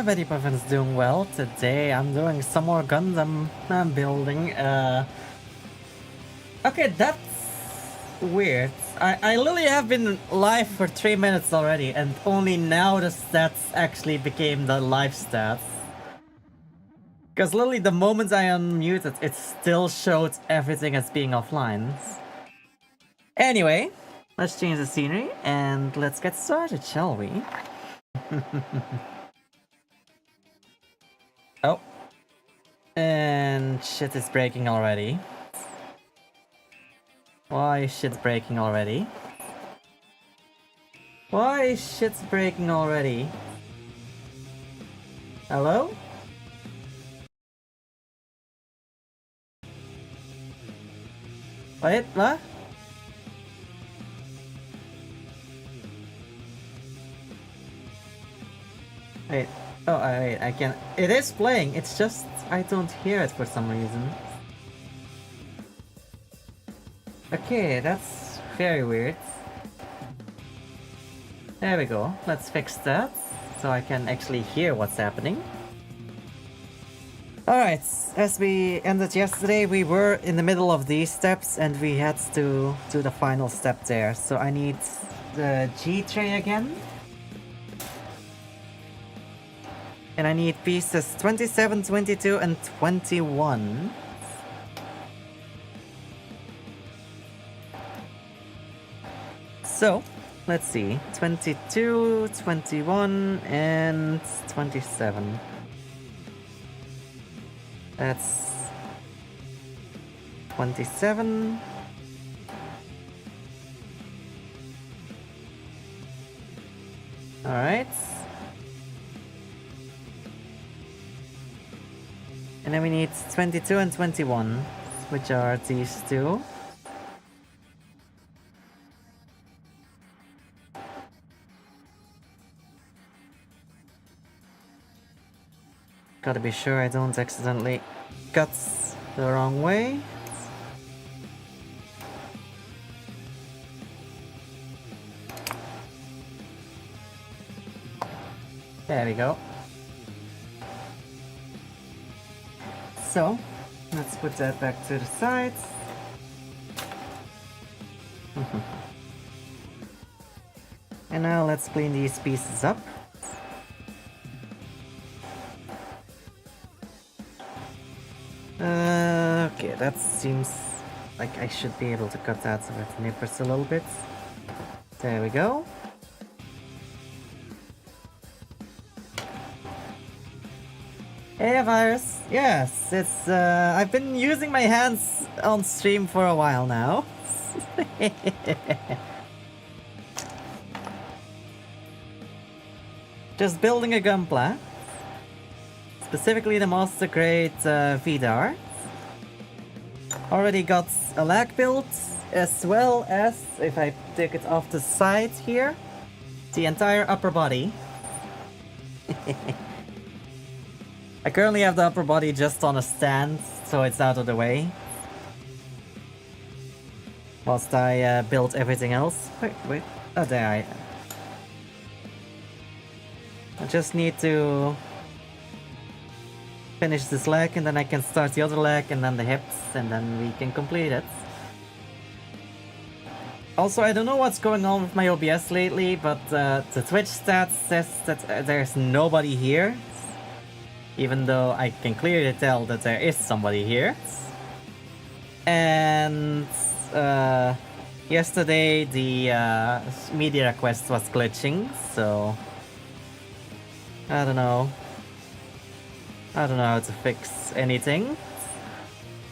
Betty Puffin's doing well today. I'm doing some more Gundam building. Okay, that's weird. I literally have been live for 3 minutes already, and only now the stats actually became the live stats. Because literally the moment I unmuted, it still showed everything as being offline. Anyway, let's change the scenery and let's get started, shall we? Oh. And shit is breaking already. Why is shit breaking already? Why is shit breaking already? Hello? Wait, what? Wait. Oh, wait, I can... It is playing, it's just... I don't hear it for some reason. Okay, that's very weird. There we go. Let's fix that, so I can actually hear what's happening. Alright, as we ended yesterday, we were in the middle of these steps and we had to do the final step there. So I need the G tray again. And I need pieces 27, 22, and 21. So, let's see. 22, 21, and 27. That's 27. Alright. And then we need 22 and 21, which are these two. Gotta be sure I don't accidentally cut the wrong way. There we go. So, let's put that back to the side. And now let's clean these pieces up. Okay, that seems like I should be able to cut that with nippers a little bit. There we go. Hey, Virus. Yes, it's I've been using my hands on stream for a while now. Just building a Gunpla. Specifically the Master Grade Vidar. Already got a leg built, as well as, if I take it off the side here, the entire upper body. I currently have the upper body just on a stand, so it's out of the way. Whilst I build everything else. Wait. Oh, there I just need to finish this leg, and then I can start the other leg, and then the hips, and then we can complete it. Also, I don't know what's going on with my OBS lately, but the Twitch stats says that there's nobody here. Even though I can clearly tell that there is somebody here. And yesterday the media request was glitching, so I don't know how to fix anything.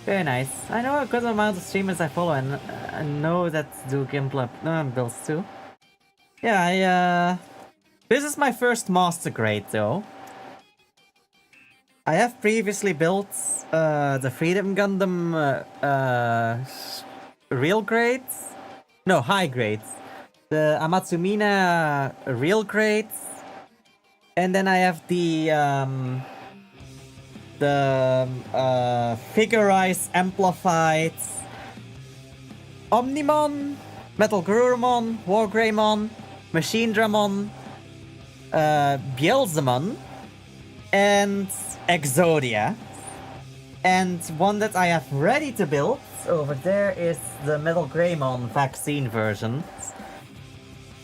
Very nice. I know a good amount of streamers I follow, and I know that do gameplay builds too. Yeah, this is my first Master Grade though. I have previously built the Freedom Gundam real grades. No, high grades. The Amatsumina real grades. And then I have the Figureize Amplified Omnimon, Metal Gurumon, Wargreymon, Machine Dramon, Beelzemon, and Exodia. And one that I have ready to build over there is the Metal Greymon vaccine version.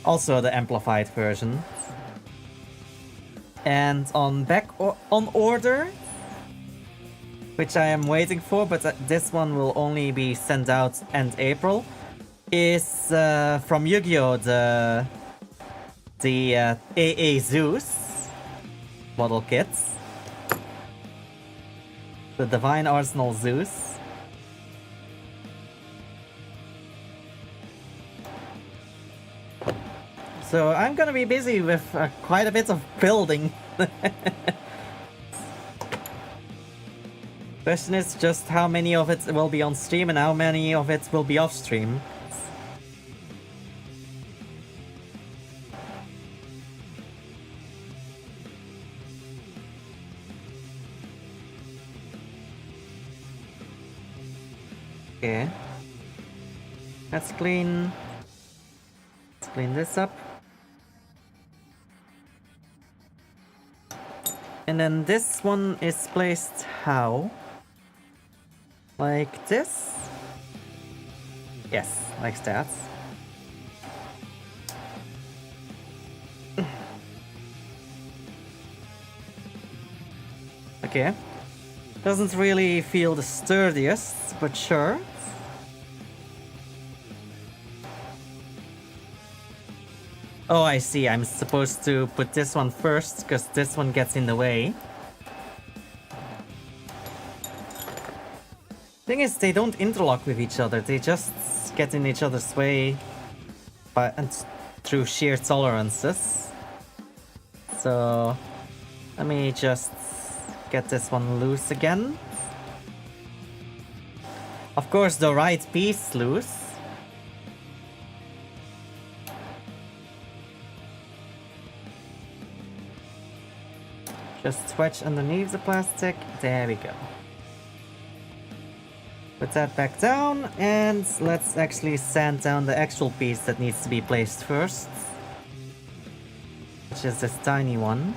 Also the amplified version. And on on order, which I am waiting for, but this one will only be sent out end April, is from Yu-Gi-Oh! The AA Zeus model kits. The Divine Arsenal Zeus. So I'm gonna be busy with quite a bit of building. Question is just how many of it will be on stream and how many of it will be off stream. Okay. Let's clean this up. And then this one is placed how? Like this? Yes, like that. Okay. Doesn't really feel the sturdiest, but sure. Oh, I see. I'm supposed to put this one first, because this one gets in the way. Thing is, they don't interlock with each other. They just get in each other's way through sheer tolerances. So, let me just get this one loose again. Of course, the right piece loose. Just wedge underneath the plastic. There we go. Put that back down, and let's actually sand down the actual piece that needs to be placed first. Which is this tiny one.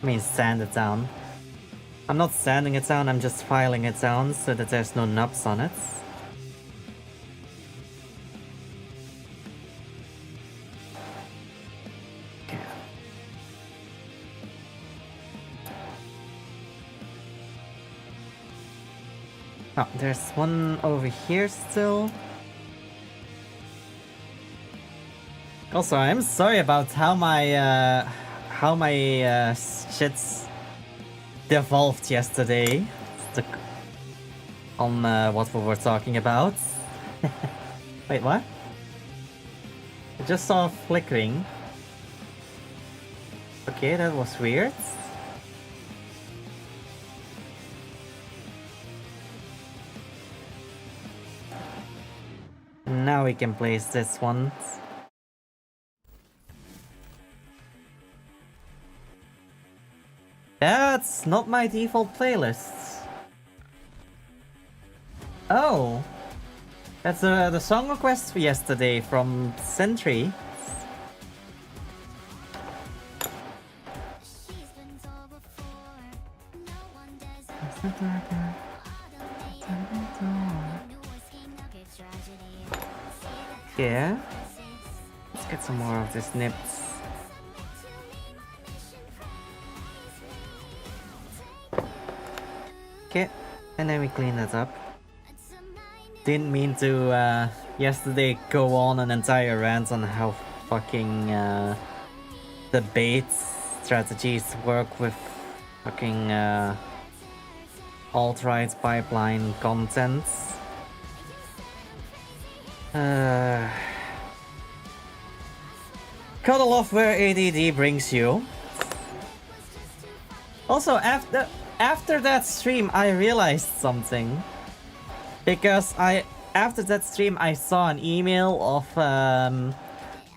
I mean, sand it down. I'm not sanding it down, I'm just filing it down so that there's no nubs on it. Oh, there's one over here still. Also, I'm sorry about how my shits devolved yesterday on what we were talking about. Wait, what? I just saw flickering. Okay, that was weird. Now we can place this one. That's not my default playlist. Oh. That's the song request for yesterday from Sentry. Yeah. Let's get some more of this nips. Okay, and then we clean that up. Didn't mean to yesterday go on an entire rant on how fucking the bait strategies work with fucking alt-right pipeline content. Cuddle off where ADD brings you. Also, after that stream, I realized something. Because after that stream, I saw an email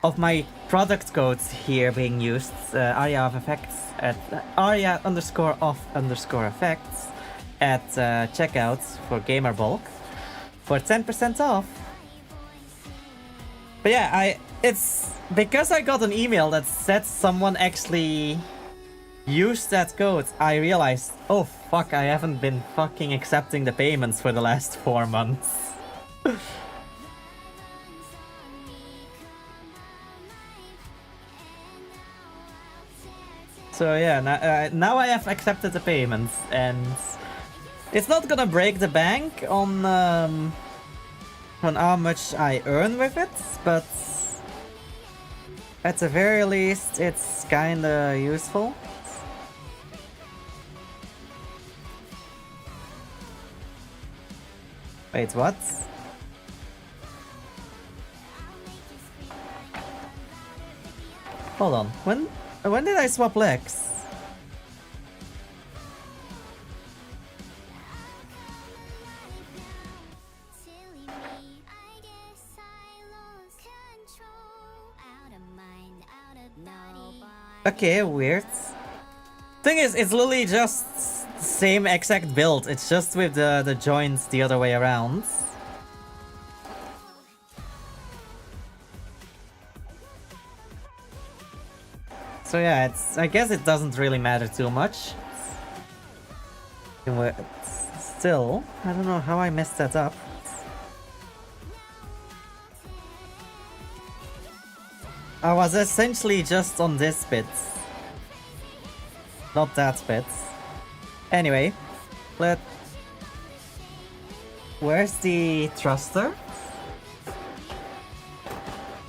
of my product codes here being used, aria of effects at aria_of_effects at checkout for Gamer Bulk for 10% off. But yeah, It's because I got an email that said someone actually used that code. I realized, oh fuck, I haven't been fucking accepting the payments for the last 4 months. So yeah, now I have accepted the payments, and it's not gonna break the bank on how much I earn with it, but at the very least, it's kinda useful. Wait, what? Hold on. When did I swap legs? Okay, weird. Thing is, it's literally just the same exact build. It's just with the joints the other way around. So yeah, I guess it doesn't really matter too much. Still, I don't know how I messed that up. I was essentially just on this bit. Not that bit. Anyway, where's the thruster?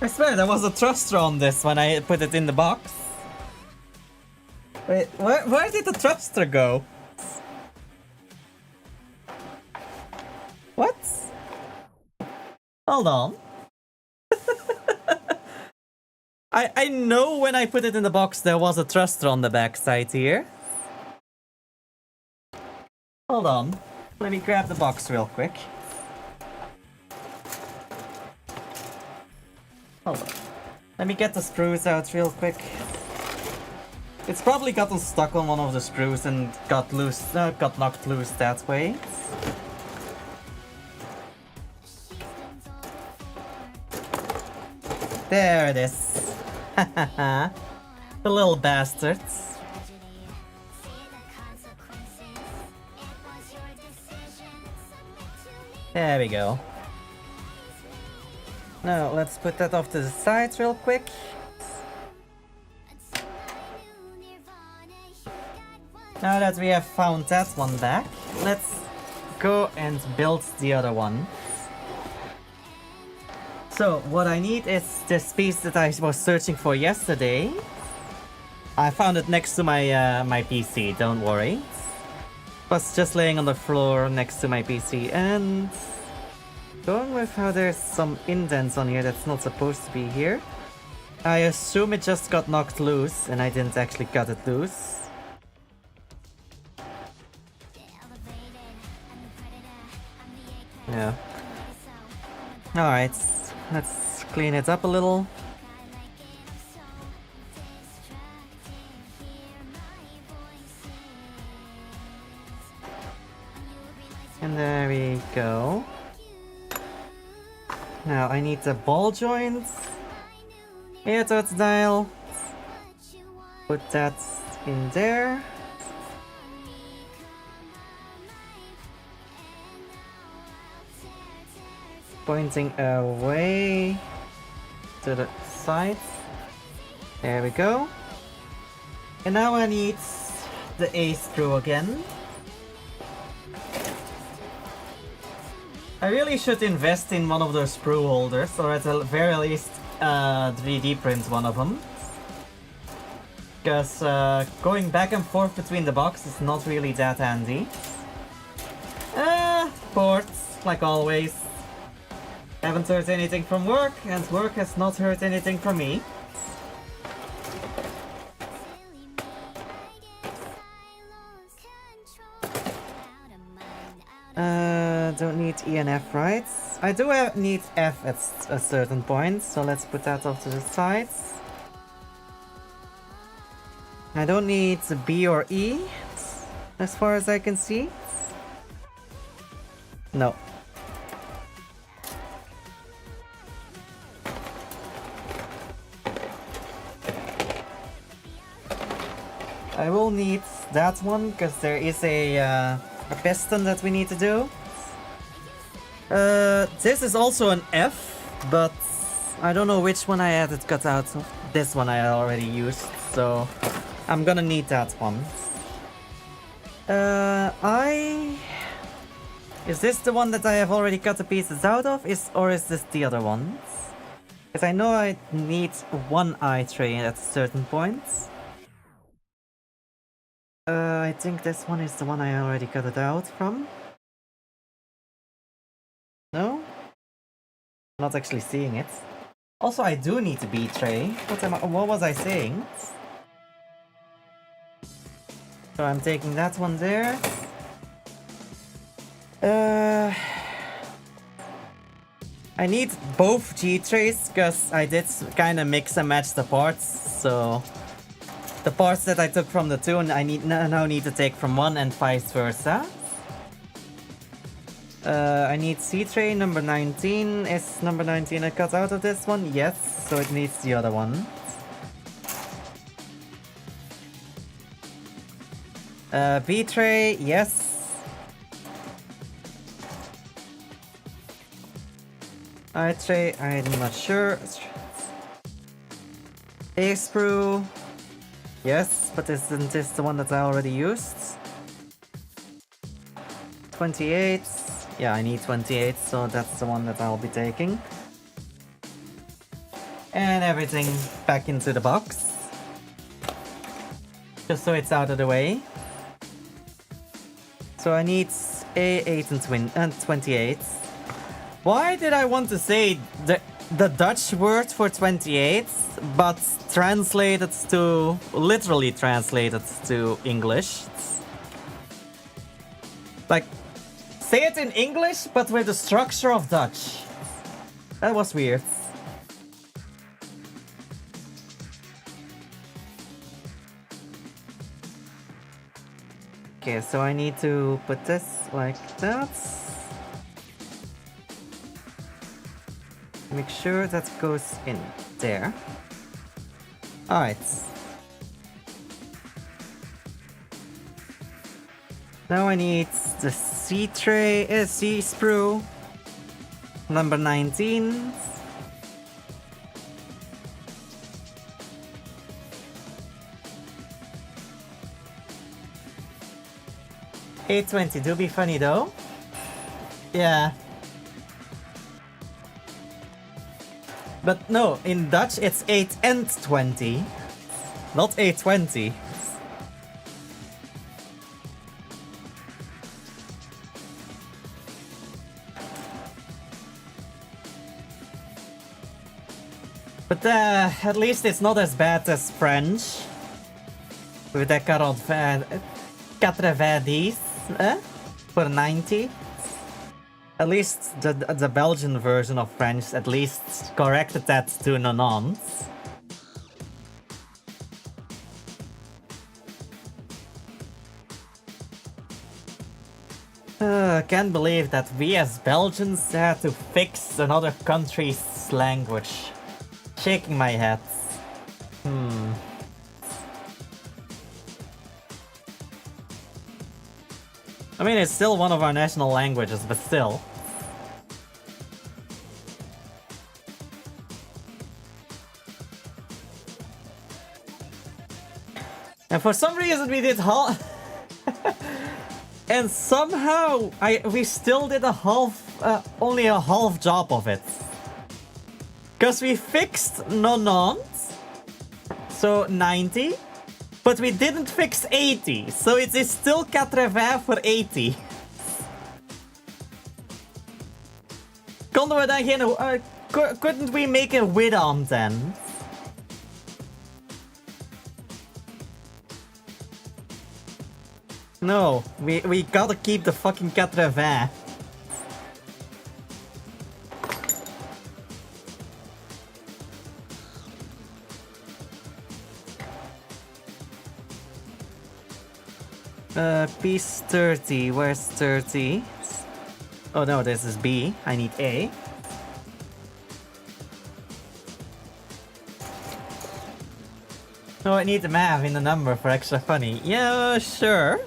I swear there was a thruster on this when I put it in the box. Wait, where did the thruster go? What? Hold on. I know when I put it in the box there was a thruster on the back side here. Hold on. Let me grab the box real quick. Hold on. Let me get the screws out real quick. It's probably gotten stuck on one of the screws and got knocked loose that way. There it is. The little bastards. There we go. Now let's put that off to the side real quick. Now that we have found that one back, let's go and build the other one. So, what I need is this piece that I was searching for yesterday. I found it next to my my PC, don't worry. It was just laying on the floor next to my PC, and going with how there's some indents on here that's not supposed to be here. I assume it just got knocked loose, and I didn't actually cut it loose. Yeah. Alright, let's clean it up a little. And there we go. Now I need the ball joints. Here, touch dial. Put that in there. Pointing away to the side. There we go. And now I need the A screw again. I really should invest in one of those screw holders, or at the very least 3D print one of them. Because going back and forth between the box is not really that handy. Ports, like always. Haven't heard anything from work, and work has not heard anything from me. Don't need E and F, right? I do need F at a certain point, so let's put that off to the side. I don't need B or E, as far as I can see. No. I will need that one because there is a piston that we need to do. This is also an F, but I don't know which one I had it cut out. This one I already used, so I'm gonna need that one. Is this the one that I have already cut the pieces out of, or is this the other one? Because I know I need one eye tray at certain points. I think this one is the one I already cut it out from. No? Not actually seeing it. Also, I do need a B tray. What was I saying? So I'm taking that one there. I need both G trays because I did kind of mix and match the parts. So the parts that I took from the two, I now need to take from one, and vice versa. I need C tray number 19. Is number 19 a cut out of this one? Yes, so it needs the other one. B tray, yes. I tray, I'm not sure. A sprue, yes, but isn't this the one that I already used? 28. Yeah, I need 28, so that's the one that I'll be taking. And everything back into the box. Just so it's out of the way. So I need A8 and 28. Why did I want to say the Dutch word for 28, but literally translated to English? Like, say it in English, but with the structure of Dutch. That was weird. Okay, so I need to put this like that. Make sure that goes in there. Alright. Now I need the C tray, C sprue, number 19. $8.20 do be funny though. Yeah. But no, in Dutch it's 8 and 20, not 8.20. But at least it's not as bad as French. With the 90 for 90. At least the Belgian version of French at least corrected that to 90. Can't believe that we as Belgians had to fix another country's language. Shaking my head. I mean, it's still one of our national languages, but still. And for some reason we did half... and somehow we still did only a half job of it. Because we fixed 90, so 90, but we didn't fix 80, so it is still 80 for 80. Konden we dan geen... couldn't we make a vidar then? No, we gotta keep the fucking 80. Piece 30. Where's 30? Oh no, this is B. I need A. Oh, I need the math in the number for extra funny. Yeah, sure.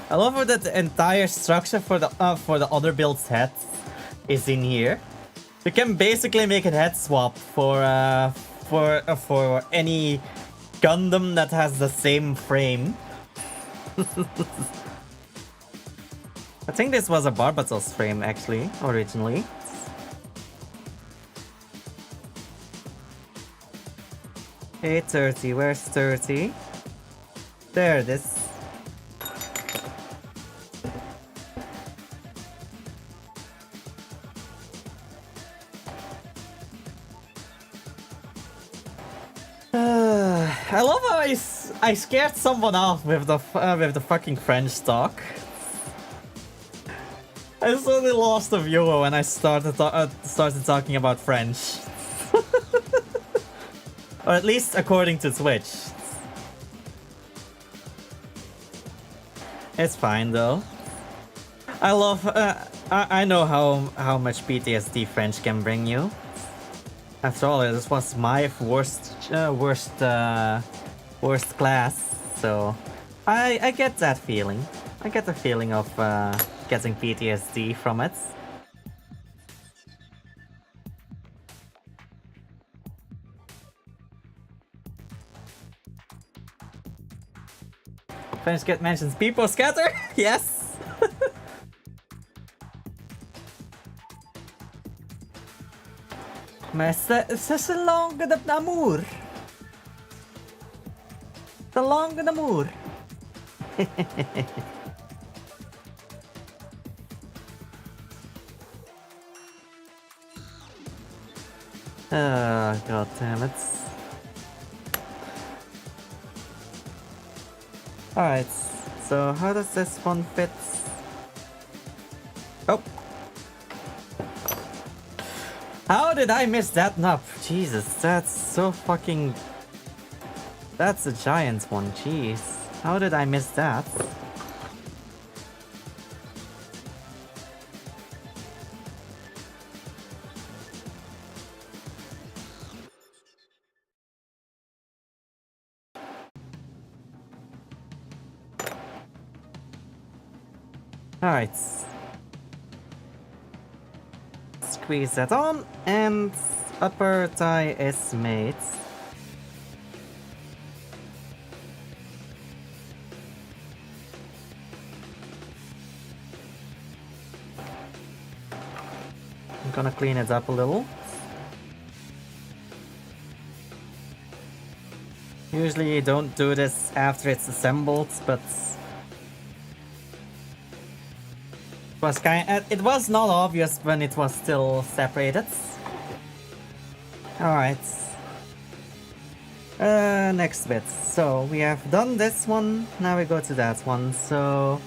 I love how that the entire structure for the other build's head is in here. You can basically make a head swap for any Gundam that has the same frame. I think this was a Barbatos frame actually, originally. Hey 30, where's 30? There it is. I love how I scared someone off with the fucking French talk. I suddenly lost a viewer when I started talking about French. Or at least according to Twitch. It's fine though. I love I know how much PTSD French can bring you. After all, this was my worst class, so I get that feeling. I get the feeling of getting PTSD from it. French get mentions people scatter? Yes! Mais c'est une langue d'amour. The langue d'amour. Oh, god damn it. Alright, so how does this one fit? Oh. How did I miss that knob? Jesus, that's so fucking... That's a giant one, jeez. How did I miss that? Alright. Squeeze that on, and upper tie is made. I'm gonna clean it up a little. Usually you don't do this after it's assembled, but it was not obvious when it was still separated. Alright. Next bit. So we have done this one, now we go to that one. So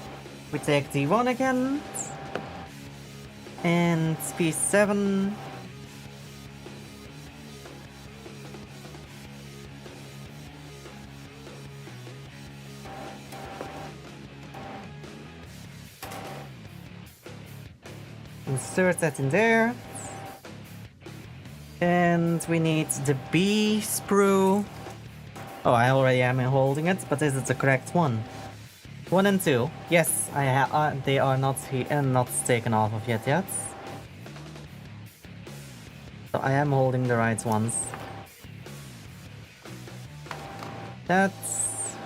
we take D1 again. And P7. Insert that in there. And we need the B sprue. Oh, I already am holding it, but is it the correct one? 1 and 2. Yes, they are not not taken off of yet. So I am holding the right ones. That's...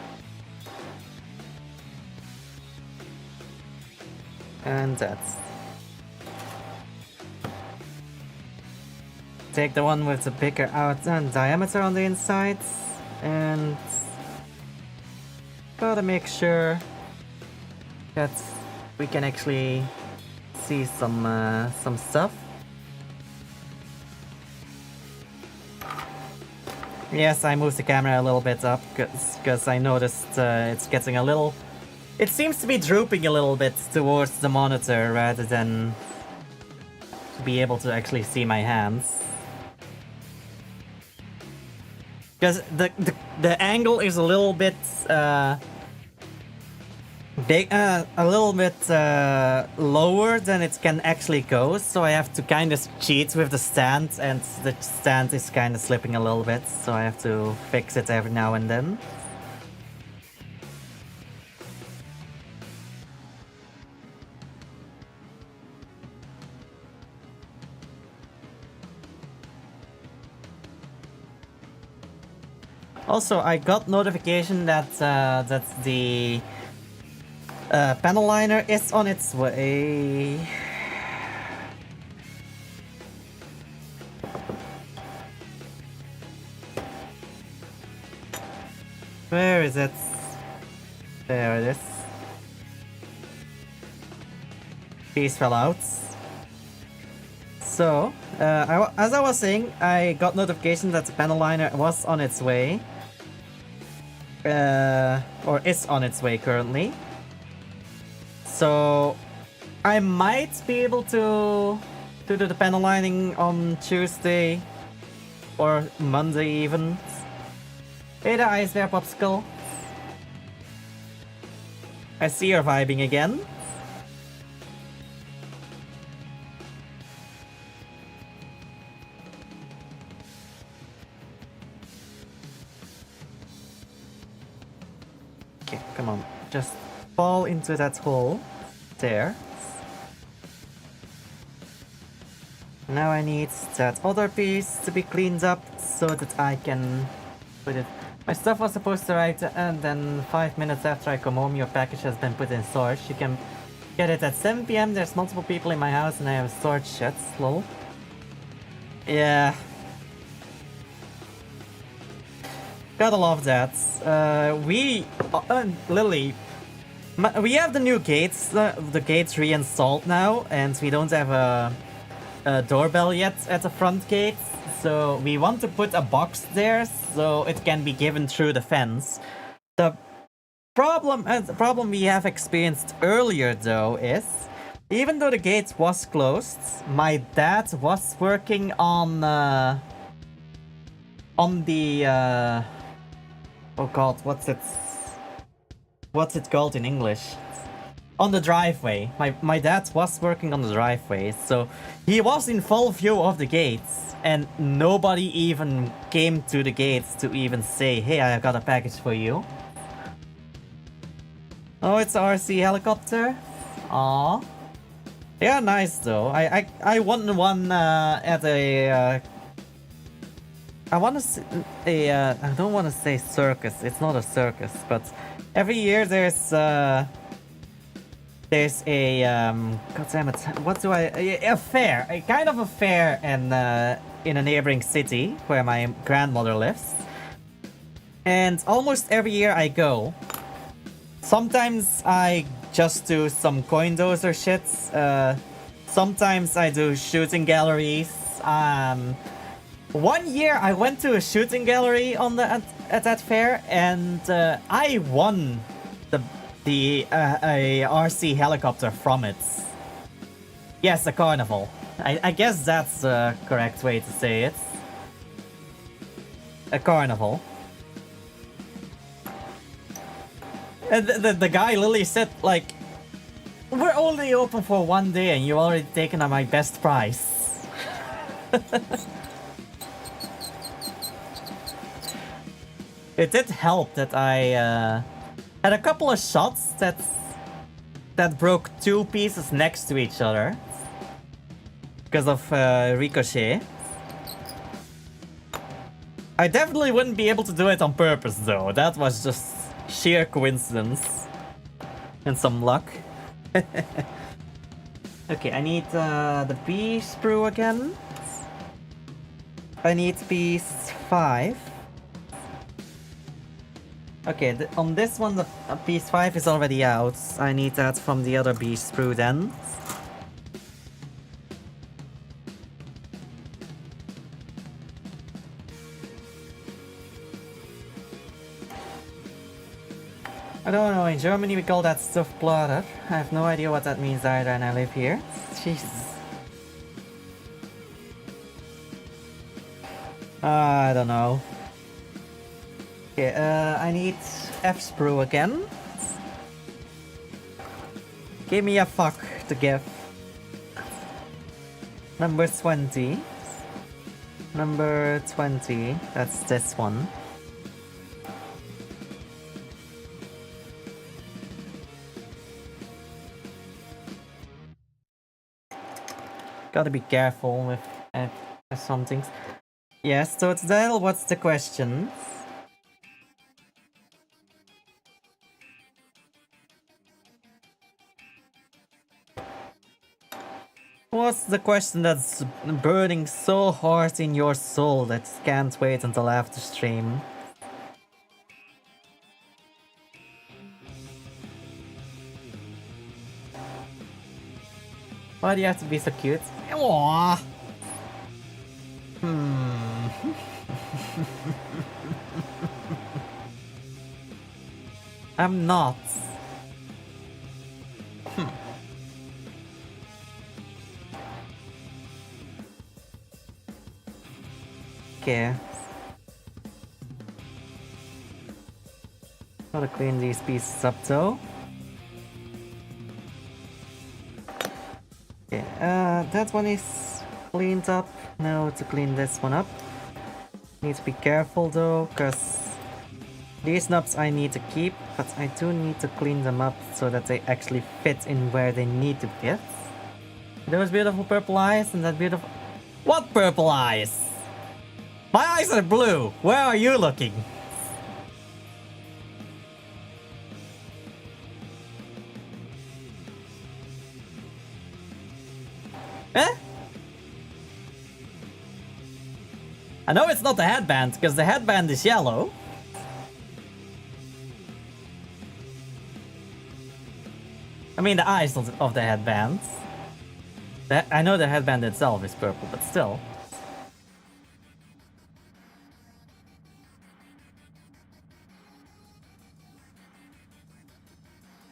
And that's... Take the one with the bigger diameter on the inside, and gotta make sure that we can actually see some stuff. Yes, I moved the camera a little bit up because I noticed it's getting a little... It seems to be drooping a little bit towards the monitor rather than be able to actually see my hands. Because the angle is a little bit big, a little bit lower than it can actually go, so I have to kind of cheat with the stand, and the stand is kind of slipping a little bit, so I have to fix it every now and then. Also, I got notification that that the panel liner is on its way. Where is it? There it is. Piece fell out. So, as I was saying, I got notification that the panel liner was on its way. Or is on its way currently. So, I might be able to do the panel lining on Tuesday or Monday even. Hey there, Ice Bear Popsicle. I see you're vibing again. Okay, come on. Just fall into that hole. There. Now I need that other piece to be cleaned up so that I can put it... My stuff was supposed to arrive and then 5 minutes after I come home your package has been put in storage. You can get it at 7 PM. There's multiple people in my house and I have a storage shed. Lol. Yeah. Gotta love that. Lily, we have the new gates, the gates reinstalled now, and we don't have a doorbell yet at the front gate. So we want to put a box there so it can be given through the fence. The problem we have experienced earlier though is, even though the gate was closed, my dad was working on the oh god, what's it called in English? On the driveway. My dad was working on the driveway, so he was in full view of the gates, and nobody even came to the gates to even say, hey, I got a package for you. Oh, it's a RC helicopter? Aww. They are nice though. I won one at a I don't want to say circus. It's not a circus, but every year there's a god damn it, what do a fair, a kind of a fair in a neighboring city where my grandmother lives. And almost every year I go. Sometimes I just do some coin dozer shit. Sometimes I do shooting galleries. One year I went to a shooting gallery at that fair, and I won a RC helicopter from it. Yes, a carnival. I guess that's the correct way to say it. A carnival. And the guy literally said, like, we're only open for one day and you've already taken my best price. It did help that I had a couple of shots that broke two pieces next to each other because of ricochet. I definitely wouldn't be able to do it on purpose though. That was just sheer coincidence and some luck. Okay, I need the B sprue again. I need piece 5. Okay, on this one the piece 5 is already out. I need that from the other B sprue then. I don't know, in Germany we call that stuff blotter. I have no idea what that means either, and I live here. Jesus. I don't know. Okay, I need F sprue again. Give me a fuck to give. Number 20. Number 20. That's this one. Gotta be careful with some things. Yes, Totodile, what's the question? What's the question that's burning so hard in your soul that you can't wait until after stream? Why do you have to be so cute? Aww. I'm not. Okay. Gotta clean these pieces up though. Okay, that one is cleaned up. Now to clean this one up. Need to be careful though, cause these knobs I need to keep, but I do need to clean them up so that they actually fit in where they need to fit. Those beautiful purple eyes and that beautiful... What purple eyes? My eyes are blue! Where are you looking? Eh? I know it's not the headband, because the headband is yellow. I mean the eyes of the headband. I know the headband itself is purple, but still.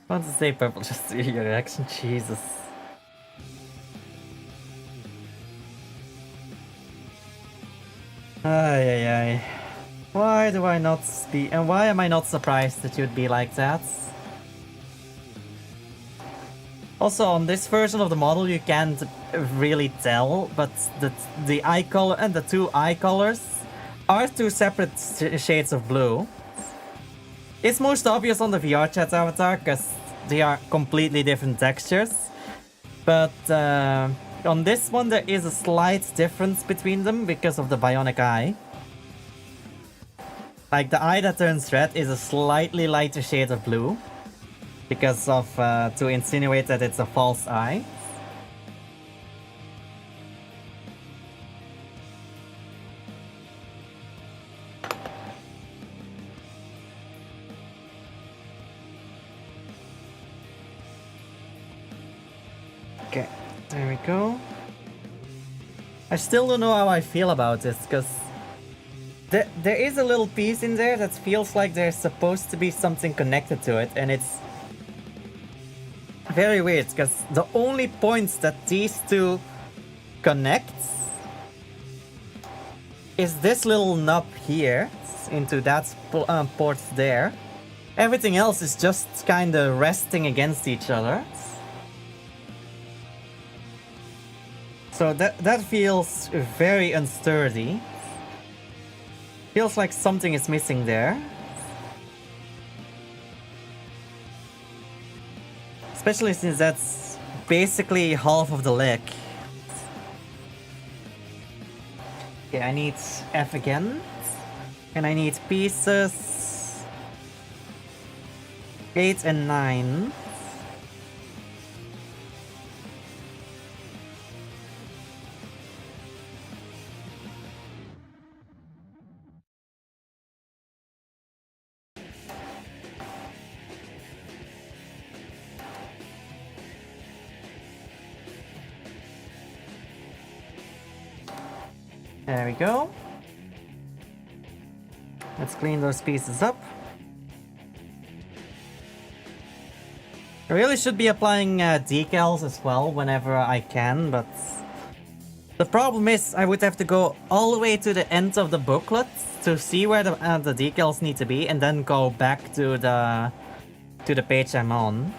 I want to say purple just to your reaction, Jesus. Ay ay ay. Why do I not be, and why am I not surprised that you'd be like that? Also, on this version of the model you can't really tell, but the eye color and the two eye colors are two separate shades of blue. It's most obvious on the VR chat avatar because they are completely different textures. But on this one there is a slight difference between them because of the bionic eye. Like the eye that turns red is a slightly lighter shade of blue. Because of, to insinuate that it's a false eye. Okay, there we go. I still don't know how I feel about this, because there is a little piece in there that feels like there's supposed to be something connected to it, and it's very weird, because the only points that these two connect is this little knob here into that port there. Everything else is just kind of resting against each other. So that feels very unsturdy. Feels like something is missing there. Especially since that's basically half of the leg. Okay, I need F again. And I need pieces 8 and 9. There we go. Let's clean those pieces up. I really should be applying decals as well whenever I can, but the problem is I would have to go all the way to the end of the booklet to see where the decals need to be, and then go back to the page I'm on.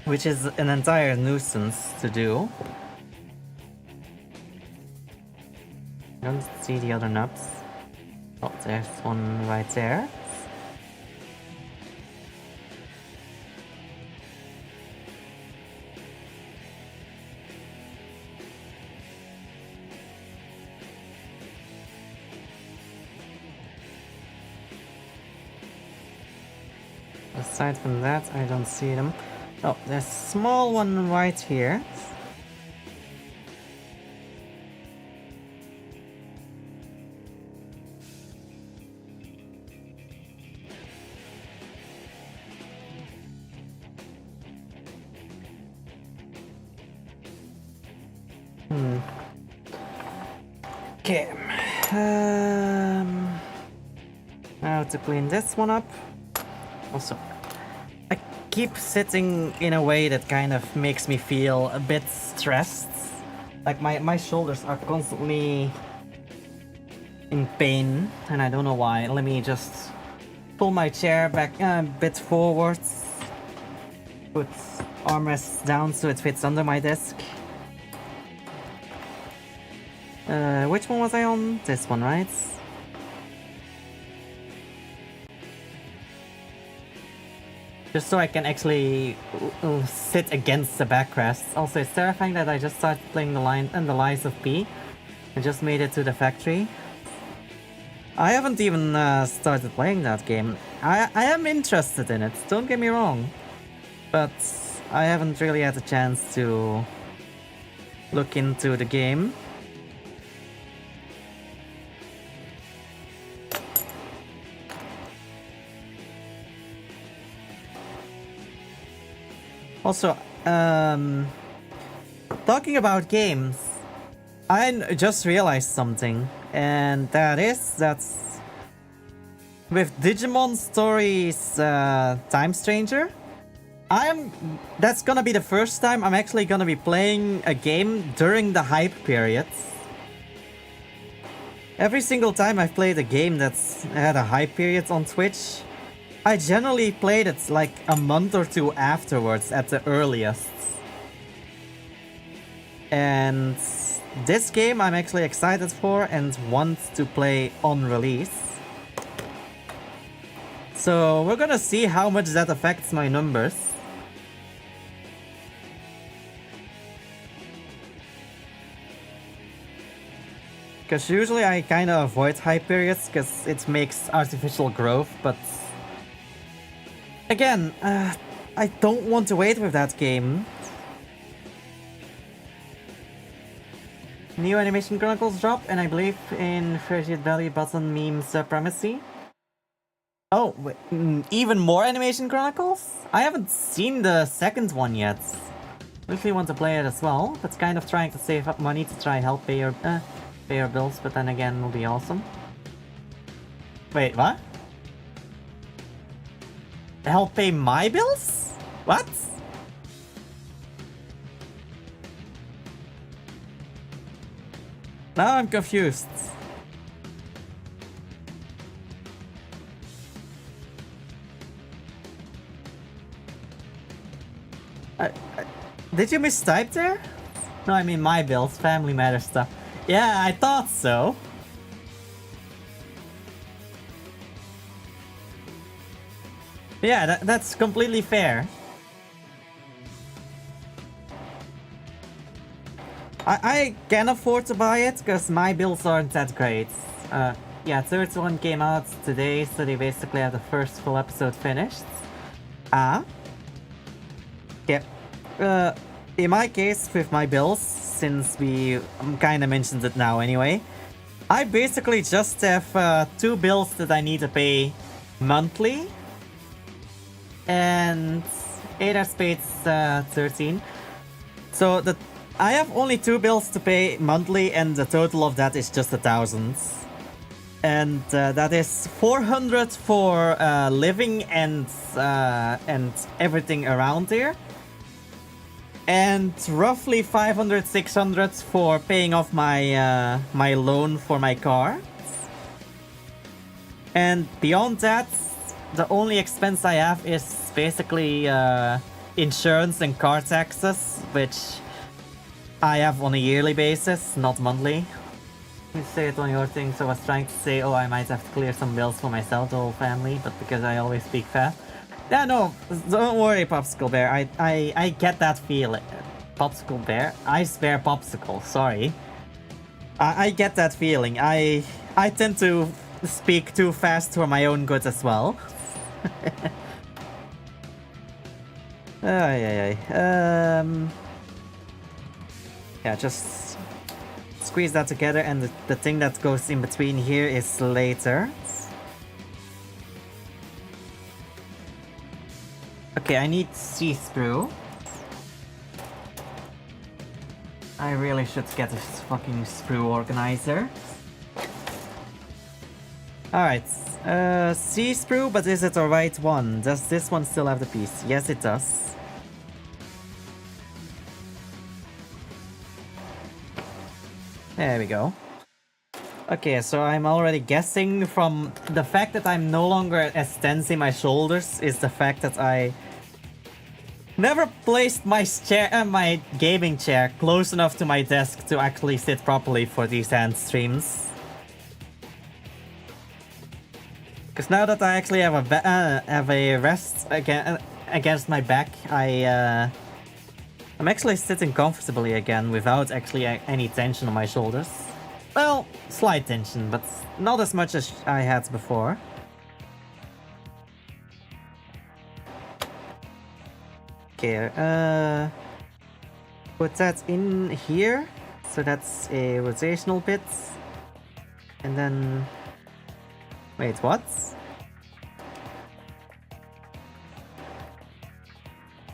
which is an entire nuisance to do. I don't see the other nubs. Oh, there's one right there. Aside from that, I don't see them. Oh, there's a small one right here. Okay. Now to clean this one up. Also, I keep sitting in a way that kind of makes me feel a bit stressed. Like my shoulders are constantly in pain, and I don't know why. Let me just pull my chair back a bit forwards. Put armrests down so it fits under my desk. Which one was I on? This one, right? Just so I can actually sit against the backrest. Also, it's terrifying that I just started playing the line and the Lies of P. I just made it to the factory. I haven't even started playing that game. I am interested in it, don't get me wrong. But I haven't really had a chance to look into the game. Also, talking about games, I just realized something, and that is that with Digimon Stories Time Stranger, that's gonna be the first time I'm actually gonna be playing a game during the hype period. Every single time I've played a game that's had a hype period on Twitch, I generally played it like a month or two afterwards at the earliest. And this game I'm actually excited for and want to play on release. So we're gonna see how much that affects my numbers. Because usually I kind of avoid hype periods because it makes artificial growth, but again, I don't want to wait with that game. New Animation Chronicles drop, and I believe in Frigid Belly button meme supremacy. Oh, wait, even more Animation Chronicles? I haven't seen the second one yet. I really want to play it as well, but kind of trying to save up money to try help pay your bills, but then again, it'll be awesome. Wait, what? Help pay my bills? What? Now I'm confused. Did you mistype there? No, I mean my bills, family matter stuff. Yeah, I thought so. Yeah, that's completely fair. I can afford to buy it because my bills aren't that great. Yeah, third one came out today, so they basically have the first full episode finished. Yeah. In my case, with my bills, since we kind of mentioned it now anyway, I basically just have 2 bills that I need to pay monthly. And 8 of spades 13. So I have only 2 bills to pay monthly, and the total of that is just 1,000. And that is 400 for living and everything around here. And roughly 500, 600 for paying off my my loan for my car. And beyond that, the only expense I have is basically insurance and car taxes, which I have on a yearly basis, not monthly. You say it on your thing, so I was trying to say, oh, I might have to clear some bills for myself, the whole family, but because I always speak fast. Yeah, no, don't worry, Popsicle Bear. I get that feeling. Popsicle Bear? Ice Bear Popsicle, sorry. I get that feeling. I tend to speak too fast for my own good as well. Yeah, just squeeze that together, and the thing that goes in between here is later. Okay, I need sea sprue. I really should get a fucking sprue organizer. Alright, sea sprue, but is it the right one? Does this one still have the piece? Yes, it does. There we go. Okay, so I'm already guessing from the fact that I'm no longer as tense in my shoulders is the fact that I never placed my chair, my gaming chair close enough to my desk to actually sit properly for these hand streams. Because now that I actually have a rest against my back, I'm actually sitting comfortably again without actually any tension on my shoulders. Well, slight tension, but not as much as I had before. Okay, put that in here. So that's a rotational bit. And then... Wait, what?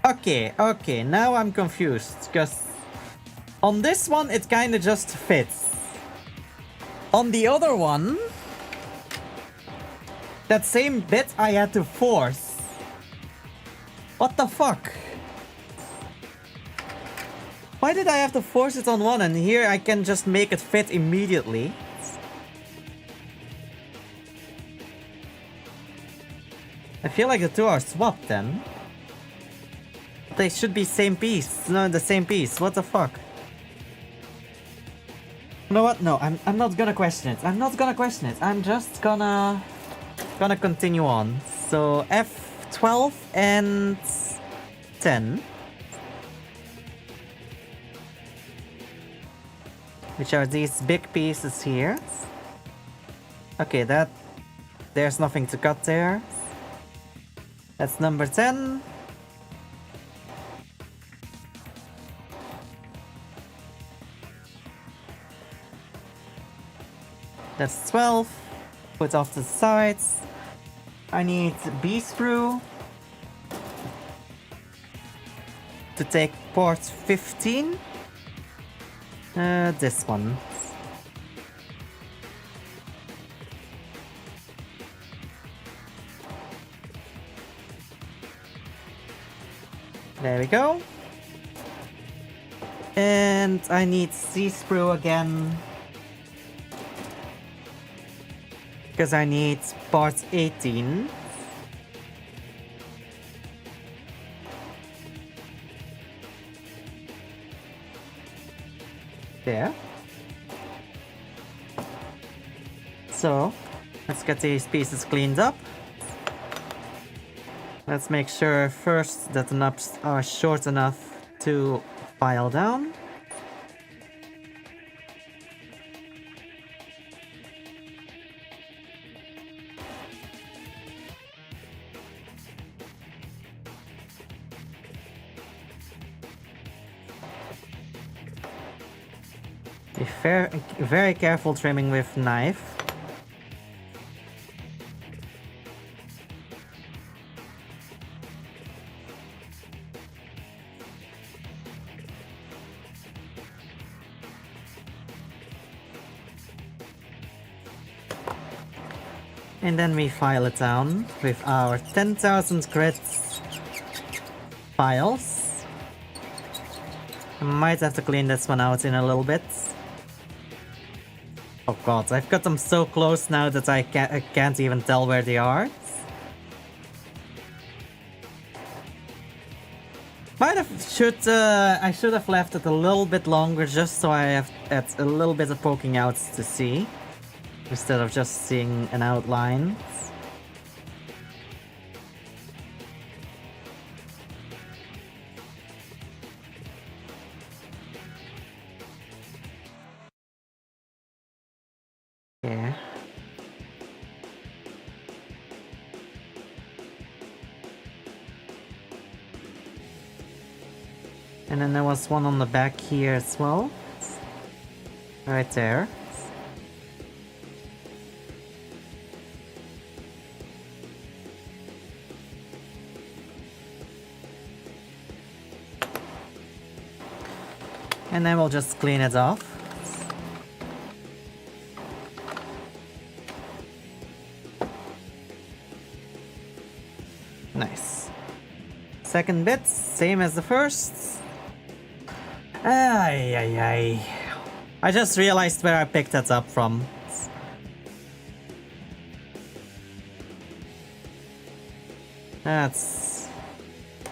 Okay, now I'm confused, because on this one it kinda just fits. On the other one, that same bit I had to force. What the fuck? Why did I have to force it on one and here I can just make it fit immediately? I feel like the two are swapped then. They should be same piece. No, the same piece. What the fuck? You know what? No, I'm not gonna question it. I'm not gonna question it. I'm just gonna continue on. So F12 and 10. Which are these big pieces here. Okay, there's nothing to cut there. That's number 10. That's 12. Put off to the sides. I need B sprue to take port 15. This one. There we go. And I need C sprue again. Because I need part 18. There. So, let's get these pieces cleaned up. Let's make sure first that the knobs are short enough to file down. Be very careful trimming with knife. And then we file it down with our 10,000 crits files. I might have to clean this one out in a little bit. Oh god, I've got them so close now that I can't even tell where they are. I should have left it a little bit longer just so I have a little bit of poking out to see, instead of just seeing an outline. Yeah. And then there was one on the back here as well. Right there. And then we'll just clean it off. Nice. Second bit, same as the first. Ay, ay, ay. I just realized where I picked that up from. That's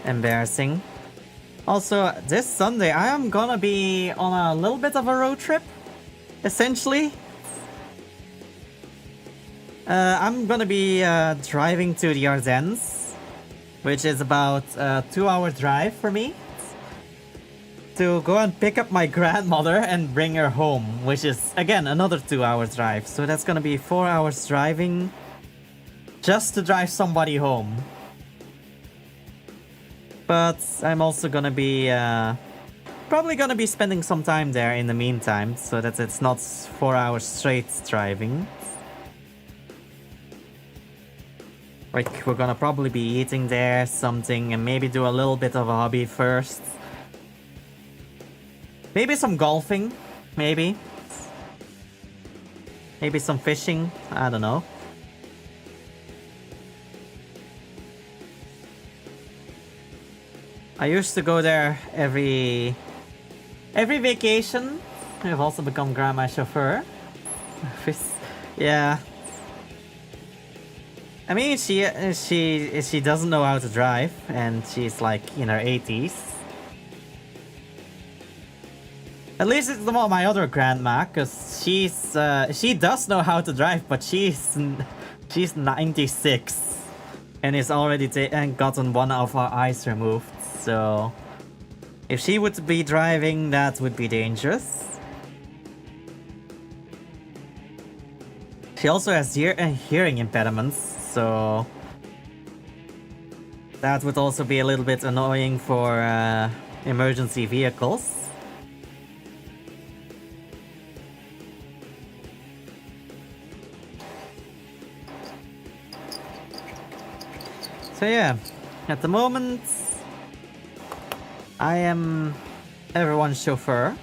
embarrassing. Also, this Sunday I am gonna be on a little bit of a road trip, essentially. I'm gonna be driving to the Ardennes, which is about a 2-hour drive for me, to go and pick up my grandmother and bring her home, which is, again, another 2-hour drive. So that's gonna be 4 hours driving just to drive somebody home. But I'm also gonna be probably gonna be spending some time there in the meantime, so that it's not 4 hours straight driving. Like, we're gonna probably be eating there, something, and maybe do a little bit of a hobby first. Maybe some golfing, maybe. Maybe some fishing, I don't know. I used to go there every vacation. I've also become grandma's chauffeur. Yeah. I mean, she doesn't know how to drive, and she's like in her 80s. At least it's not my other grandma, because she does know how to drive, but she's 96 and is already gotten one of her eyes removed. So if she would be driving, that would be dangerous. She also has hearing impediments, so that would also be a little bit annoying for emergency vehicles. So yeah, at the moment I am everyone's chauffeur.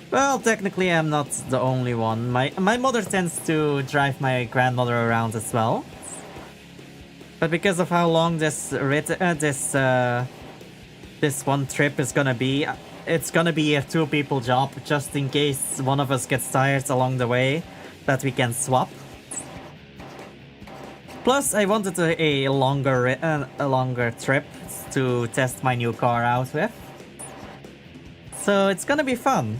Well, technically I'm not the only one. My mother tends to drive my grandmother around as well. But because of how long this one trip is gonna be, it's gonna be a 2-people job, just in case one of us gets tired along the way, that we can swap. Plus, I wanted a longer trip to test my new car out with. So it's gonna be fun.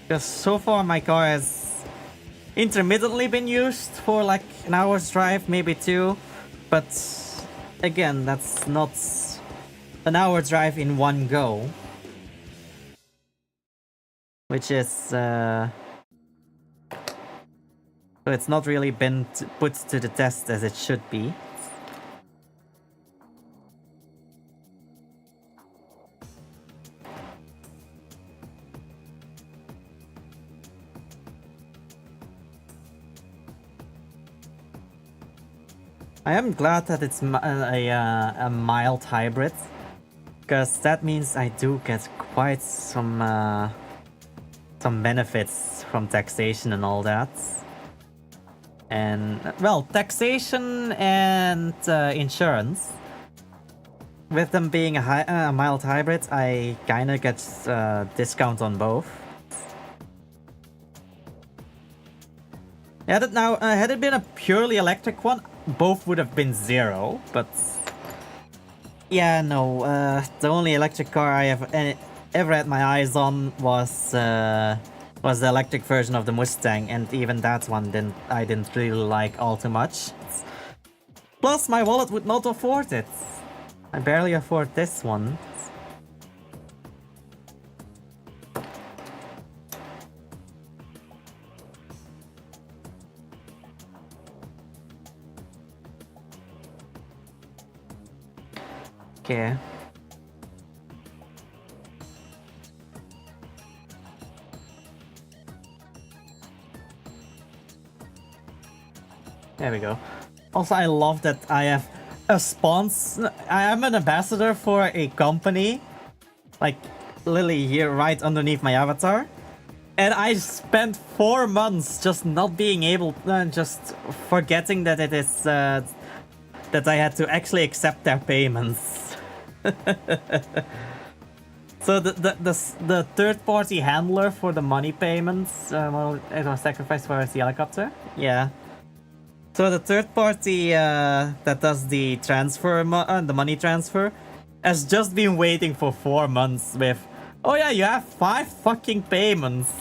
Because so far my car has intermittently been used for like an hour's drive, maybe 2. But again, that's not an hour drive in one go. Which is... so it's not really been put to the test as it should be. I am glad that it's a mild hybrid, because that means I do get quite some benefits from taxation and all that. And, well, taxation and insurance. With them being a mild hybrid, I kinda get discount on both. Had it been a purely electric one, both would have been 0, but... Yeah, no, the only electric car I have ever had my eyes on was the electric version of the Mustang, and even that one I didn't really like all too much. Plus, my wallet would not afford it. I barely afford this one. Okay. There we go. Also, I love that I have a sponsor. I am an ambassador for a company. Like, literally here right underneath my avatar. And I spent 4 months just not being able, just forgetting that it is, that I had to actually accept their payments. So the third-party handler for the money payments, well, it was sacrificed for the helicopter. Yeah. So the third party that does the transfer, the money transfer, has just been waiting for 4 months with, oh yeah, you have 5 fucking payments.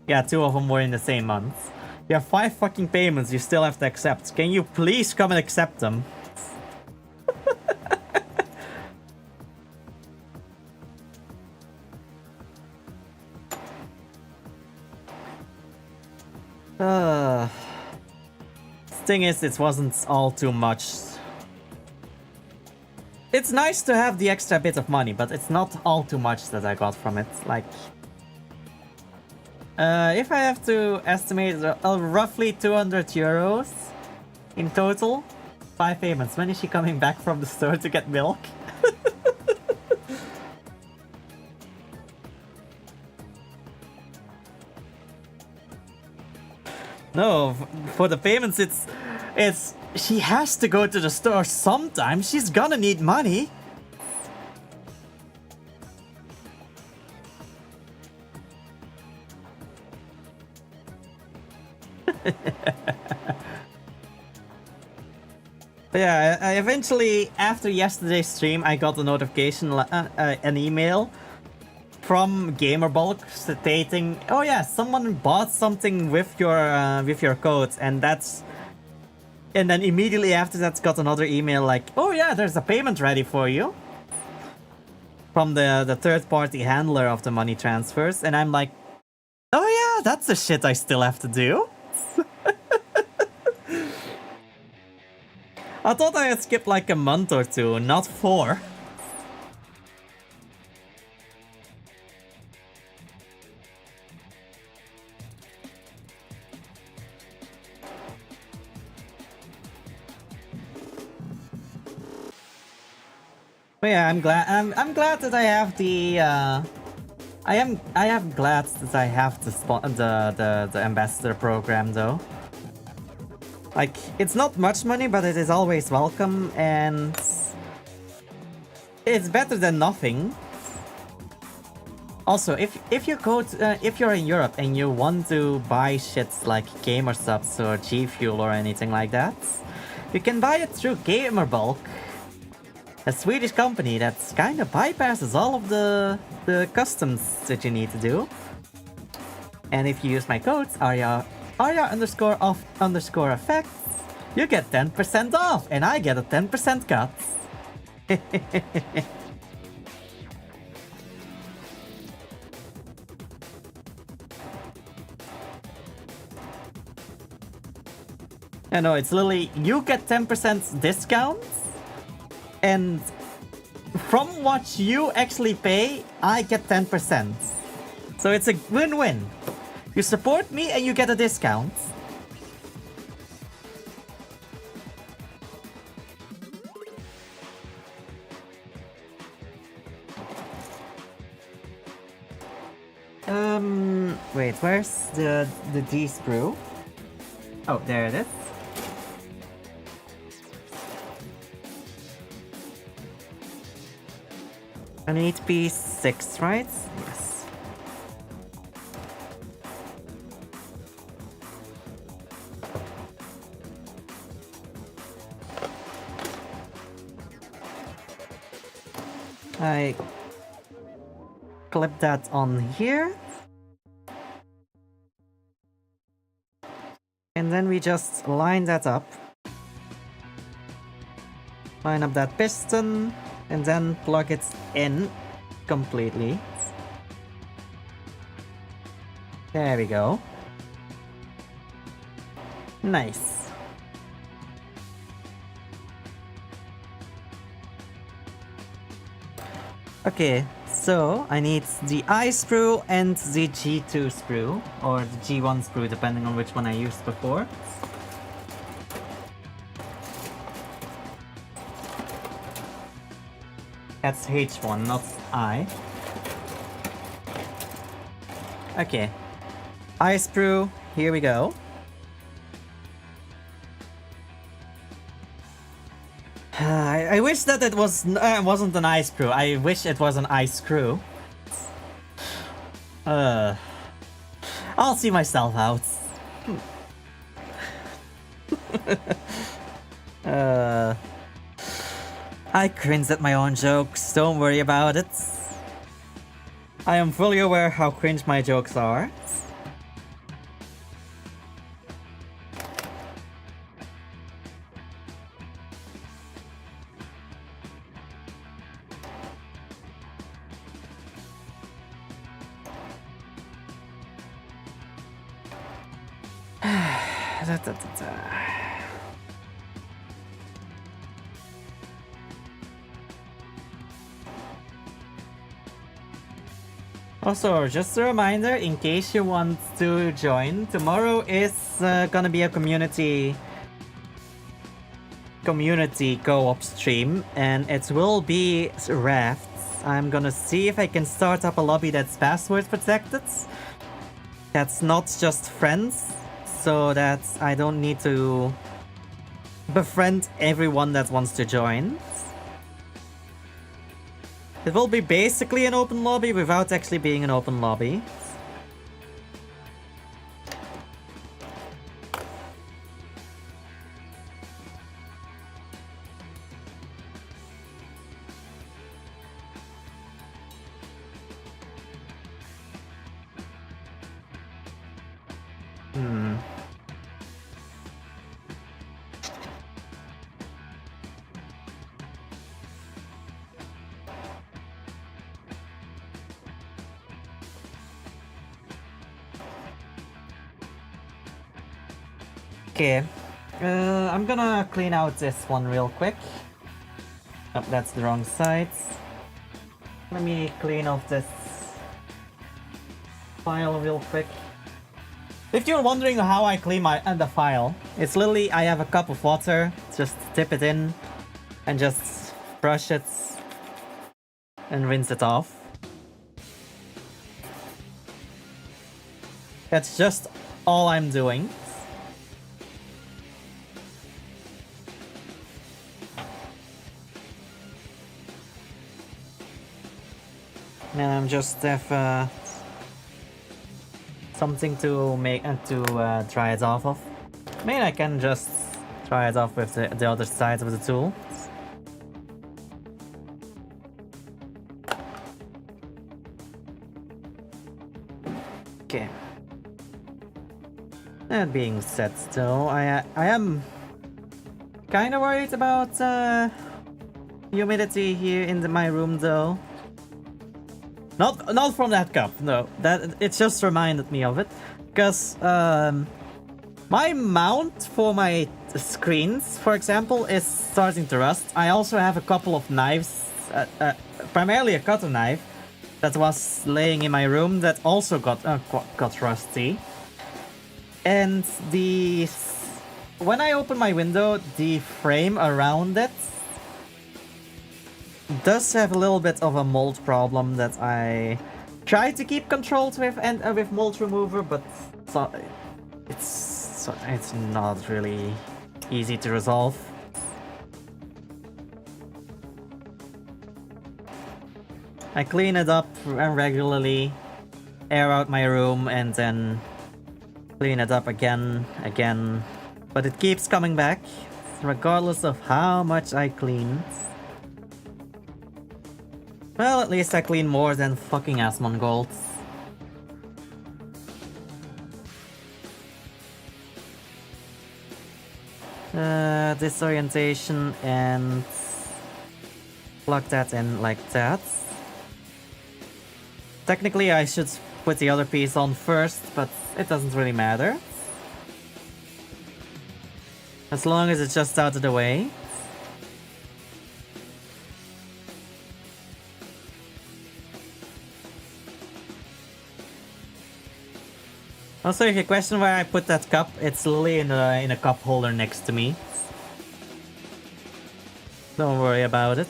Yeah, 2 of them were in the same month. You have 5 fucking payments you still have to accept. Can you please come and accept them? Thing is, it wasn't all too much. It's nice to have the extra bit of money, but it's not all too much that I got from it. Like, if I have to estimate, roughly 200 euros in total. 5 payments. When is she coming back from the store to get milk? No, for the payments, it's she has to go to the store sometime. She's gonna need money. Yeah, I eventually, after yesterday's stream, I got a notification, an email from Gamerbulk stating, "Oh yeah, someone bought something with your code," and then immediately after that got another email like, "Oh yeah, there's a payment ready for you," from the third-party handler of the money transfers, and I'm like, "Oh yeah, that's the shit I still have to do." I thought I had skipped like a month or 2, not 4. But yeah, I'm glad that I have the I am glad that I have the ambassador program though. Like, it's not much money, but it is always welcome, and it's better than nothing. Also, if you're in Europe and you want to buy shits like Gamer Subs or G Fuel or anything like that, you can buy it through Gamerbulk, a Swedish company that kind of bypasses all of the customs that you need to do. And if you use my codes, Arya_off_effects, you get 10% off, and I get a 10% cut. I know, it's literally, you get 10% discounts, and from what you actually pay, I get 10%. So it's a win-win. You support me and you get a discount. Wait, where's the D-sprue? Oh, there it is. An HP6, right? Yes. I clip that on here. And then we just line that up. Line up that piston, and then plug it in completely. There we go. Nice. Okay, so I need the I sprue and the G2 sprue, or the G1 sprue, depending on which one I used before. That's H1, not I. Okay. I sprue, here we go. I wish that it wasn't an ice screw. I wish it was an ice screw. I'll see myself out. I cringe at my own jokes. Don't worry about it. I am fully aware how cringe my jokes are. Also, just a reminder, in case you want to join, tomorrow is gonna be a community co-op stream, and it will be rafts. I'm gonna see if I can start up a lobby that's password protected. That's not just friends, so that I don't need to befriend everyone that wants to join. It will be basically an open lobby without actually being an open lobby. Okay, I'm gonna clean out this one real quick. Oh, that's the wrong side. Let me clean off this file real quick. If you're wondering how I clean the file, it's literally I have a cup of water, just dip it in, and just brush it and rinse it off. That's just all I'm doing. And I'm just have something to make to dry it off of. I mean, I can just dry it off with the other side of the tool. Okay. That being said, though, I am kind of worried about humidity here in my room, though. Not from that cup, no. That it just reminded me of it, because my mount for my screens, for example, is starting to rust. I also have a couple of knives, primarily a cutter knife, that was laying in my room that also got rusty. And when I open my window, the frame around it does have a little bit of a mold problem that I try to keep controlled with with mold remover, but it's not really easy to resolve. I clean it up regularly, air out my room, and then clean it up again, but it keeps coming back, regardless of how much I clean. Well, at least I clean more than fucking ass Mongols. Disorientation and plug that in like that. Technically I should put the other piece on first, but it doesn't really matter. As long as it's just out of the way. Also, if you question why I put that cup, it's literally in a cup holder next to me. Don't worry about it.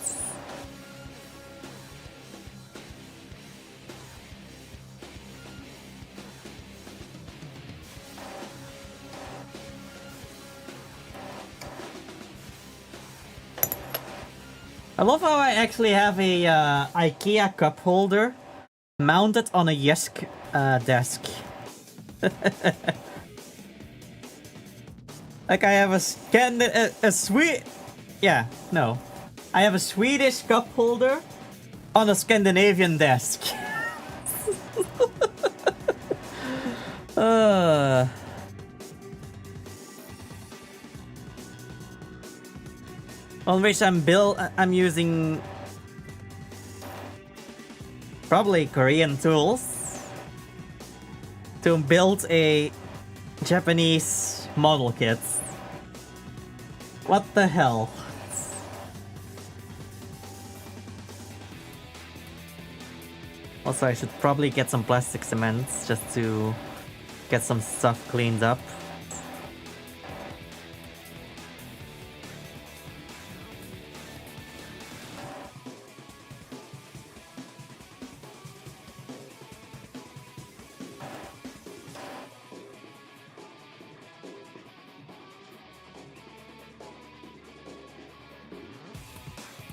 I love how I actually have a IKEA cup holder mounted on a Yesk desk. Like I have I have a Swedish cup holder on a Scandinavian desk. On which I'm using probably Korean tools to build a Japanese model kit. What the hell? Also, I should probably get some plastic cement just to get some stuff cleaned up.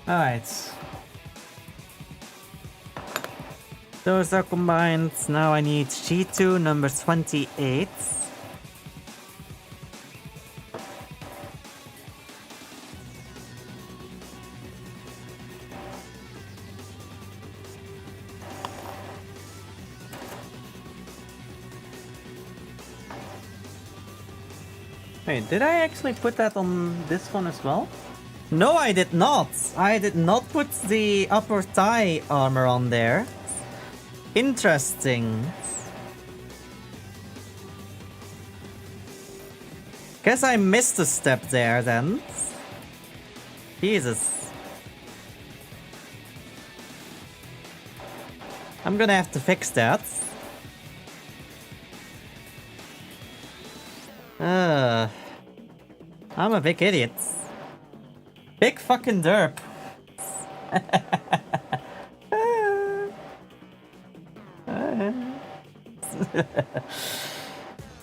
Alright. Those are combined. Now I need G2 number 28. Wait, did I actually put that on this one as well? No, I did not. I did not put the upper thigh armor on there. Interesting. Guess I missed a step there then. Jesus. I'm gonna have to fix that. I'm a big idiot. Big fucking derp.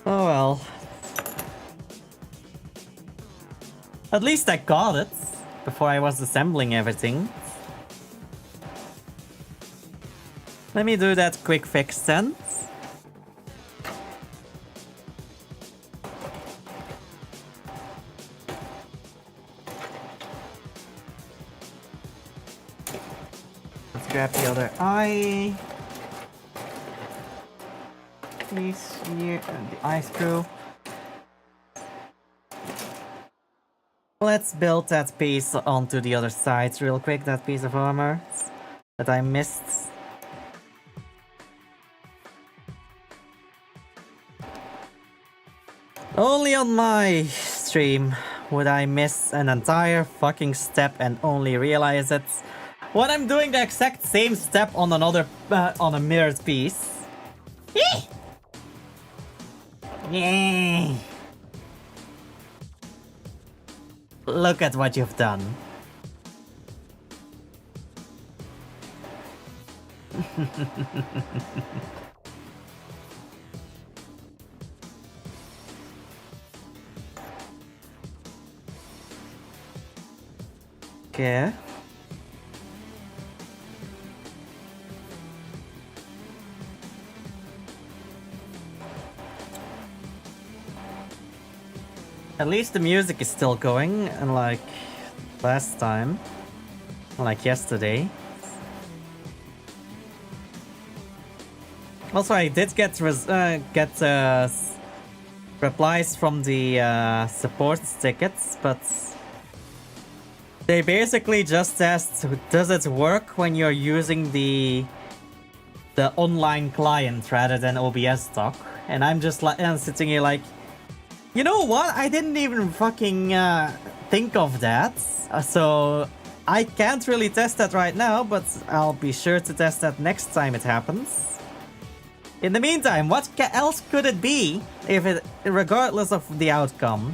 Oh well. At least I got it before I was assembling everything. Let me do that quick fix then. Grab the other eye. Please, here, and the eye screw. Let's build that piece onto the other side real quick, that piece of armor that I missed. Only on my stream would I miss an entire fucking step and only realize it when I'm doing the exact same step on another, on a mirrored piece. Yeah. Look at what you've done. Okay. At least the music is still going, unlike last time, like yesterday. Also, I did get replies from the support tickets, but they basically just asked, does it work when you're using the online client rather than OBS dock? And I'm just like sitting here like, you know what? I didn't even fucking think of that. So I can't really test that right now, but I'll be sure to test that next time it happens. In the meantime, what else could it be if it, regardless of the outcome?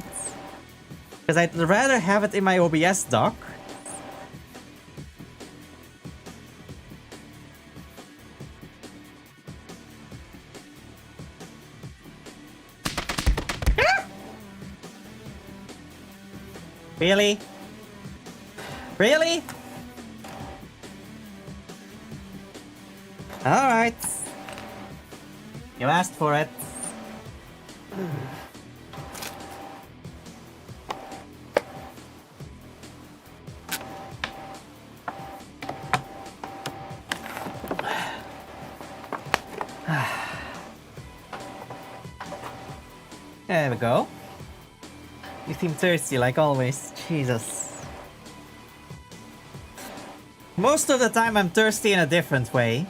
Because I'd rather have it in my OBS dock. Really? Really? Alright. You asked for it. There we go. You seem thirsty like always. Jesus. Most of the time I'm thirsty in a different way.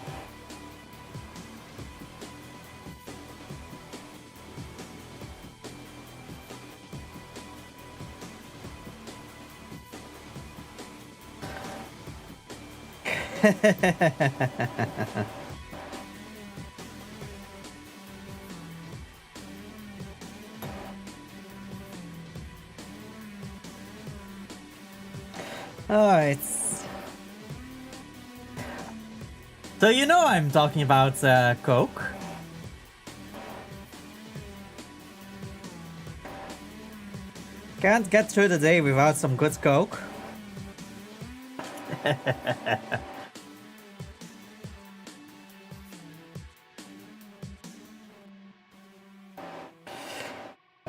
Alright. So you know I'm talking about Coke. Can't get through the day without some good Coke.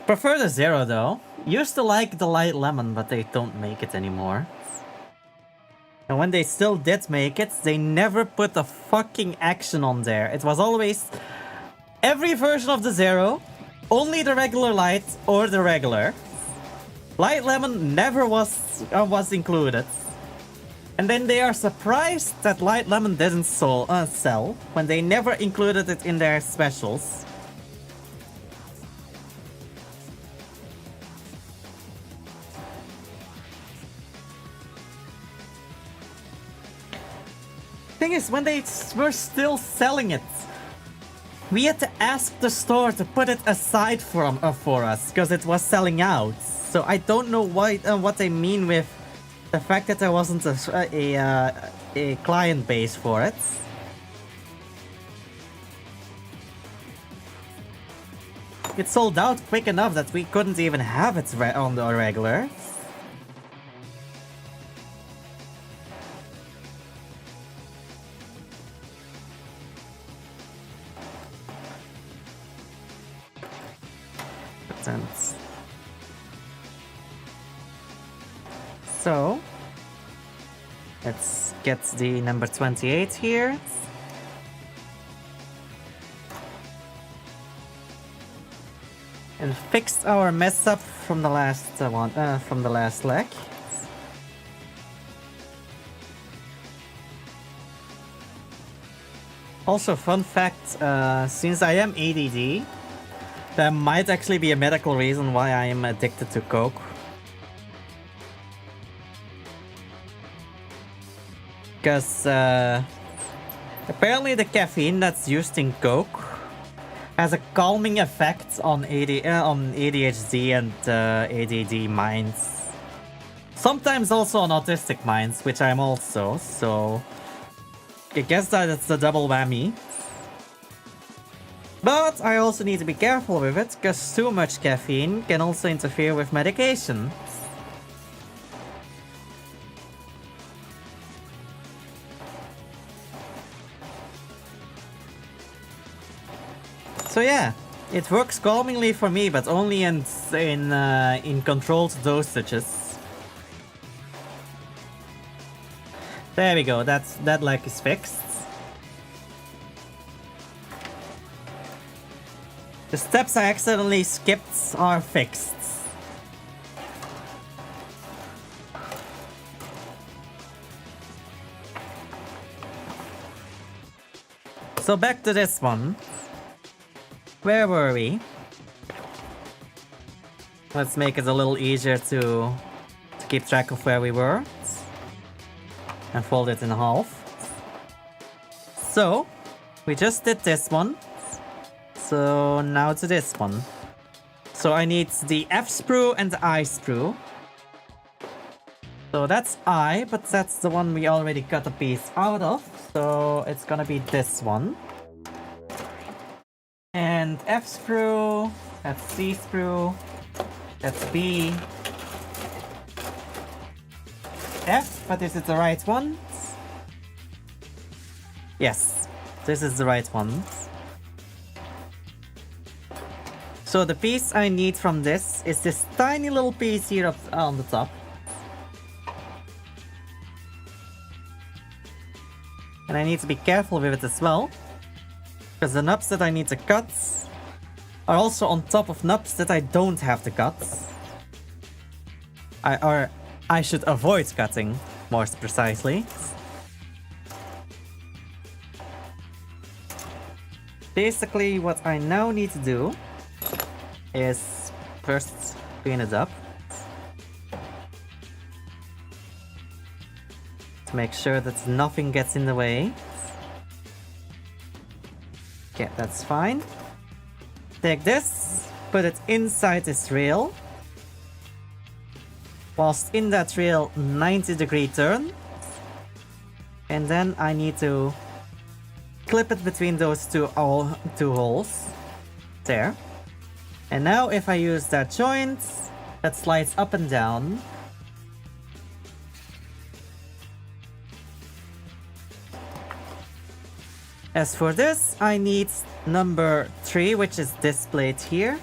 Prefer the zero though. Used to like the light lemon, but they don't make it anymore. And when they still did make it, they never put the fucking action on there. It was always every version of the zero, only the regular light or the regular. Light lemon never was included. And then they are surprised that light lemon didn't sell when they never included it in their specials. Thing is, when they were still selling it, we had to ask the store to put it aside for us because it was selling out. So I don't know what they mean with the fact that there wasn't a client base for it. It sold out quick enough that we couldn't even have it on the regular. So, let's get the number 28 here. And fixed our mess up from the last from the last leg. Also, fun fact, since I am ADD, there might actually be a medical reason why I am addicted to Coke. Because apparently the caffeine that's used in Coke has a calming effect on ADHD and ADD minds. Sometimes also on autistic minds, which I'm also, so I guess that it's the double whammy. But I also need to be careful with it, because too much caffeine can also interfere with medication. So yeah, it works calmingly for me, but only in controlled dosages. There we go. That leg is fixed. The steps I accidentally skipped are fixed. So back to this one. Where were we? Let's make it a little easier to keep track of where we were. And fold it in half. So, we just did this one. So now to this one. So I need the F sprue and the I sprue. So that's I, but that's the one we already cut a piece out of. So it's gonna be this one. And F sprue, that's C sprue, that's B. F, but is it the right one? Yes, this is the right one. So the piece I need from this is this tiny little piece here up on the top. And I need to be careful with it as well, because the knobs that I need to cut are also on top of knobs that I don't have to cut. I should avoid cutting, more precisely. Basically, what I now need to do is first clean it up. To make sure that nothing gets in the way. Okay, that's fine. Take this, put it inside this rail. Whilst in that rail, 90-degree turn. And then I need to clip it between those two holes. There. And now if I use that joint, that slides up and down. As for this, I need number 3, which is this plate here.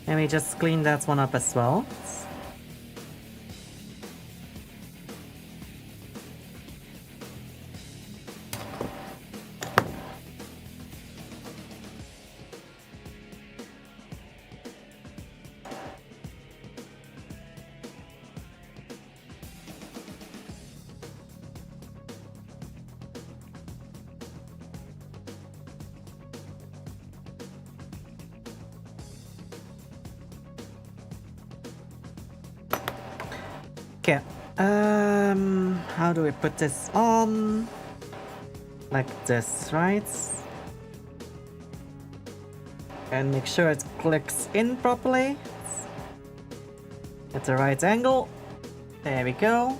Let me just clean that one up as well. Okay, how do we put this on? Like this, right? And make sure it clicks in properly. At the right angle. There we go.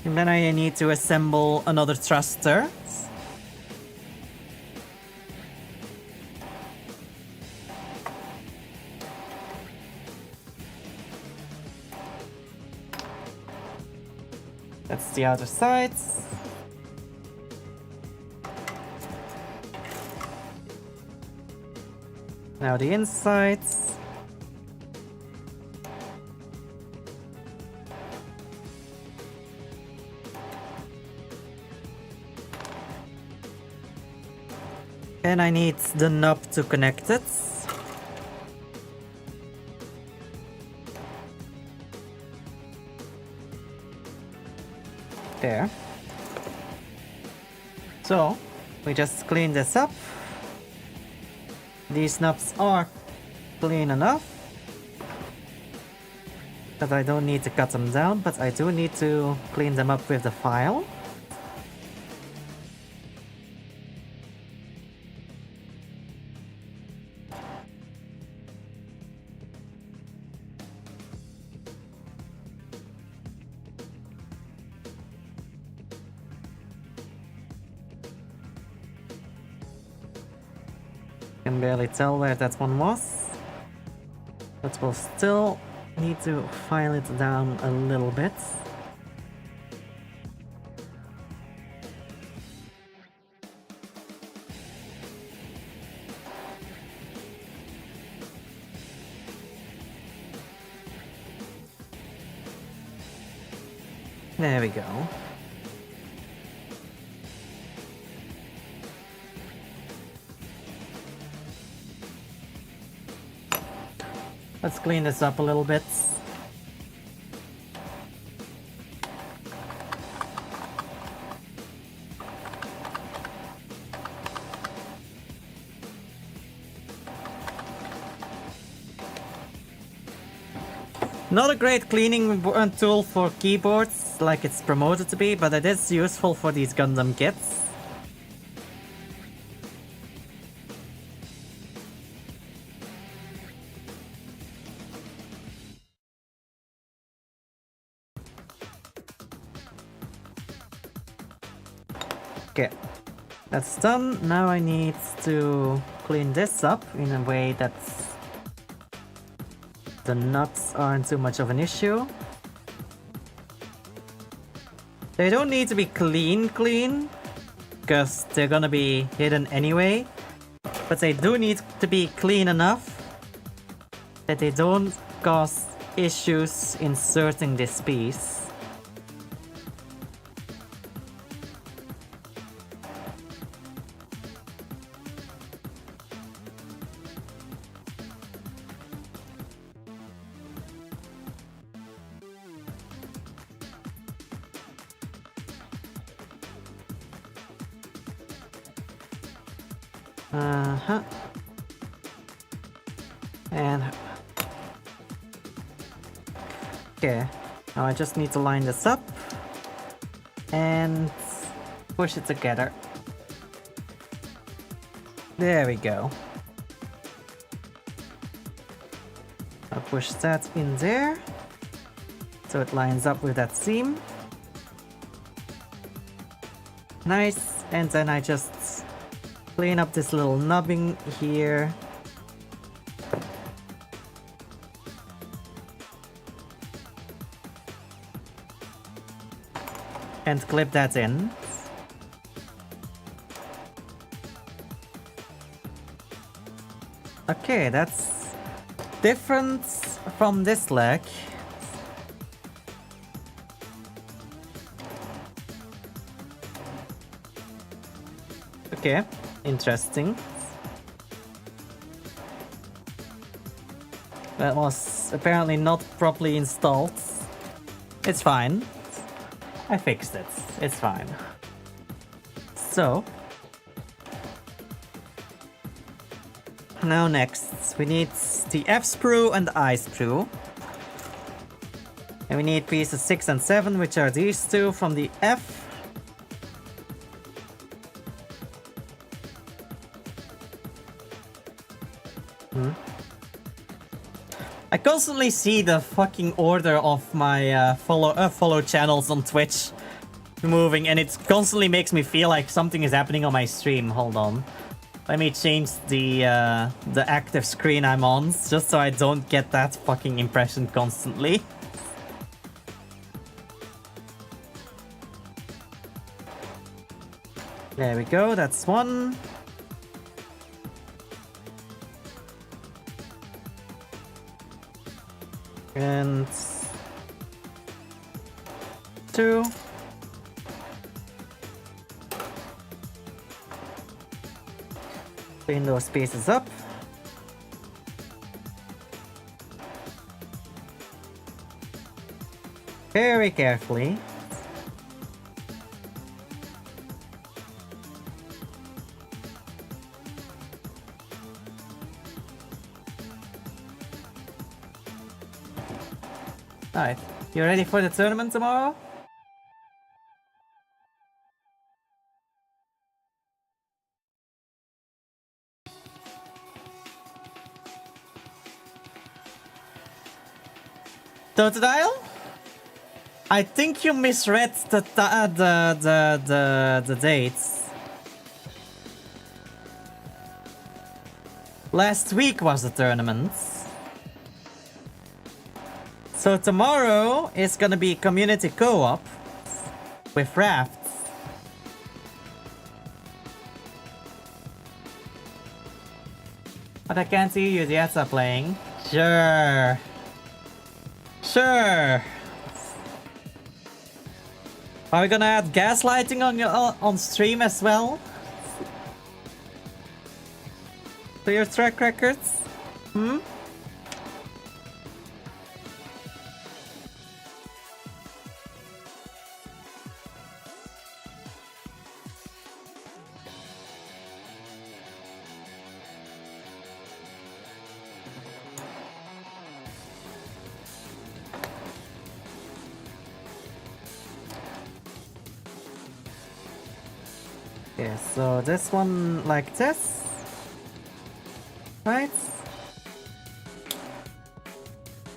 And then I need to assemble another thruster. That's the outer sides. Now the insides. And I need the knob to connect it. There. So, we just clean this up. These knobs are clean enough that I don't need to cut them down, but I do need to clean them up with the file. Can barely tell where that one was. But we'll still need to file it down a little bit. There we go. Let's clean this up a little bit. Not a great cleaning tool for keyboards like it's promoted to be, but it is useful for these Gundam kits. Okay, that's done. Now I need to clean this up in a way that the nuts aren't too much of an issue. They don't need to be clean, because they're gonna be hidden anyway. But they do need to be clean enough that they don't cause issues inserting this piece. And okay, now I just need to line this up and push it together. There we go. I'll push that in there so it lines up with that seam. Nice, and then I just clean up this little nubbing here. And clip that in. Okay, that's different from this leg. Okay, interesting. That was apparently not properly installed. It's fine. I fixed it. It's fine. So now next we need the F sprue and the I sprue. And we need pieces 6 and 7, which are these two from the F. I constantly see the fucking order of my follow channels on Twitch moving, and it constantly makes me feel like something is happening on my stream. Hold on. Let me change the active screen I'm on, just so I don't get that fucking impression constantly. There we go, that's one. And 2. Clean those pieces up. Very carefully. Alright, you ready for the tournament tomorrow? Totodile? I think you misread the dates. Last week was the tournament. So tomorrow is gonna be community co-op with rafts. But I can't see you yet are playing. Sure. Sure. Are we gonna add gaslighting on stream as well? To your track records? Hmm? Okay, so this one like this, right?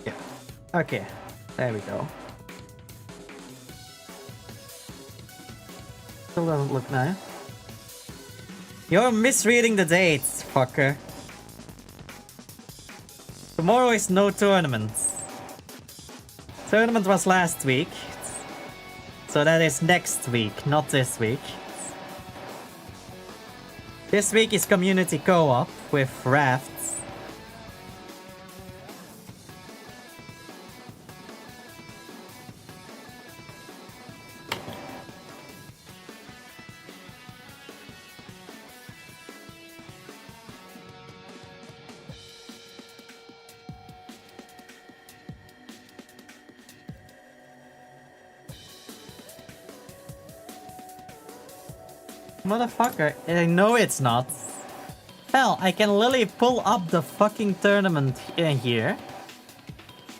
Yeah. Okay, there we go. Still doesn't look nice. You're misreading the dates, fucker. Tomorrow is no tournaments. Tournament was last week. So that is next week, not this week. This week is community co-op with rafts. Motherfucker, I know it's not. Hell, I can literally pull up the fucking tournament in here.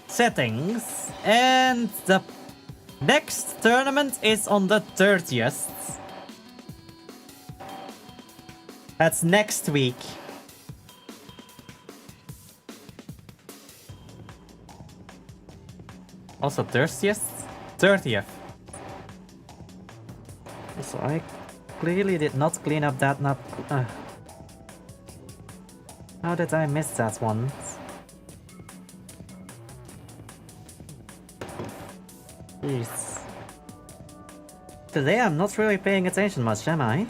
Settings. And the next tournament is on the 30th. That's next week. Also 30th? 30th. So I clearly did not clean up that map. How did I miss that one? Jeez. Today I'm not really paying attention much, am I?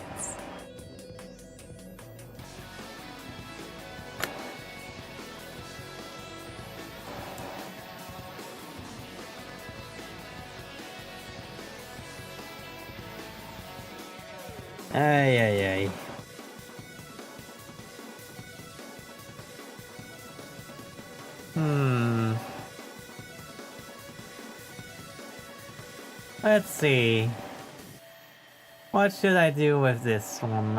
Ay, ay, ay. Let's see. What should I do with this one?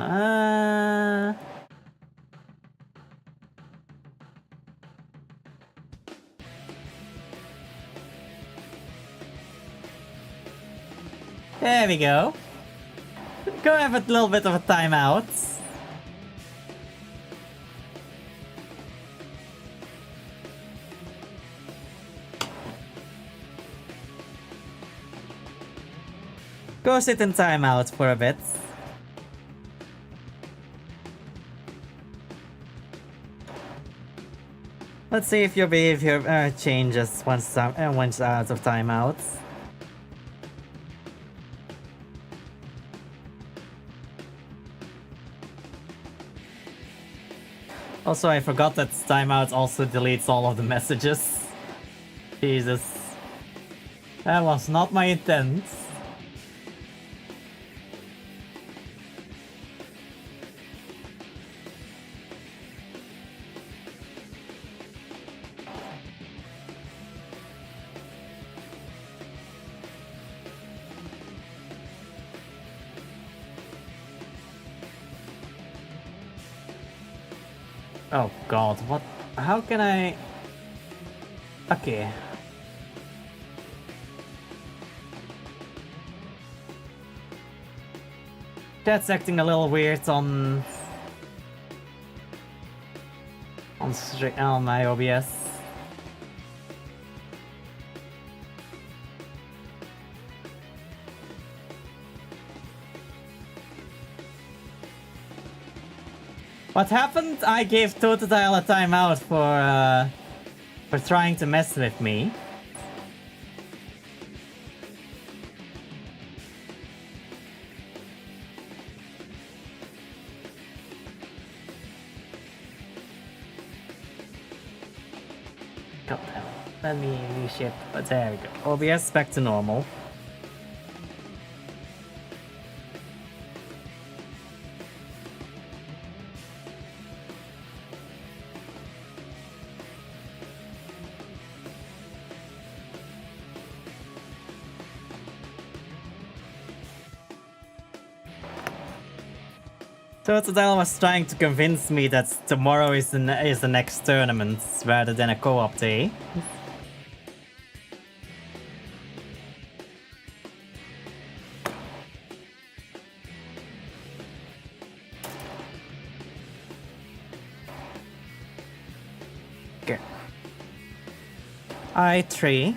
There we go. Go have a little bit of a timeout. Go sit in timeout for a bit. Let's see if your behavior changes once out of timeouts. Also, I forgot that timeout also deletes all of the messages. Jesus. That was not my intent. Oh god, what? How can I... Okay. That's acting a little weird on my OBS. What happened? I gave Totodile a timeout for trying to mess with me. God damn it. Let me reshape. But there we go. OBS back to normal. Totodile was trying to convince me that tomorrow is the next tournament rather than a co-op day. Okay. I3.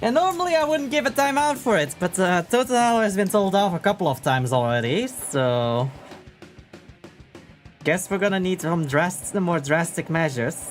And normally I wouldn't give a timeout for it, but Totodile has been told off a couple of times already, so... Guess we're gonna need some more drastic measures.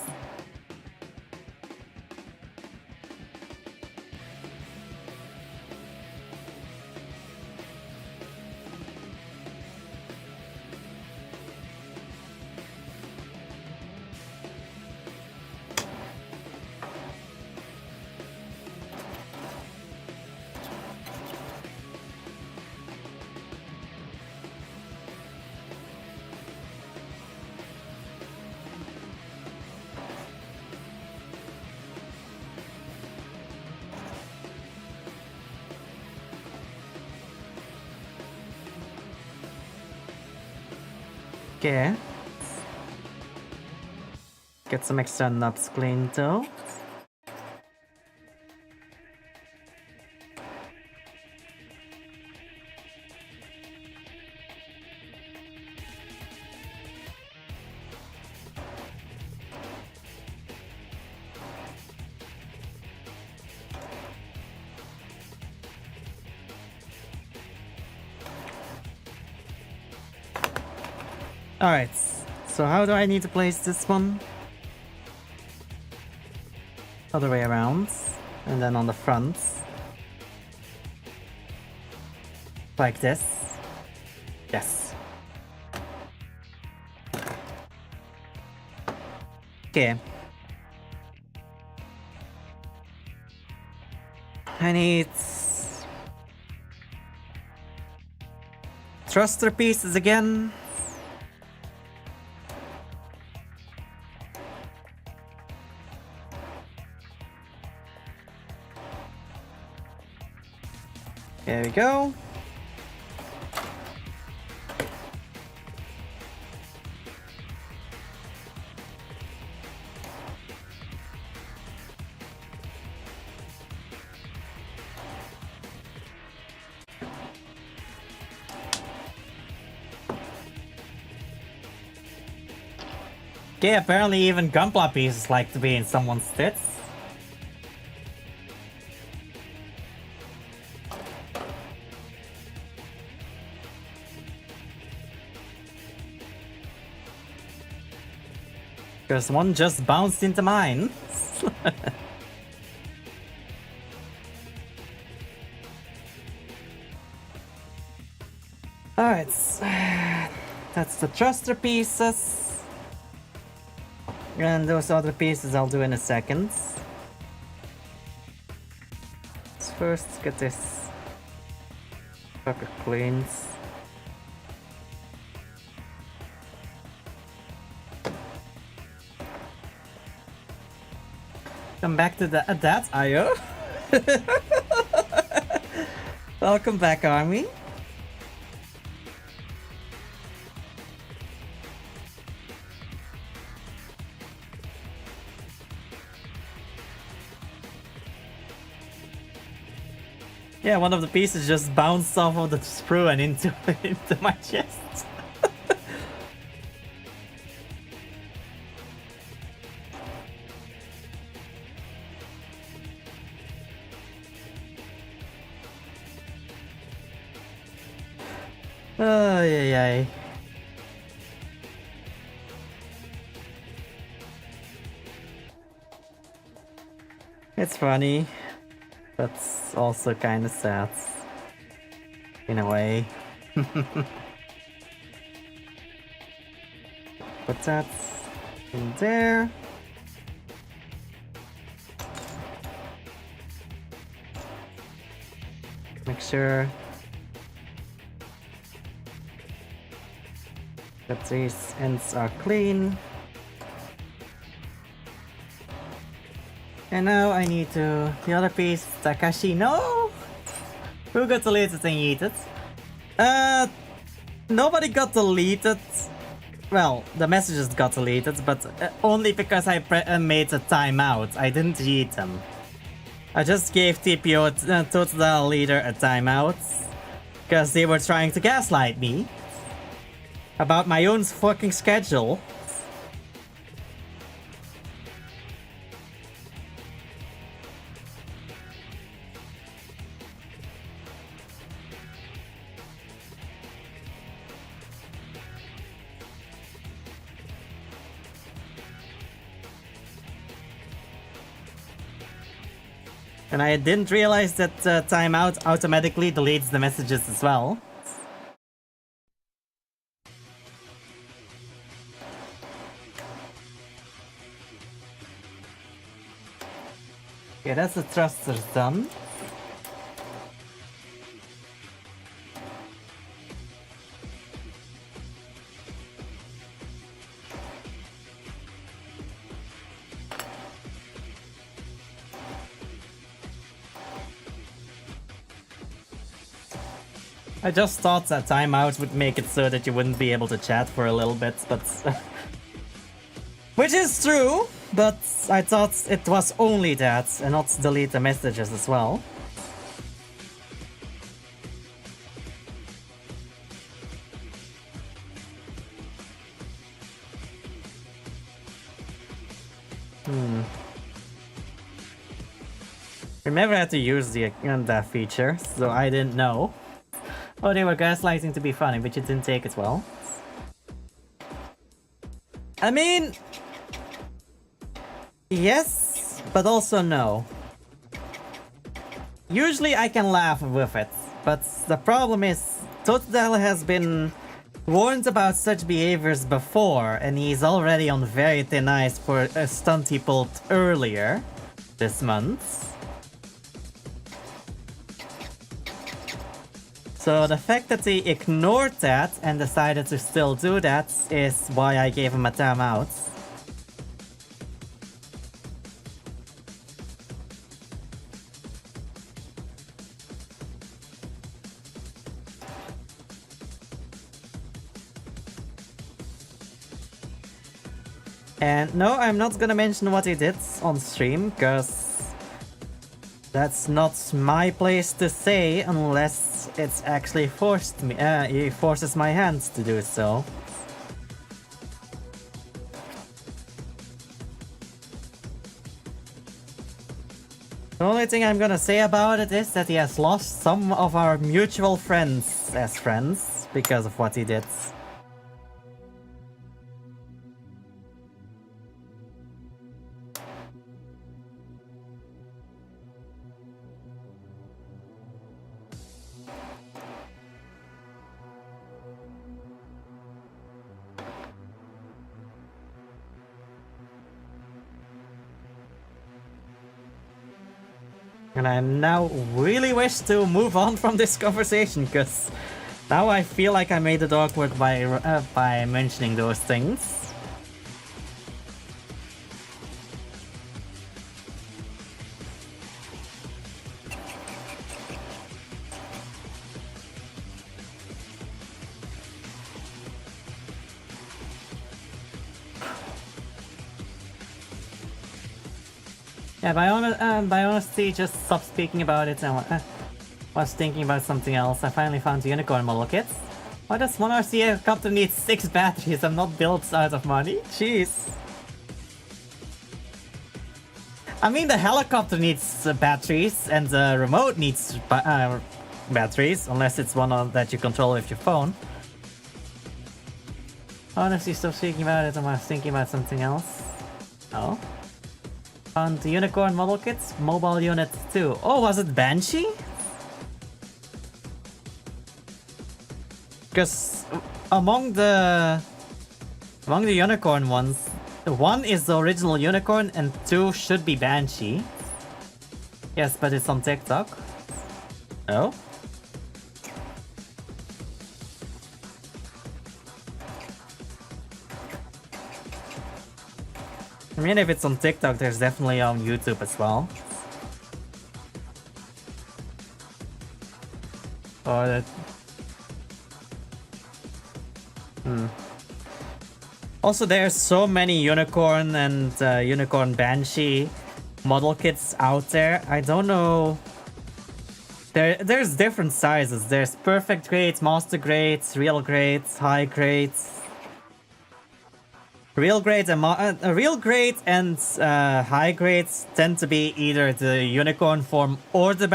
Okay. Get some extra knobs cleaned though. Alright, so how do I need to place this one? Other way around, and then on the front. Like this. Yes. Okay. I need... thruster pieces again. There we go. Okay, apparently even Gunpla pieces like to be in someone's tits. Because one just bounced into mine. Alright, that's the thruster pieces. And those other pieces I'll do in a second. Let's first get this fucker cleaned. Come back to that, Ayo. Welcome back, Army. Yeah, one of the pieces just bounced off of the sprue and into my chest. Ay, ay, ay. It's funny, but also kind of sad. in a way. Put that in there. Make sure that these ends are clean. And now I need to... the other piece, Takashi, no! Who got deleted and yeeted? Nobody got deleted. Well, the messages got deleted, but only because I made a timeout. I didn't yeet them. I just gave TPO, Total Leader, a timeout. Because they were trying to gaslight me. About my own fucking schedule. And I didn't realize that timeout automatically deletes the messages as well. Okay, that's the thrusters done. I just thought that timeout would make it so that you wouldn't be able to chat for a little bit, but... which is true, but I thought it was only that, and not delete the messages as well. I never had to use that feature, so I didn't know. Oh, they were gaslighting to be funny, but you didn't take it well. I mean... yes, but also no. Usually I can laugh with it, but the problem is Totodile has been warned about such behaviors before, and he's already on very thin ice for a stunt he pulled earlier this month. So the fact that he ignored that and decided to still do that is why I gave him a timeout. And no, I'm not gonna mention what he did on stream, because that's not my place to say unless it's actually forced me. He forces my hands to do so. The only thing I'm gonna say about it is that he has lost some of our mutual friends as friends because of what he did. And I now really wish to move on from this conversation, because now I feel like I made it awkward by mentioning those things. Yeah, by honesty, just stop speaking about it and was thinking about something else. I finally found the unicorn model kits. Why does one RC helicopter need 6 batteries? I'm not built out of money. Jeez. I mean, the helicopter needs batteries and the remote needs batteries, unless it's one that you control with your phone. Honestly, stop speaking about it. I was thinking about something else. Oh. Found the unicorn model kits, mobile unit 2. Oh, was it Banshee? Because among the unicorn ones, one is the original unicorn and two should be Banshee. Yes, but it's on TikTok. Oh? I mean, if it's on TikTok, there's definitely on YouTube as well. Or that... Also, there's so many unicorn and unicorn Banshee model kits out there. I don't know. There's different sizes. There's perfect grades, master grades, real grades, high grades. Real grades and high grades tend to be either the unicorn form or the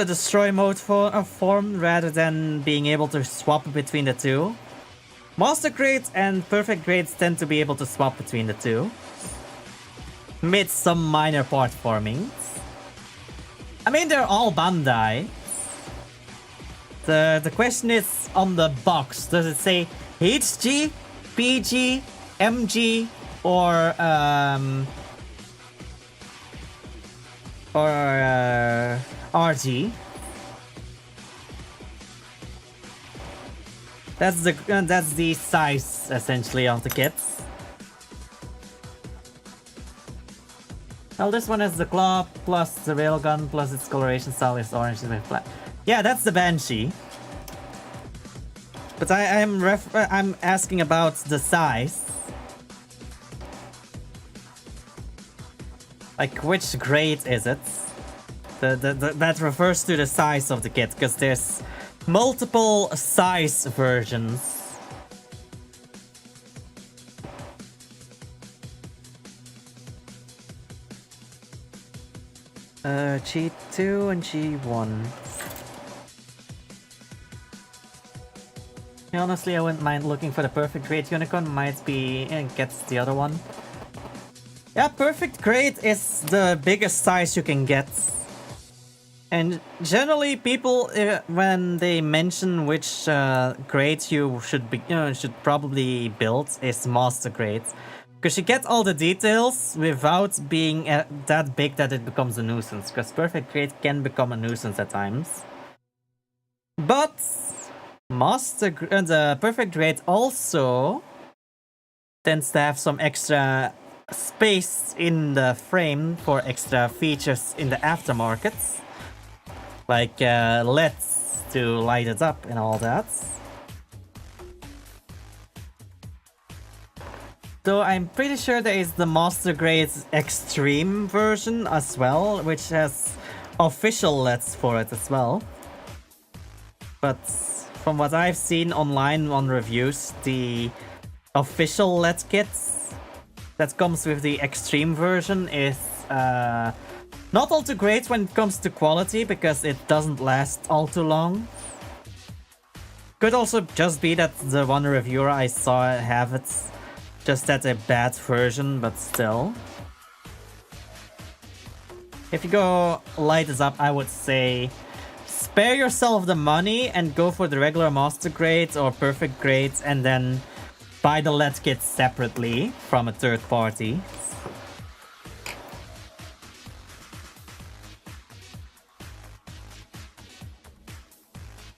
destroy mode form, rather than being able to swap between the two. Master grades and perfect grades tend to be able to swap between the two, mid some minor part formings. I mean, they're all Bandai. The question is on the box. Does it say HG, PG, MG, or RG? That's the size essentially of the kits. Well, this one has the claw plus the railgun plus its coloration style is orange with black. Yeah, that's the Banshee. But I'm asking about the size. Like, which grade is it? That refers to the size of the kit, because there's multiple size versions. G2 and G1. Honestly, I wouldn't mind looking for the perfect grade unicorn. Might be gets the other one. Yeah, perfect grade is the biggest size you can get. And generally, people when they mention which grade you should probably build is master grade, because you get all the details without being that big that it becomes a nuisance. Because perfect grade can become a nuisance at times, but the perfect grade also tends to have some extra space in the frame for extra features in the aftermarket, like LEDs to light it up and all that. Though I'm pretty sure there is the master grade extreme version as well, which has official LEDs for it as well. But from what I've seen online on reviews, the official LED kits that comes with the extreme version is not all too great when it comes to quality, because it doesn't last all too long. Could also just be that the one reviewer I saw have it just at a bad version, but still. If you go light this up, I would say spare yourself the money and go for the regular master grades or perfect grades, and then buy the LED kits separately from a third party.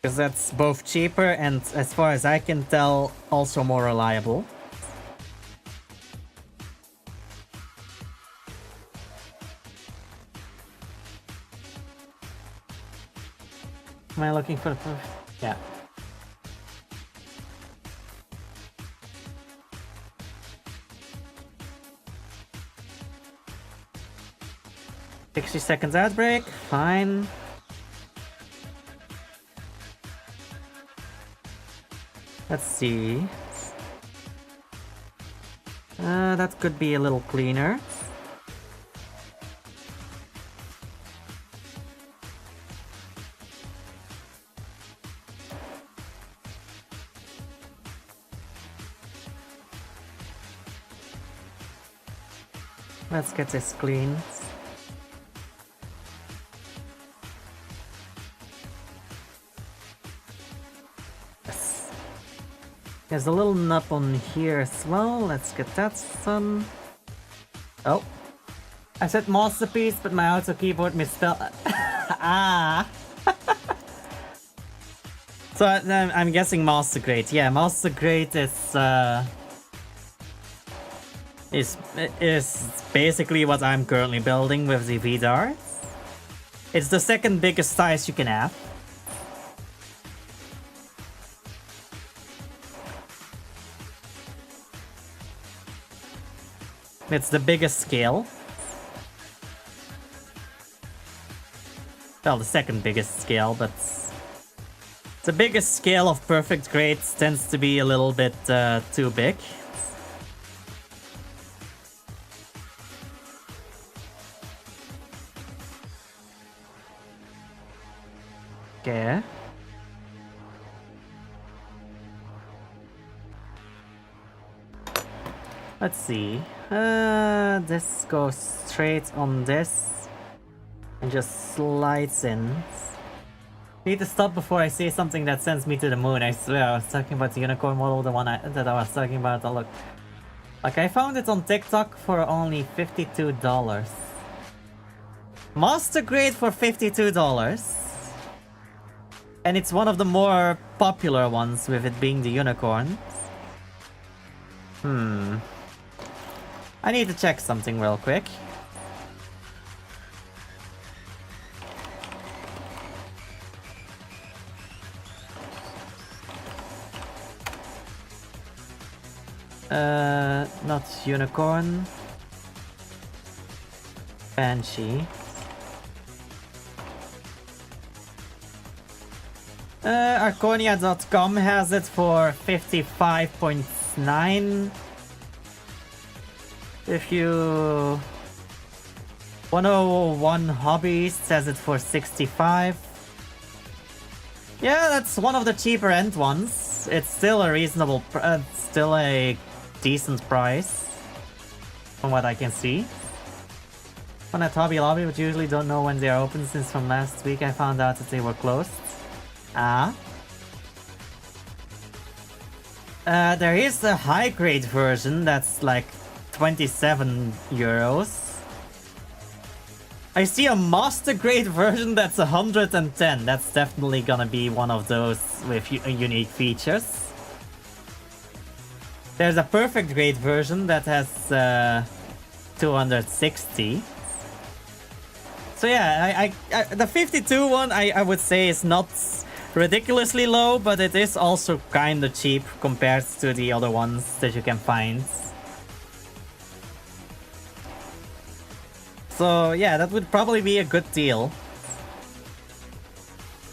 Because that's both cheaper and, as far as I can tell, also more reliable. Am I looking for the proof? Yeah. "60 seconds ad break, fine. Let's see. That could be a little cleaner. Let's get this clean. There's a little nub on here as well. Let's get that done. Oh. I said masterpiece, but my auto keyboard misspelled. Ah. So I'm guessing master grade. Yeah, master grade is basically what I'm currently building with the vidar. It's the second biggest size you can have. It's the biggest scale. Well, the second biggest scale, but the biggest scale of perfect grades tends to be a little bit too big. Okay. Let's see. This goes straight on this and just slides in. Need to stop before I say something that sends me to the moon. I swear, I was talking about the unicorn model, the one that I was talking about. Oh, look. Like, I found it on TikTok for only $52. Master grade for $52. And it's one of the more popular ones, with it being the unicorn. I need to check something real quick. Not unicorn. Banshee. Arconia.com has it for 55.9. If you... 101 Hobbies says it for 65. Yeah, that's one of the cheaper end ones. It's still a reasonable... still a decent price. From what I can see. One at Hobby Lobby, but usually don't know when they are open, since from last week I found out that they were closed. Ah. There is a high grade version that's like 27 euros. I see a master grade version that's 110. That's definitely gonna be one of those with unique features. There's a perfect grade version that has 260. So yeah, the 52 one I would say is not ridiculously low, but it is also kinda cheap compared to the other ones that you can find. So yeah, that would probably be a good deal.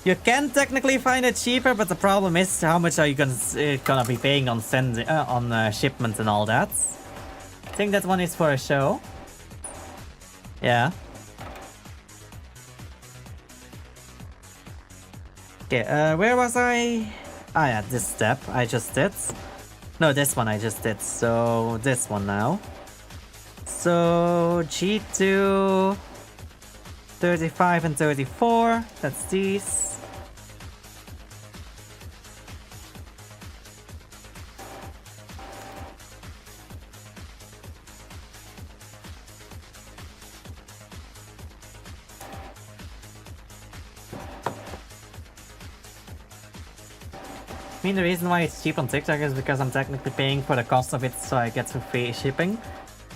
You can technically find it cheaper, but the problem is how much are you gonna be paying on shipment and all that. I think that one is for a show. Yeah. Okay, where was I? Ah yeah, this step I just did. No, this one I just did, so this one now. So G2, 35 and 34, that's these. I mean, the reason why it's cheap on TikTok is because I'm technically paying for the cost of it, so I get some free shipping.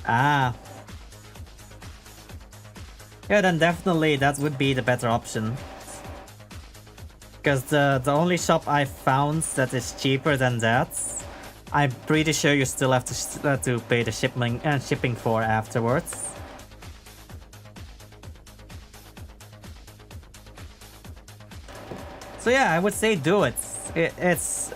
Ah. Yeah, then definitely that would be the better option. Because the only shop I found that is cheaper than that, I'm pretty sure you still have to pay the shipping for afterwards. So yeah, I would say do it. It is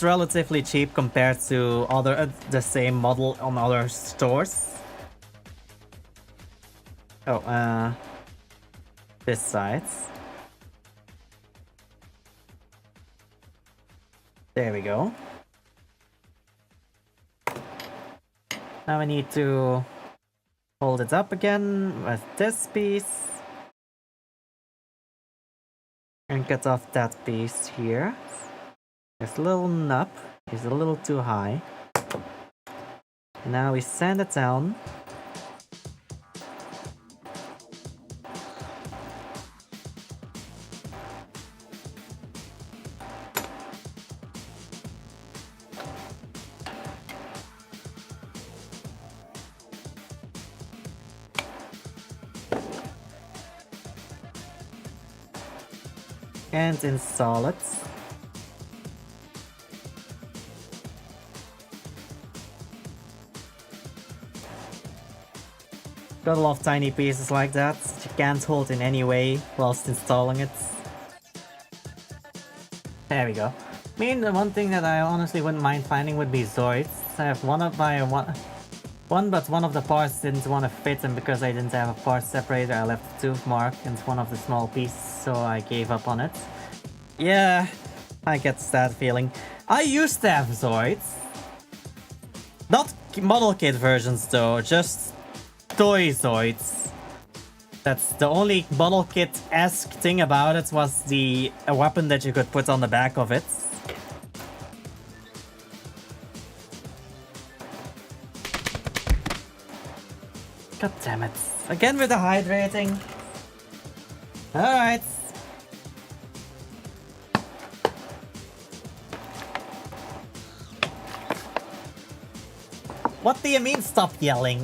relatively cheap compared to other the same model on other stores. Oh, this side. There we go. Now I need to hold it up again with this piece. cut off that piece here. This little nub is a little too high. Now we sand it down. And install it. Got a lot of tiny pieces like that you can't hold in any way whilst installing it. There we go. I mean, the one thing that I honestly wouldn't mind finding would be Zoids. I have one of my but one of the parts didn't want to fit, and because I didn't have a part separator, I left the tooth mark in one of the small pieces, so I gave up on it. Yeah, I get that feeling. I used to have Zoids. Not model kit versions though, just toy Zoids. That's the only model kit-esque thing about it, was a weapon that you could put on the back of it. God damn it. Again with the hydrating. Alright. What do you mean stop yelling?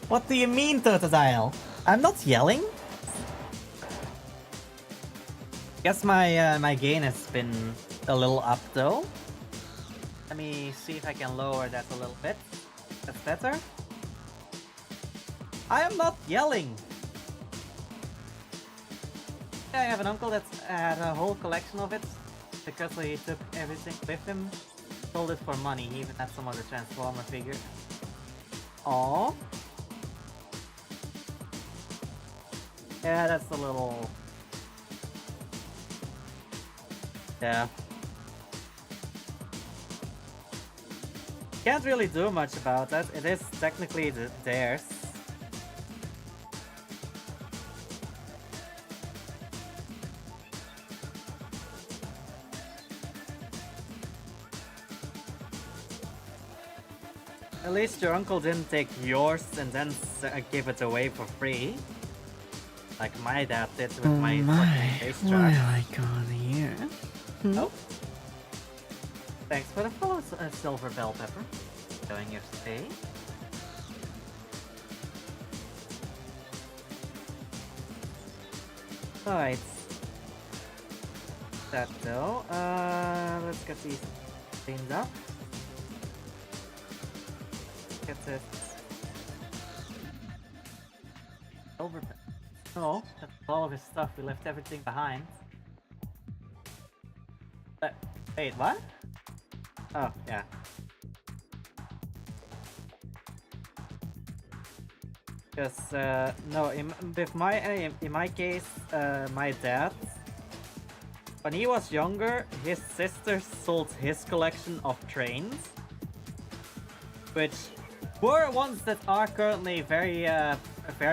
What do you mean, Totodile? I'm not yelling. Guess my gain has been a little up though. Let me see if I can lower that a little bit. That's better. I am not yelling. Yeah, I have an uncle that had a whole collection of it because he took everything with him. Sold it for money. He even had some of the Transformer figures. Aww. Yeah, that's a little... Yeah. Can't really do much about that. It is technically theirs. At least your uncle didn't take yours and then give it away for free. Like my dad did with my fucking face track. What have I got here? Oh. Thanks for the follow, Silver Bell Pepper. Enjoying your stay. Alright. That though. Let's get these cleaned up. Get it. Silver Pepper. No, that's all of his stuff. We left everything behind. Wait, what? Oh, yeah. Because, no, in my case, my dad, when he was younger, his sister sold his collection of trains, which were ones that are currently very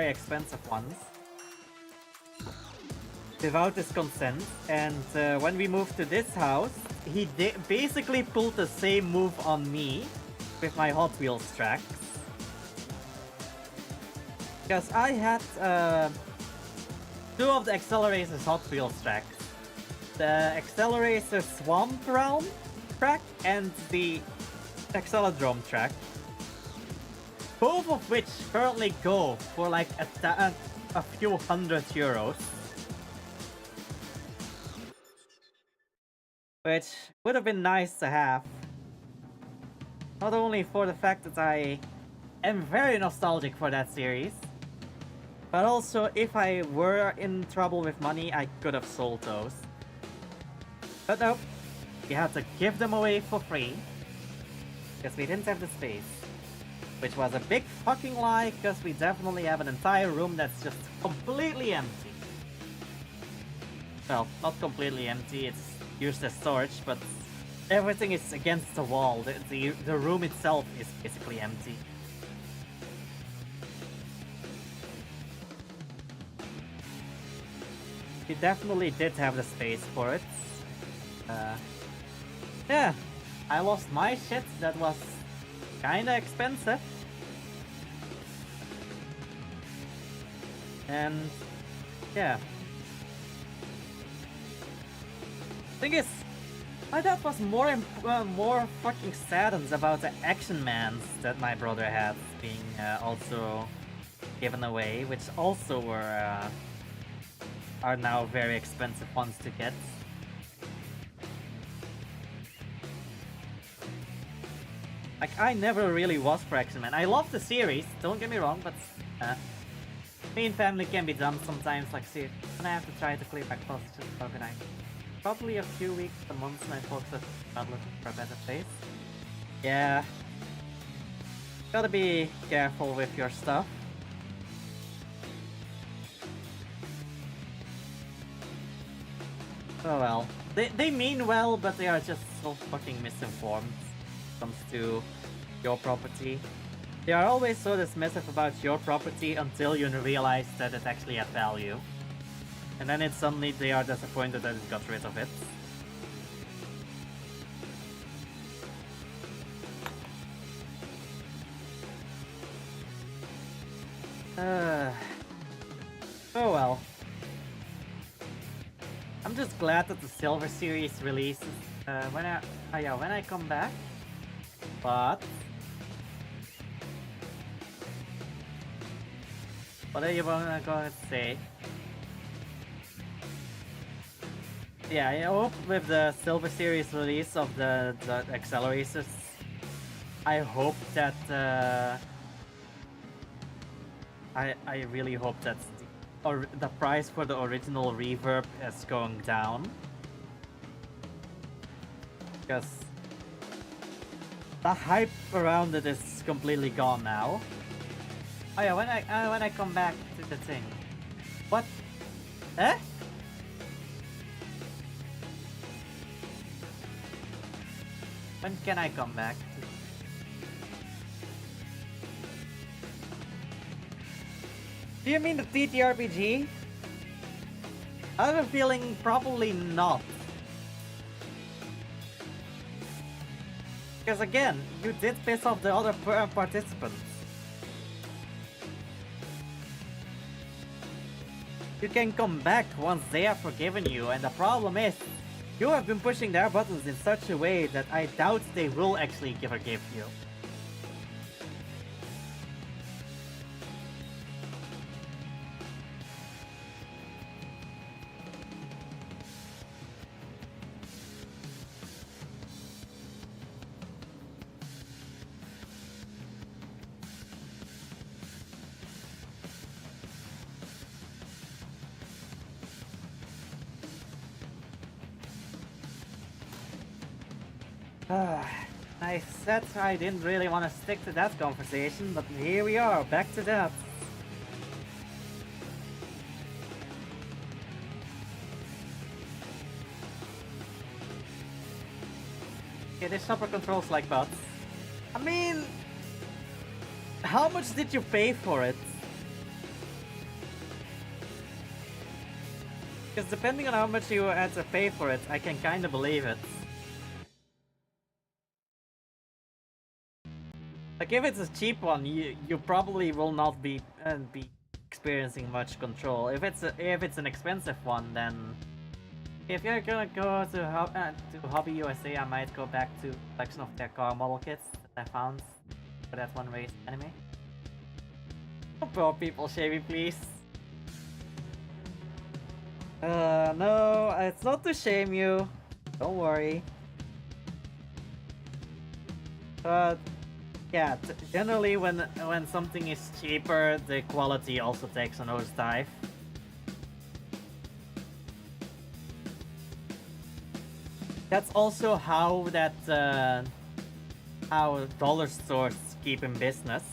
expensive ones, without his consent. And when we moved to this house, he basically pulled the same move on me with my Hot Wheels tracks. Because I had two of the Accelerator's Hot Wheels tracks. The Accelerator Swamp Realm track and the Accelodrome track. Both of which currently go for like a few €100. Which would have been nice to have. Not only for the fact that I am very nostalgic for that series, but also if I were in trouble with money, I could have sold those. But nope, we had to give them away for free, because we didn't have the space. Which was a big fucking lie, because we definitely have an entire room that's just completely empty. Well, not completely empty, it's used as storage, but everything is against the wall. The room itself is basically empty. he definitely did have the space for it. Uh, yeah, I lost my shit that was kinda expensive. And yeah. Thing is, my dad was more fucking saddened about the action mans that my brother had being also given away, which also are now very expensive ones to get. Like, I never really was for Action Man. I love the series, don't get me wrong, but me and family can be dumb sometimes. Like, see, when I have to try to clear back posts, just organize. Probably a few weeks, a month, and I focus on looking for a better place. Yeah. Gotta be careful with your stuff. Oh well. They mean well, but they are just so fucking misinformed when it comes to your property. They are always so dismissive about your property until you realize that it actually had value. And then suddenly they are disappointed that it got rid of it. Oh well. I'm just glad that the Silver Series releases when I come back. But what are you going to say? Yeah, I hope with the Silver Series release of the accelerators, I hope that I really hope that the price for the original reverb is going down, because the hype around it is completely gone now. Oh yeah, when I come back to the thing, what? Eh? When can I come back? Do you mean the TTRPG? I have a feeling probably not. Because again, you did piss off the other participants. You can come back once they have forgiven you, and the problem is, you have been pushing their buttons in such a way that I doubt they will actually forgive you. I said I didn't really want to stick to that conversation, but here we are, back to that. Okay, this shopper controls like butts. I mean, how much did you pay for it? Because depending on how much you had to pay for it, I can kind of believe it. Like, if it's a cheap one, you probably will not be experiencing much control. If it's an expensive one, then if you're gonna go to Hobby USA, I might go back to collection of their car model kits that I found for that one race anime. Oh, poor people, Shavy, please. No, it's not to shame you. Don't worry. But yeah, generally when something is cheaper, the quality also takes a nosedive. That's also how how dollar stores keep in business.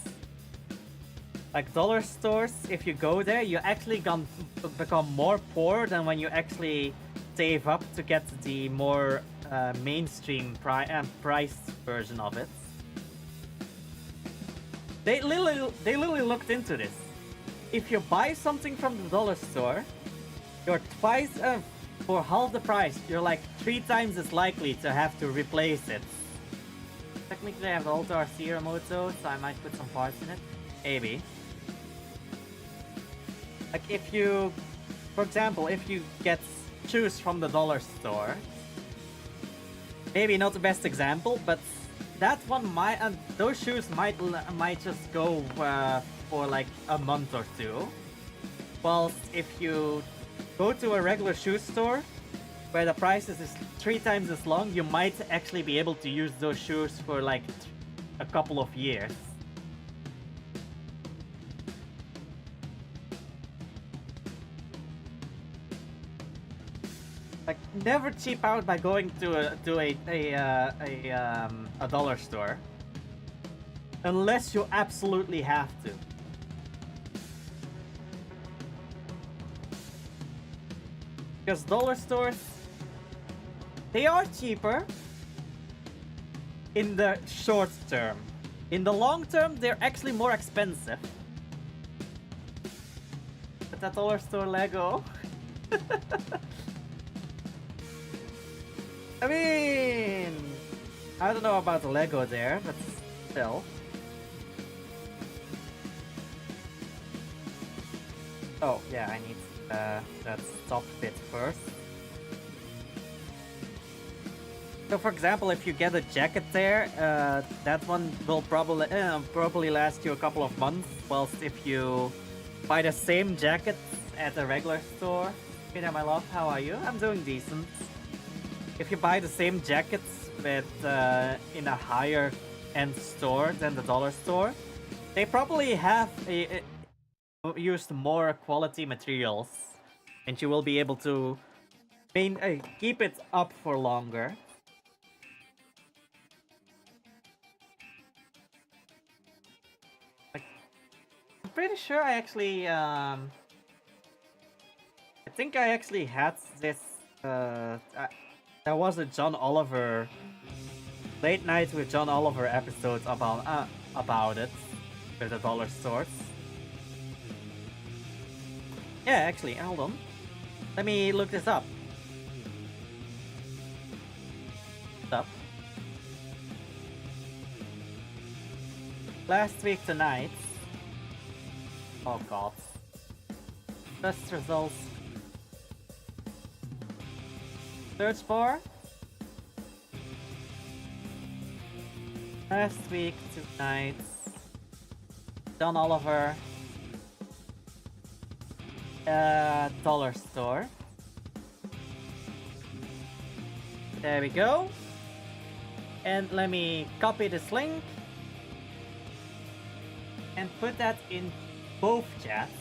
Like, dollar stores, if you go there, you actually gonna become more poor than when you actually save up to get the more mainstream price version of it. They literally looked into this. If you buy something from the dollar store, you're twice for half the price. You're like 3 times as likely to have to replace it. Technically, I have the Alt RC remote though, so I might put some parts in it. Maybe. Like if you, for example, if you get shoes from the dollar store, maybe not the best example, but that one might, those shoes might just go for like a month or two. Whilst if you go to a regular shoe store where the price is 3 times as long, you might actually be able to use those shoes for like a couple of years. Like, never cheap out by going to a dollar store, unless you absolutely have to. Because dollar stores, they are cheaper in the short term. In the long term, they're actually more expensive. But that dollar store Lego. I mean, I don't know about the Lego there, but still. Oh, yeah, I need that top bit first. So, for example, if you get a jacket there, that one will probably last you a couple of months. Whilst if you buy the same jacket at a regular store, hey there, my love, how are you? I'm doing decent. If you buy the same jackets with in a higher end store than the dollar store, they probably have used more quality materials, and you will be able to keep it up for longer. Like, I'm pretty sure I actually I think I actually had this there was a John Oliver late night with John Oliver episode about it with the dollar stores. Yeah, actually, hold on. Let me look this up. Last week tonight. Oh god. Best results. Search bar. Last week tonight. John Oliver. Dollar store. There we go. And let me copy this link and put that in both chats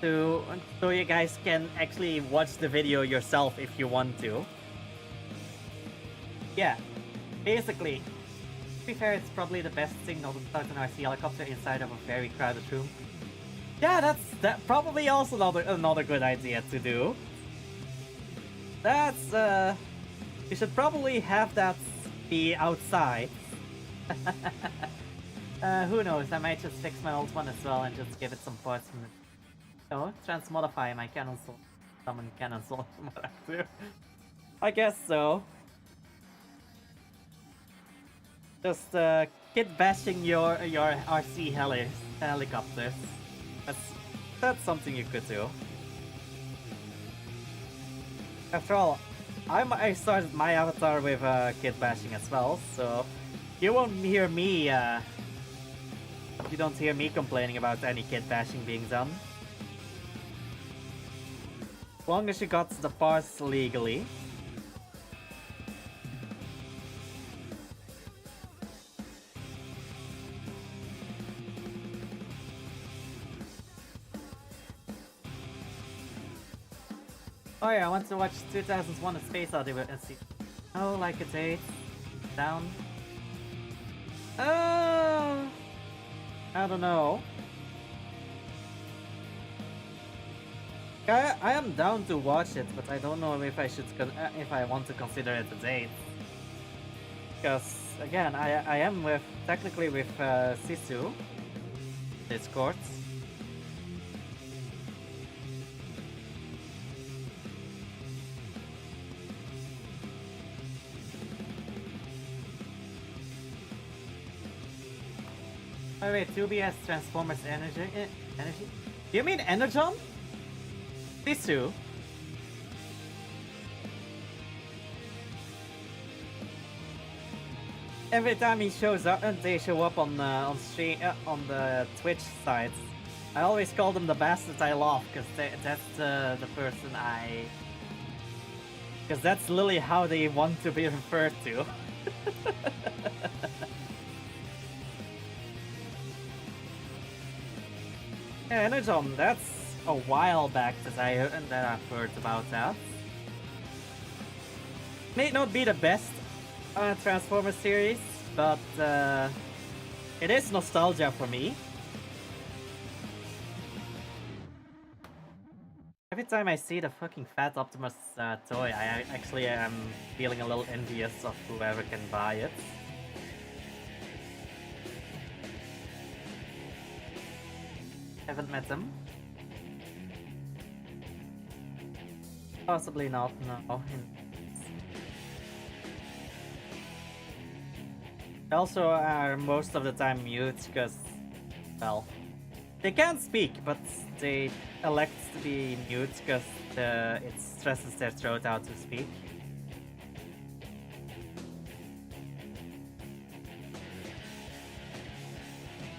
so you guys can actually watch the video yourself if you want to. Yeah, basically, to be fair, it's probably the best signal to start an RC helicopter inside of a very crowded room. Yeah, that probably also another good idea to do. That's you should probably have that be outside. Who knows? I might just fix my old one as well and just give it some parts from it. No, transmodify my cannon soul. Summon cannon soul. I guess so. Just kit bashing your RC helicopters. That's something you could do. After all, I started my avatar with kit bashing as well, so you won't hear me. You don't hear me complaining about any kit bashing being done. As long as you got the parts legally. Oh yeah, I want to watch 2001: A Space Odyssey and see. Oh, like a date. Down. I don't know. I am down to watch it, but I don't know if I should if I want to consider it a date. Because again, I am technically with Sisu Discord. Oh wait, 2B has Transformers energy. Energy? Do you mean Energon? These two. Every time he shows up, and they show up on stream on the Twitch sites, I always call them the bastard I love, because that's the person I. Because that's literally how they want to be referred to. Yeah, Energon, that's a while back that I've heard about that. May not be the best Transformers series, but it is nostalgia for me. Every time I see the fucking Fat Optimus toy, I actually am feeling a little envious of whoever can buy it. Haven't met him. Possibly not, no. They also are most of the time mute because, well, they can't speak, but they elect to be mute because it stresses their throat out to speak.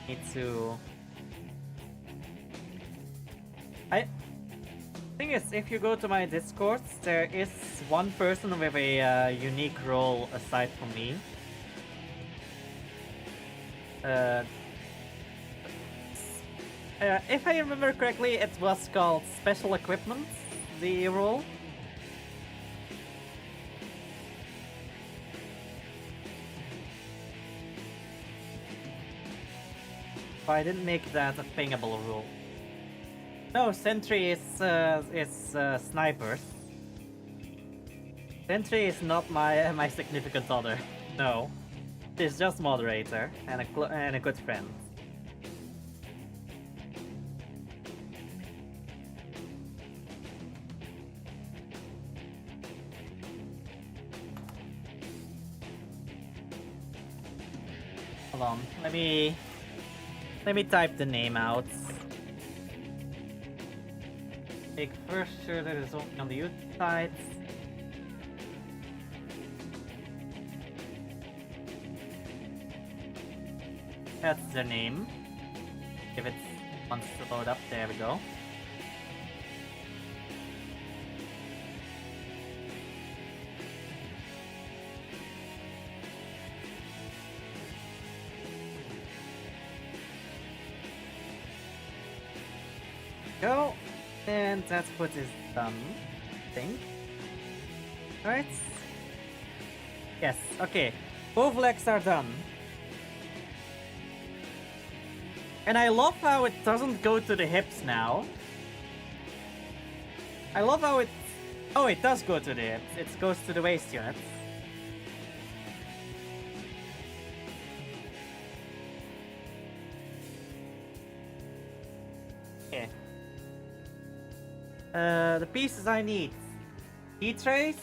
Need to... Thing is, if you go to my Discord, there is one person with a unique role aside from me. If I remember correctly, it was called Special Equipment, the role. But I didn't make that a pingable rule. No, Sentry is snipers. Sentry is not my significant other. No, she's just moderator and a good friend. Hold on, let me type the name out. Make first sure that it's only on the YouTube side. That's the name. If it wants to load up, there we go. Go. And that's what is done, I think. Right? Yes, okay. Both legs are done. And I love how it doesn't go to the hips now. I love how it... Oh, it does go to the hips. It goes to the waist units. Okay. The pieces I need. G-trays?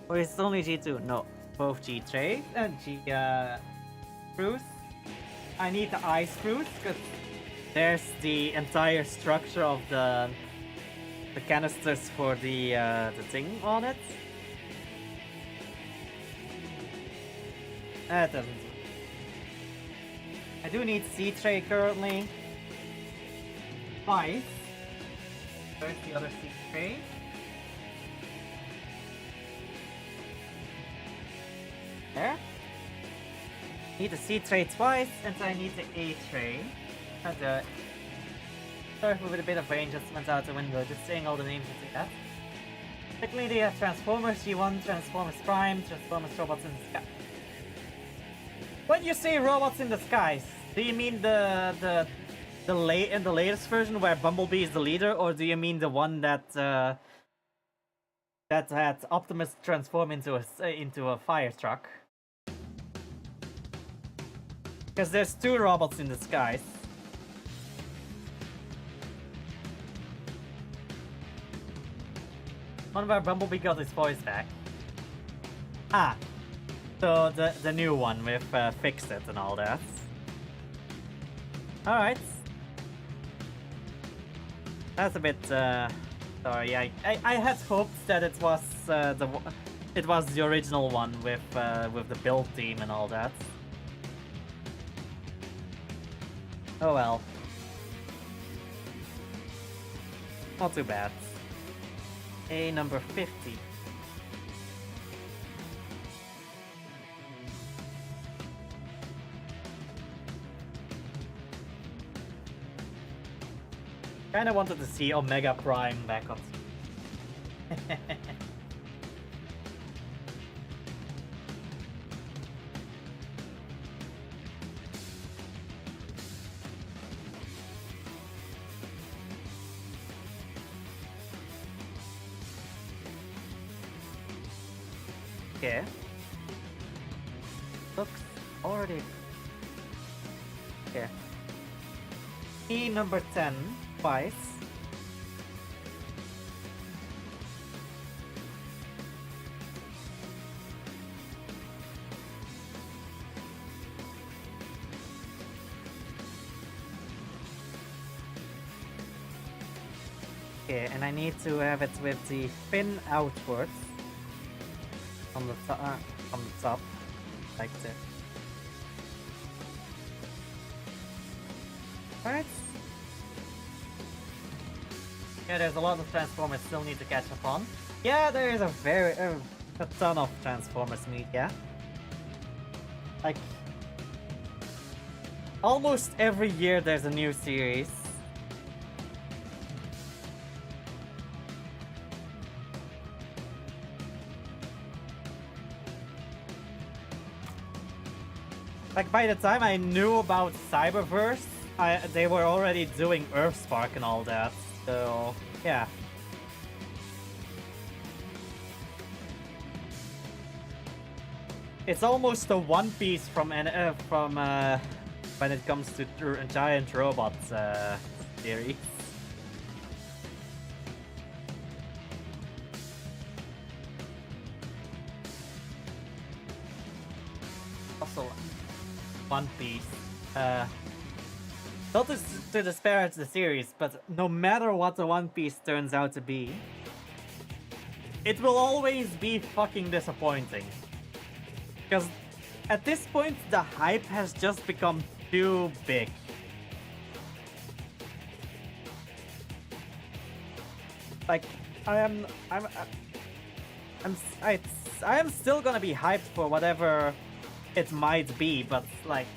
Or is it only G2? No, both G-trays and screws. I need the eye screws because there's the entire structure of the canisters for the thing on it. That doesn't do. I do need C-tray currently. Twice. Where's the other C-tray? There. Need the C-tray twice, and I need the A-tray. And sorry for a bit of range adjustment out the window, just saying all the names like that. Technically they have Transformers G1, Transformers Prime, Transformers Robots in the Sky. When you say robots in the skies, do you mean in the latest version where Bumblebee is the leader, or do you mean the one that that had Optimus transform into a fire truck? Because there's two robots in the skies. One where Bumblebee got his voice back. Ah. So the new one with Fixed It and all that. Alright. That's a bit sorry, I had hoped that it was the original one with the build team and all that. Oh well. Not too bad. A number 50. Kinda wanted to see Omega Prime back on. Okay. Looks already. Okay. E number 10, twice. Okay, and I need to have it with the fin outwards on the top, like this. Alright. Yeah, there's a lot of Transformers still need to catch up on. Yeah, there is a ton of Transformers media. Like, almost every year there's a new series. Like, by the time I knew about Cyberverse, they were already doing Earthspark and all that, so yeah. It's almost a One Piece from when it comes to giant robots theory. Also, One Piece. Not to disparage the series, but no matter what the One Piece turns out to be, it will always be fucking disappointing. Because at this point, the hype has just become too big. Like, I am still gonna be hyped for whatever it might be, but like,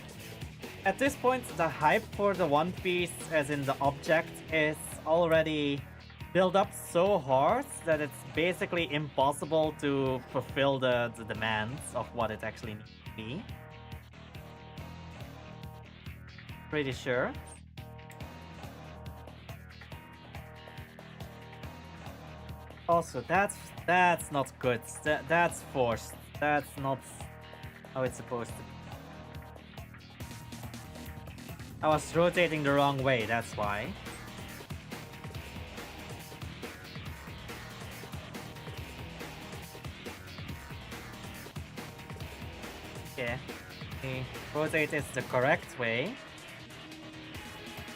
at this point, the hype for the One Piece, as in the object, is already built up so hard that it's basically impossible to fulfill the demands of what it actually needs to be. Pretty sure. Also, that's not good. That's forced. That's not how it's supposed to be. I was rotating the wrong way, that's why. Okay. Rotate is the correct way.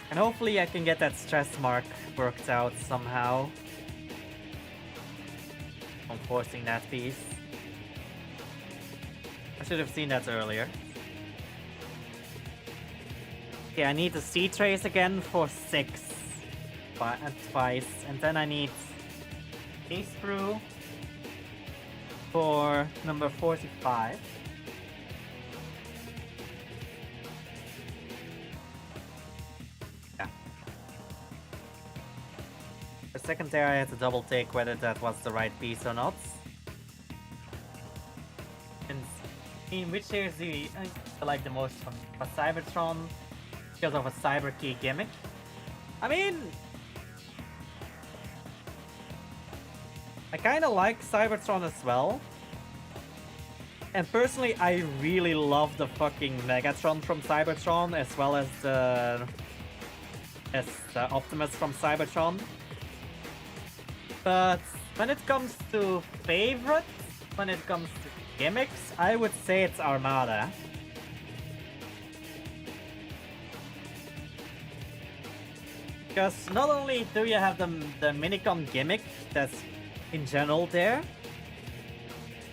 And hopefully I can get that stress mark worked out somehow. I'm forcing that piece. I should have seen that earlier. Okay, I need the C-Trace again for 6. Twice. And then I need a sprue for number 45. Yeah. For a second there I had to double take whether that was the right piece or not. And in which series do you like the most from Cybertron? Because of a cyber key gimmick. I mean, I kinda like Cybertron as well. And personally, I really love the fucking Megatron from Cybertron, as well as the Optimus from Cybertron. But when it comes to favorites, when it comes to gimmicks, I would say it's Armada. Because not only do you have the minicon gimmick that's in general there,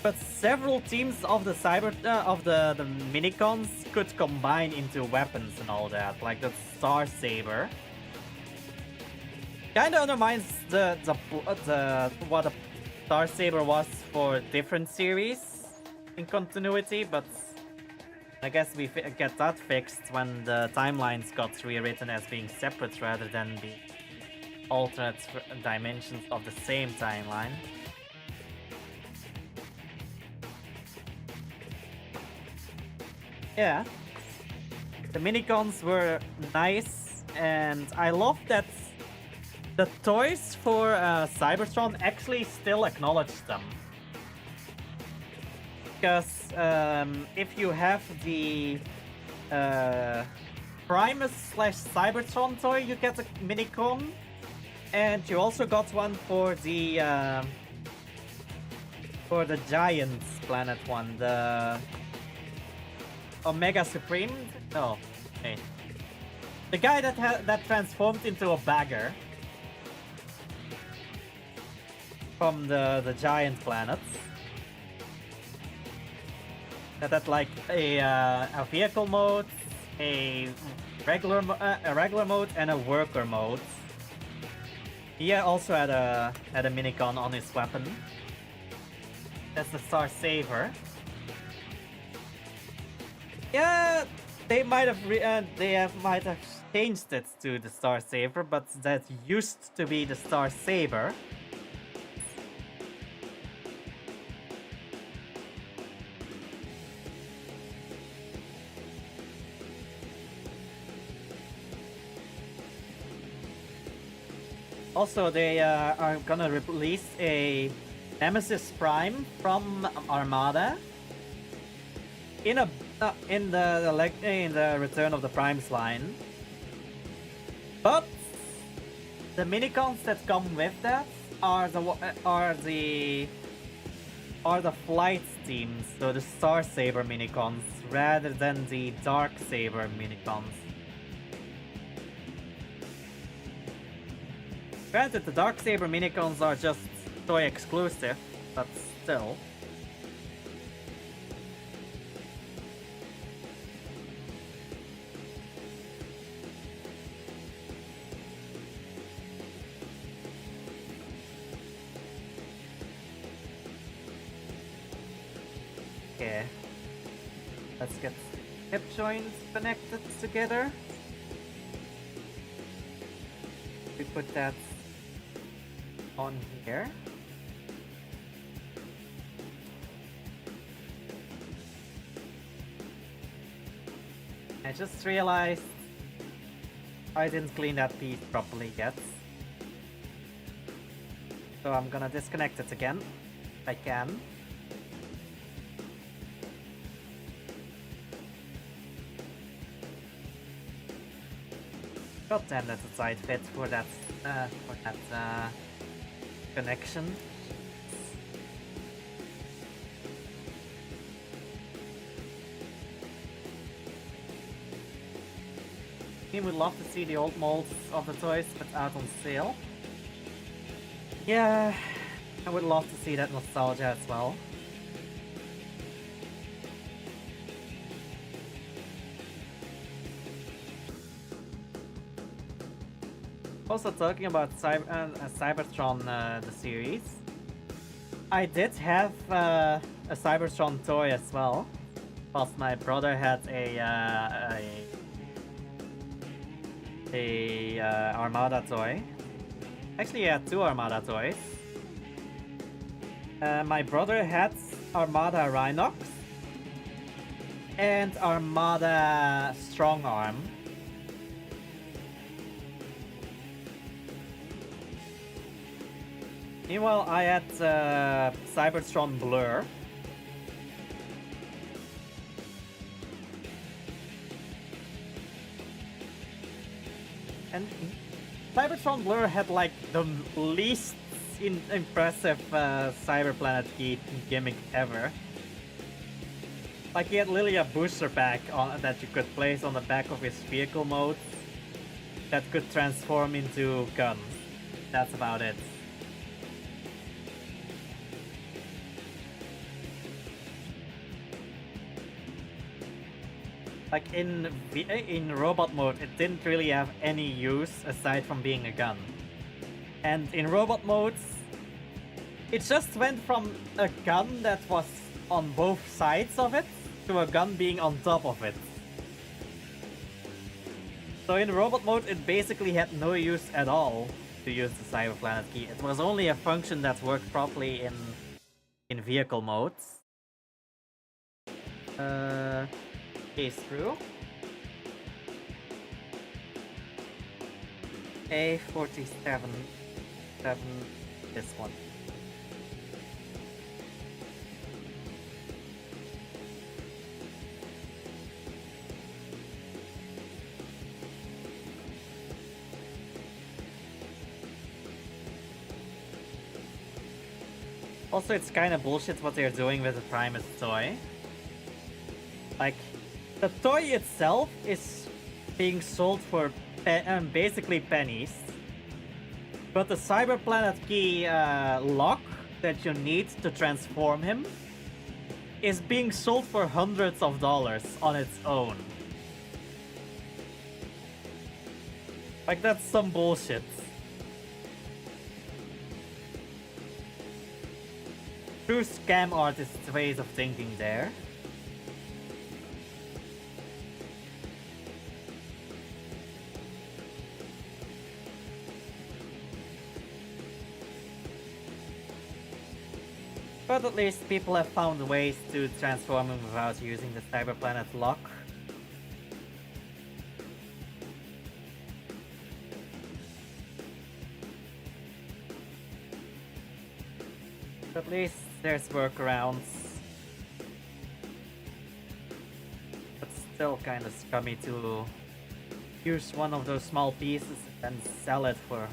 but several teams of the the minicons could combine into weapons and all that, like the Star Saber. Kinda undermines the what a Star Saber was for different series in continuity, but I guess we get that fixed when the timelines got rewritten as being separate rather than the alternate dimensions of the same timeline. Yeah, the minicons were nice, and I love that the toys for Cybertron actually still acknowledge them. Because if you have the Primus / Cybertron toy, you get a minicon, and you also got one for the Giants planet one, the Omega Supreme. No, hey, the guy that transformed into a bagger from the Giant planets. That had like a vehicle mode, a regular mode, and a worker mode. He also had a minicon on his weapon. That's the Star Saver. Yeah, they might have changed it to the Star Saver, but that used to be the Star Saber. Also, they are gonna release a Nemesis Prime from Armada in the Return of the Primes line. But the minicons that come with that are the flight teams, so the Star Saber minicons, rather than the Dark Saber minicons. Granted, the Dark Saber minicons are just toy exclusive, but still. Okay. Let's get hip joints connected together. We put that on here. I just realized I didn't clean that piece properly yet. So I'm gonna disconnect it again, if I can. God damn, that's a tight fit for that connection. We would love to see the old molds of the toys put out on sale. Yeah, I would love to see that nostalgia as well. Also talking about Cybertron, the series, I did have a Cybertron toy as well, whilst my brother had a Armada toy. Actually, he had two Armada toys. My brother had Armada Rhinox and Armada Strong Arm. Meanwhile, I had Cybertron Blur. And Cybertron Blur had like the least impressive Cyberplanet gimmick ever. Like he had literally a booster pack that you could place on the back of his vehicle mode that could transform into guns. That's about it. Like in robot mode, it didn't really have any use aside from being a gun. And in robot modes, it just went from a gun that was on both sides of it to a gun being on top of it. So in robot mode, it basically had no use at all to use the Cyber Planet key. It was only a function that worked properly in vehicle modes. Case through. A47, this one. Also, it's kind of bullshit what they're doing with the Primus toy. Like, the toy itself is being sold for basically pennies. But the Cyber Planet key lock that you need to transform him is being sold for hundreds of dollars on its own. Like, that's some bullshit. True scam artist ways of thinking there. But at least people have found ways to transform him without using the Cyber Planet lock. At least there's workarounds. But still kind of scummy to use one of those small pieces and sell it for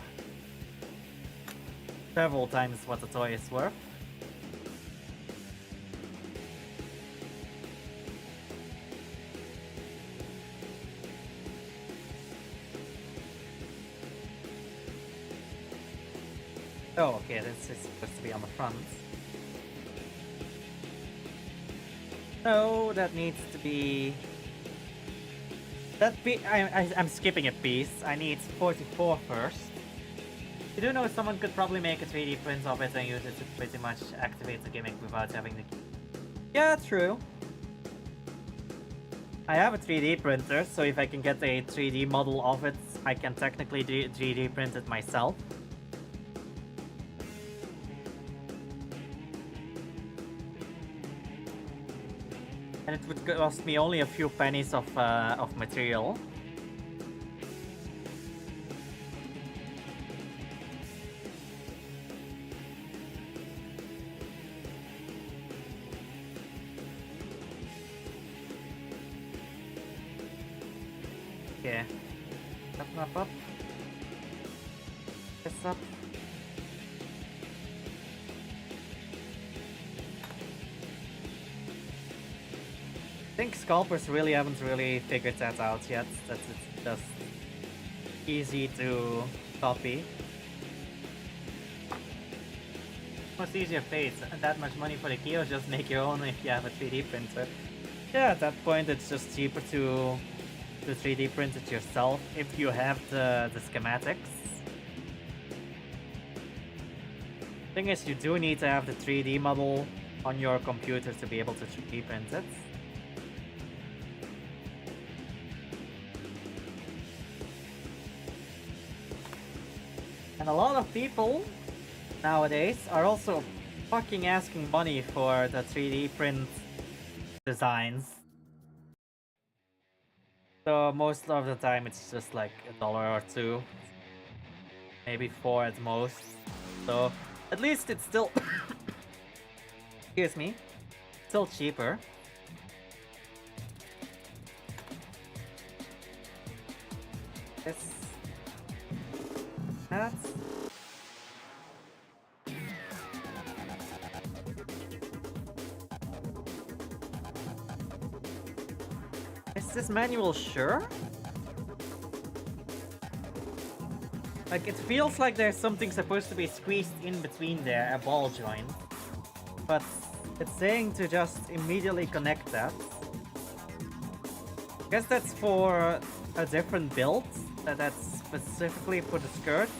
several times what the toy is worth. Oh, okay, this is supposed to be on the front. No, that needs to be... I'm skipping a piece. I need 44 first. You do know someone could probably make a 3D print of it and use it to pretty much activate the gimmick without having the key. Yeah, true. I have a 3D printer, so if I can get a 3D model of it, I can technically 3D print it myself. And it would cost me only a few pennies of material. Okay. Up. This up. I think scalpers really haven't figured that out yet, that it's just easy to copy. Much easier paid, that much money for the key, or just make your own if you have a 3D printer. Yeah, at that point it's just cheaper to 3D print it yourself if you have the schematics. Thing is, you do need to have the 3D model on your computer to be able to 3D print it. And a lot of people nowadays are also fucking asking money for the 3D print designs. So most of the time it's just like $1 or $2, maybe $4 at most. So at least it's still excuse me, still cheaper. This, that. Is this manual sure? Like, it feels like there's something supposed to be squeezed in between there, a ball joint. But it's saying to just immediately connect that. I guess that's for a different build, that's specifically for the skirt.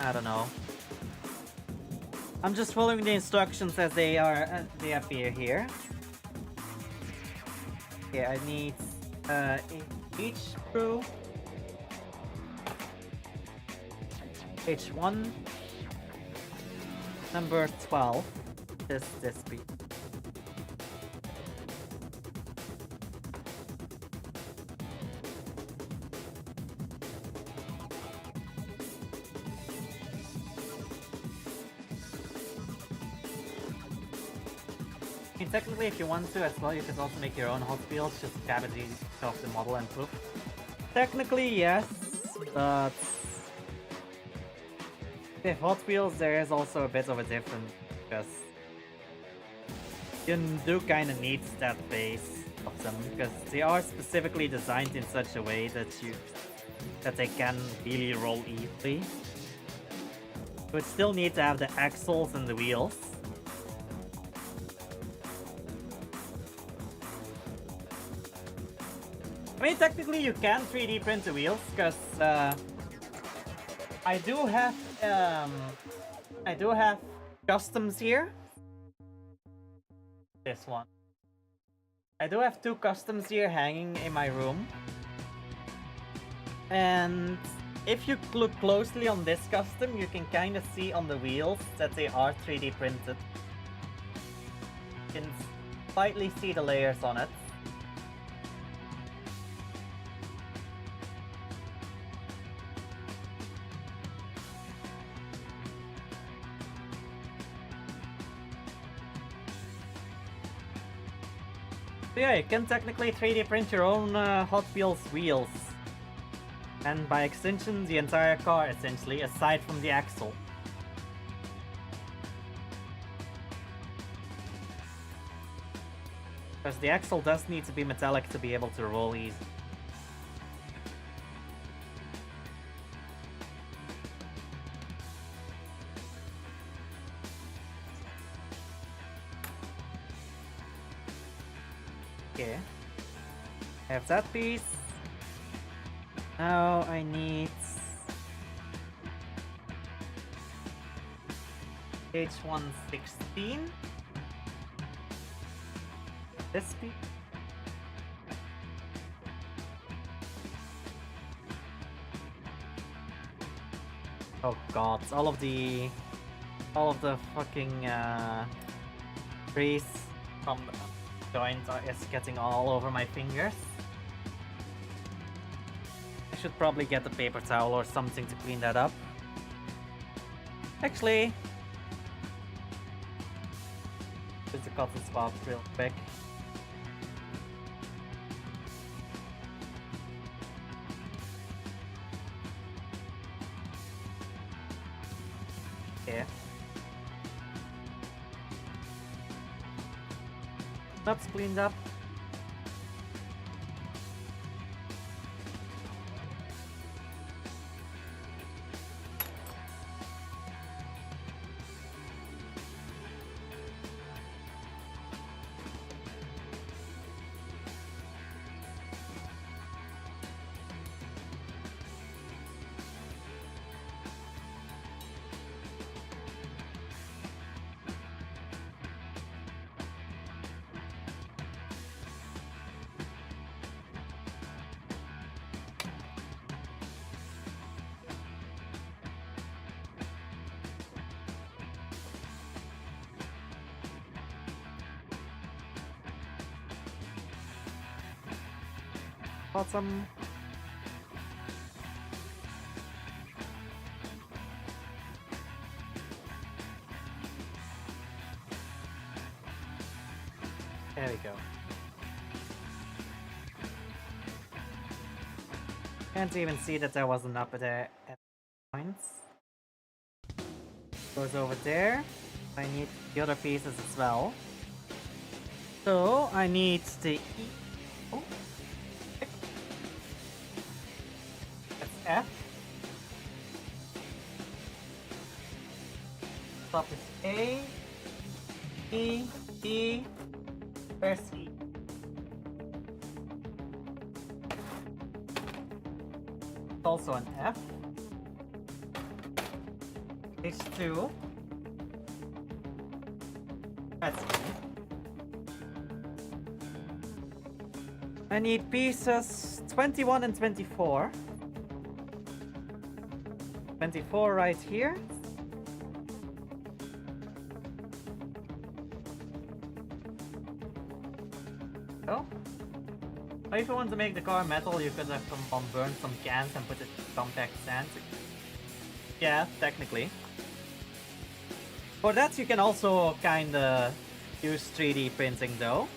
I don't know. I'm just following the instructions as they appear here. Okay, I need each screw, H1, number 12, this piece. I mean, technically, if you want to as well, you could also make your own Hot Wheels, just cavity off the model and poof. Technically, yes, but with Hot Wheels, there is also a bit of a difference, because you do kind of need that base of them, because they are specifically designed in such a way that they can really roll easily. You would still need to have the axles and the wheels. I mean, technically you can 3D print the wheels, because I do have customs here. This one. I do have 2 customs here hanging in my room. And if you look closely on this custom, you can kind of see on the wheels that they are 3D printed. You can slightly see the layers on it. So yeah, you can technically 3D print your own Hot Wheels wheels. And by extension, the entire car, essentially, aside from the axle. Because the axle does need to be metallic to be able to roll easy. Okay. I have that piece. Now I need H116. This piece. Oh god, all of the fucking grease from the joint is getting all over my fingers. I should probably get a paper towel or something to clean that up. Actually, just a cotton swab real quick. Okay. That's cleaned up. Bottom. There we go. Can't even see that there wasn't up there at points. Goes over there. I need the other pieces as well. So I need the oh, that's F. Top is A, E, E, where's E? It's also an F. H2. That's E. I need pieces 21 and 24. 24 right here. Oh. If you want to make the car metal, you could have burn some cans and put it in compact sand. Yeah, technically. For that, you can also kinda use 3D printing though.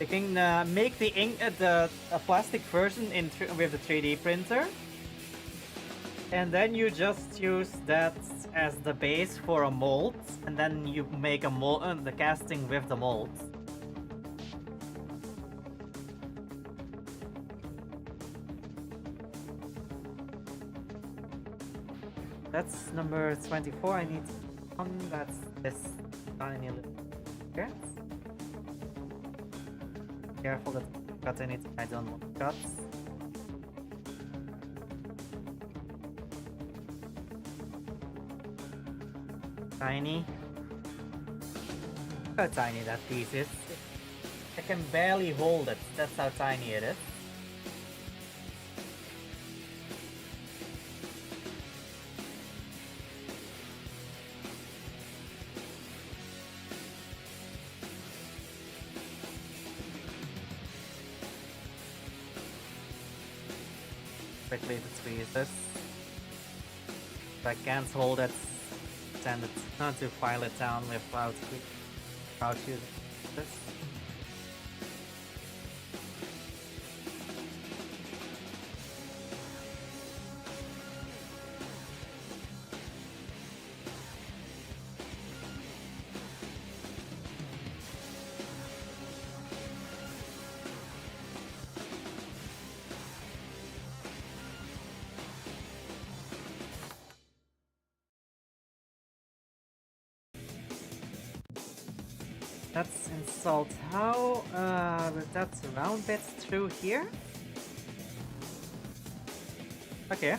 You can make the ink the plastic version with the 3D printer, and then you just use that as the base for a mold, and then you make a mold, the casting with the mold. That's number 24. I need one. That's this tiny little cat. Careful that cut in it. I don't want cuts. Tiny. Look how tiny that piece is. I can barely hold it. That's how tiny it is. Quickly the tweezers. If I can't hold it, tend not to file it down without using this. That's insult. How with that round bit through here? Okay.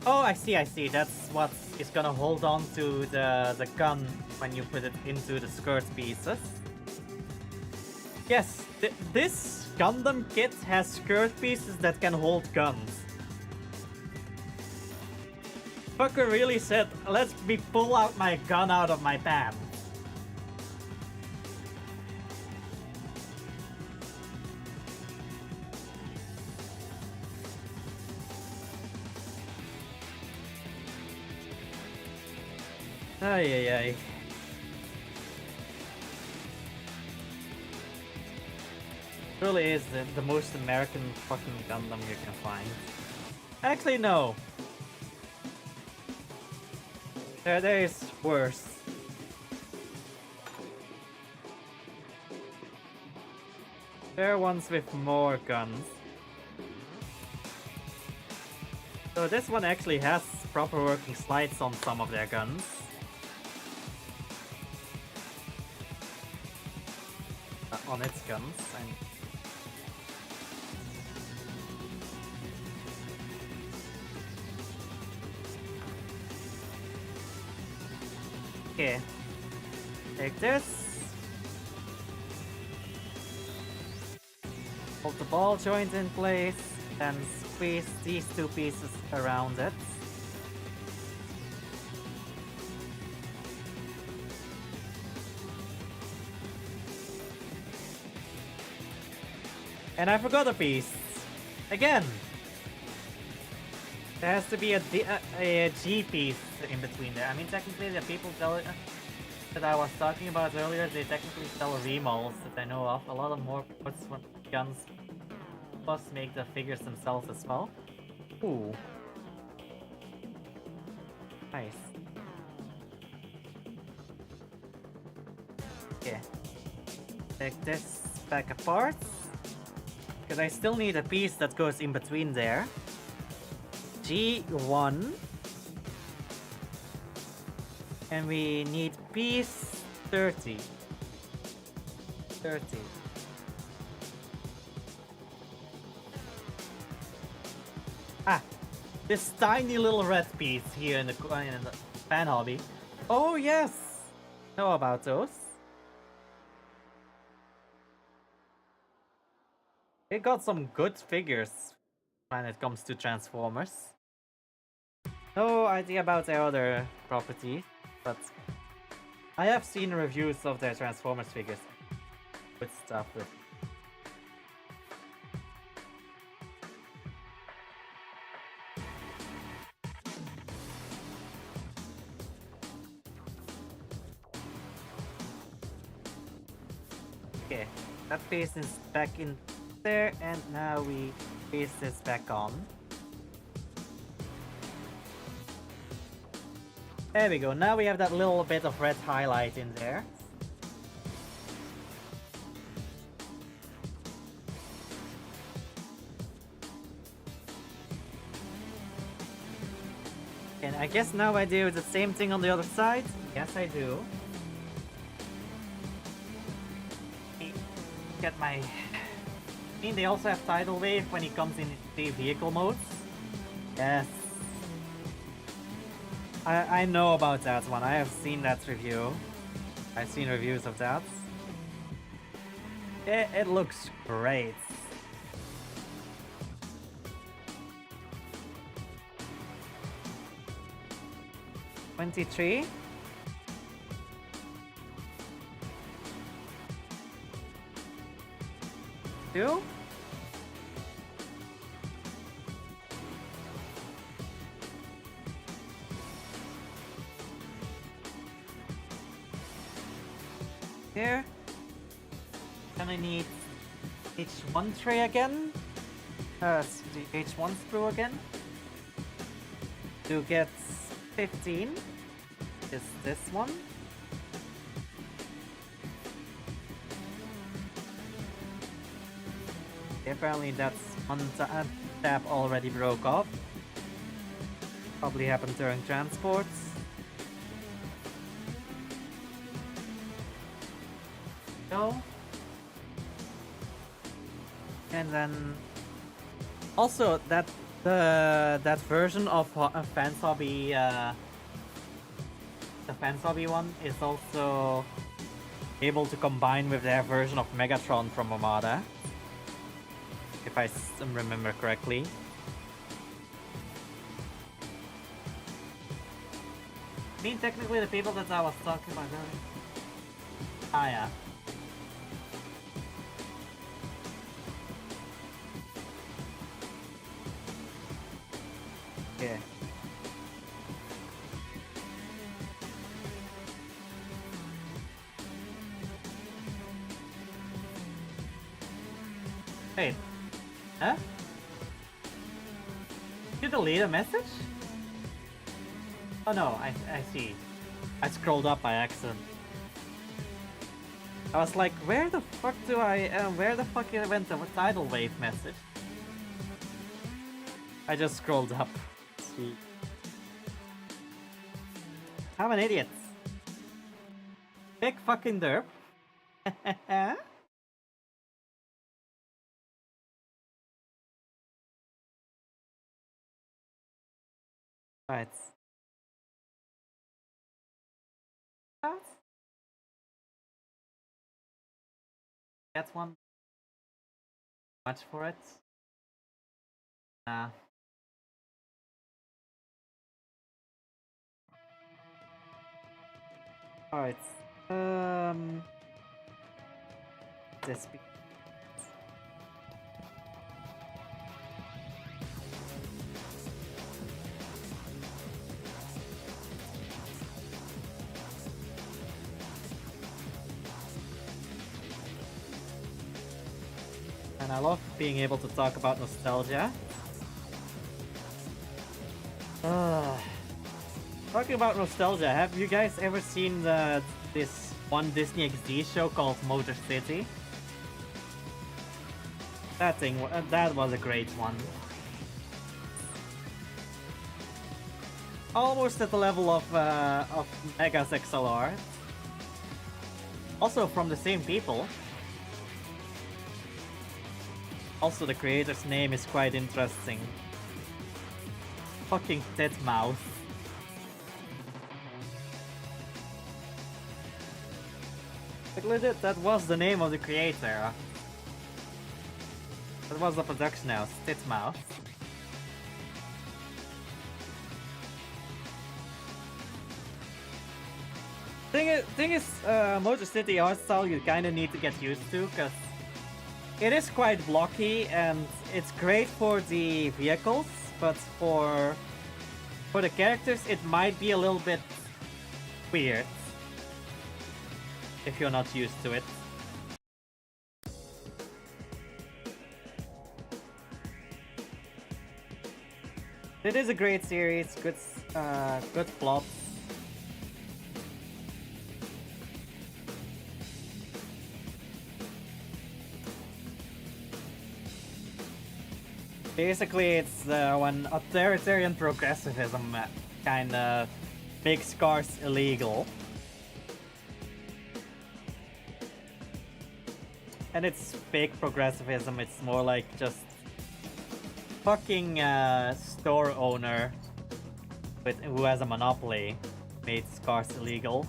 Oh, I see. That's what is gonna hold on to the gun when you put it into the skirt pieces. Yes, this Gundam kit has skirt pieces that can hold guns. Fucker really said, "Let me pull out my gun out of my pants." Ay, ay, ay. Really is the most American fucking Gundam you can find. Actually, no. There is worse. There are ones with more guns. So this one actually has proper working slides on some of their guns. On its guns. Okay. Take this. Hold the ball joint in place, then squeeze these two pieces around it. And I forgot a piece. Again! There has to be a G piece in between there. I mean, technically the people that I was talking about earlier, they technically sell remolds that I know of. A lot of more guns plus make the figures themselves as well. Ooh. Nice. Okay. take this back apart. Because I still need a piece that goes in between there. G1. And we need piece 30. 30. Ah, this tiny little red piece here in the fan hobby. Oh yes, know about those. They got some good figures when it comes to Transformers. No idea about their other property, but I have seen reviews of their Transformers figures. Good stuff with. Okay, that piece is back in there, and now we paste this back on. There we go, now we have that little bit of red highlight in there. And I guess now I do the same thing on the other side? Yes, I do. Get my... I mean, they also have tidal wave when it comes in the vehicle modes. Yes. I know about that one. I have seen that review. I've seen reviews of that. It looks great. $23. Two. Here. Gonna need H1 tray again. The H1 sprue again. To get 15 is this one. Apparently that's one tab already broke off. Probably happened during transports. No. And then also that version of Fans Hobby, the Fans Hobby one is also able to combine with their version of Megatron from Armada, if I remember correctly. I mean, technically the people that I was talking about earlier. Ah, yeah. Okay. Wait. Huh? Did you delete a message? Oh no, I see. I scrolled up by accident. I was like, where the fuck went the tidal wave message? I just scrolled up. See. I'm an idiot. Big fucking derp. Right. That's one. Much for it. Nah. Alright. This. And I love being able to talk about nostalgia. Talking about nostalgia, have you guys ever seen this one Disney XD show called Motor City. That was a great one. Almost at the level of Megas XLR. Also from the same people. Also, the creator's name is quite interesting. Fucking Titmouth. Like legit, that was the name of the creator. That was the production house, Titmouth. Thing is, Motor City art style you kinda need to get used to, cause it is quite blocky and it's great for the vehicles, but for the characters it might be a little bit weird if you're not used to it. It is a great series, good plots. Basically, it's when authoritarian progressivism kinda makes cars illegal. And it's fake progressivism, it's more like just fucking store owner who has a monopoly makes cars illegal.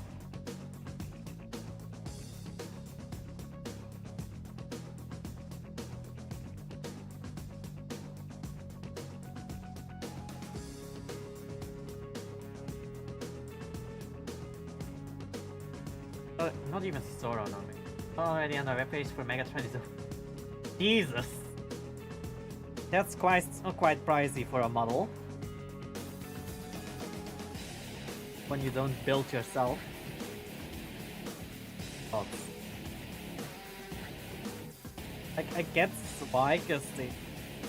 Not even store owner. Already on the webpage for Mega 22. Jesus! That's quite pricey for a model. When you don't build yourself. Oh. I get why, because they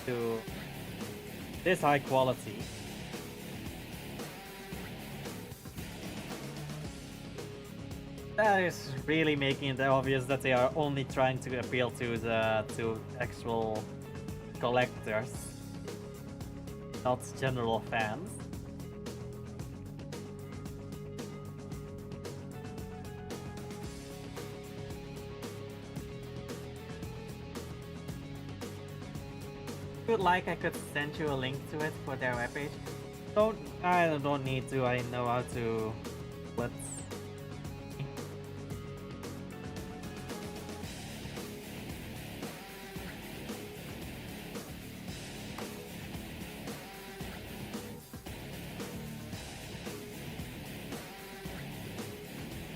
do this high quality. That is really making it obvious that they are only trying to appeal to actual collectors, not general fans. Like I could send you a link to it for their webpage. I don't need to. I know how to. Let's.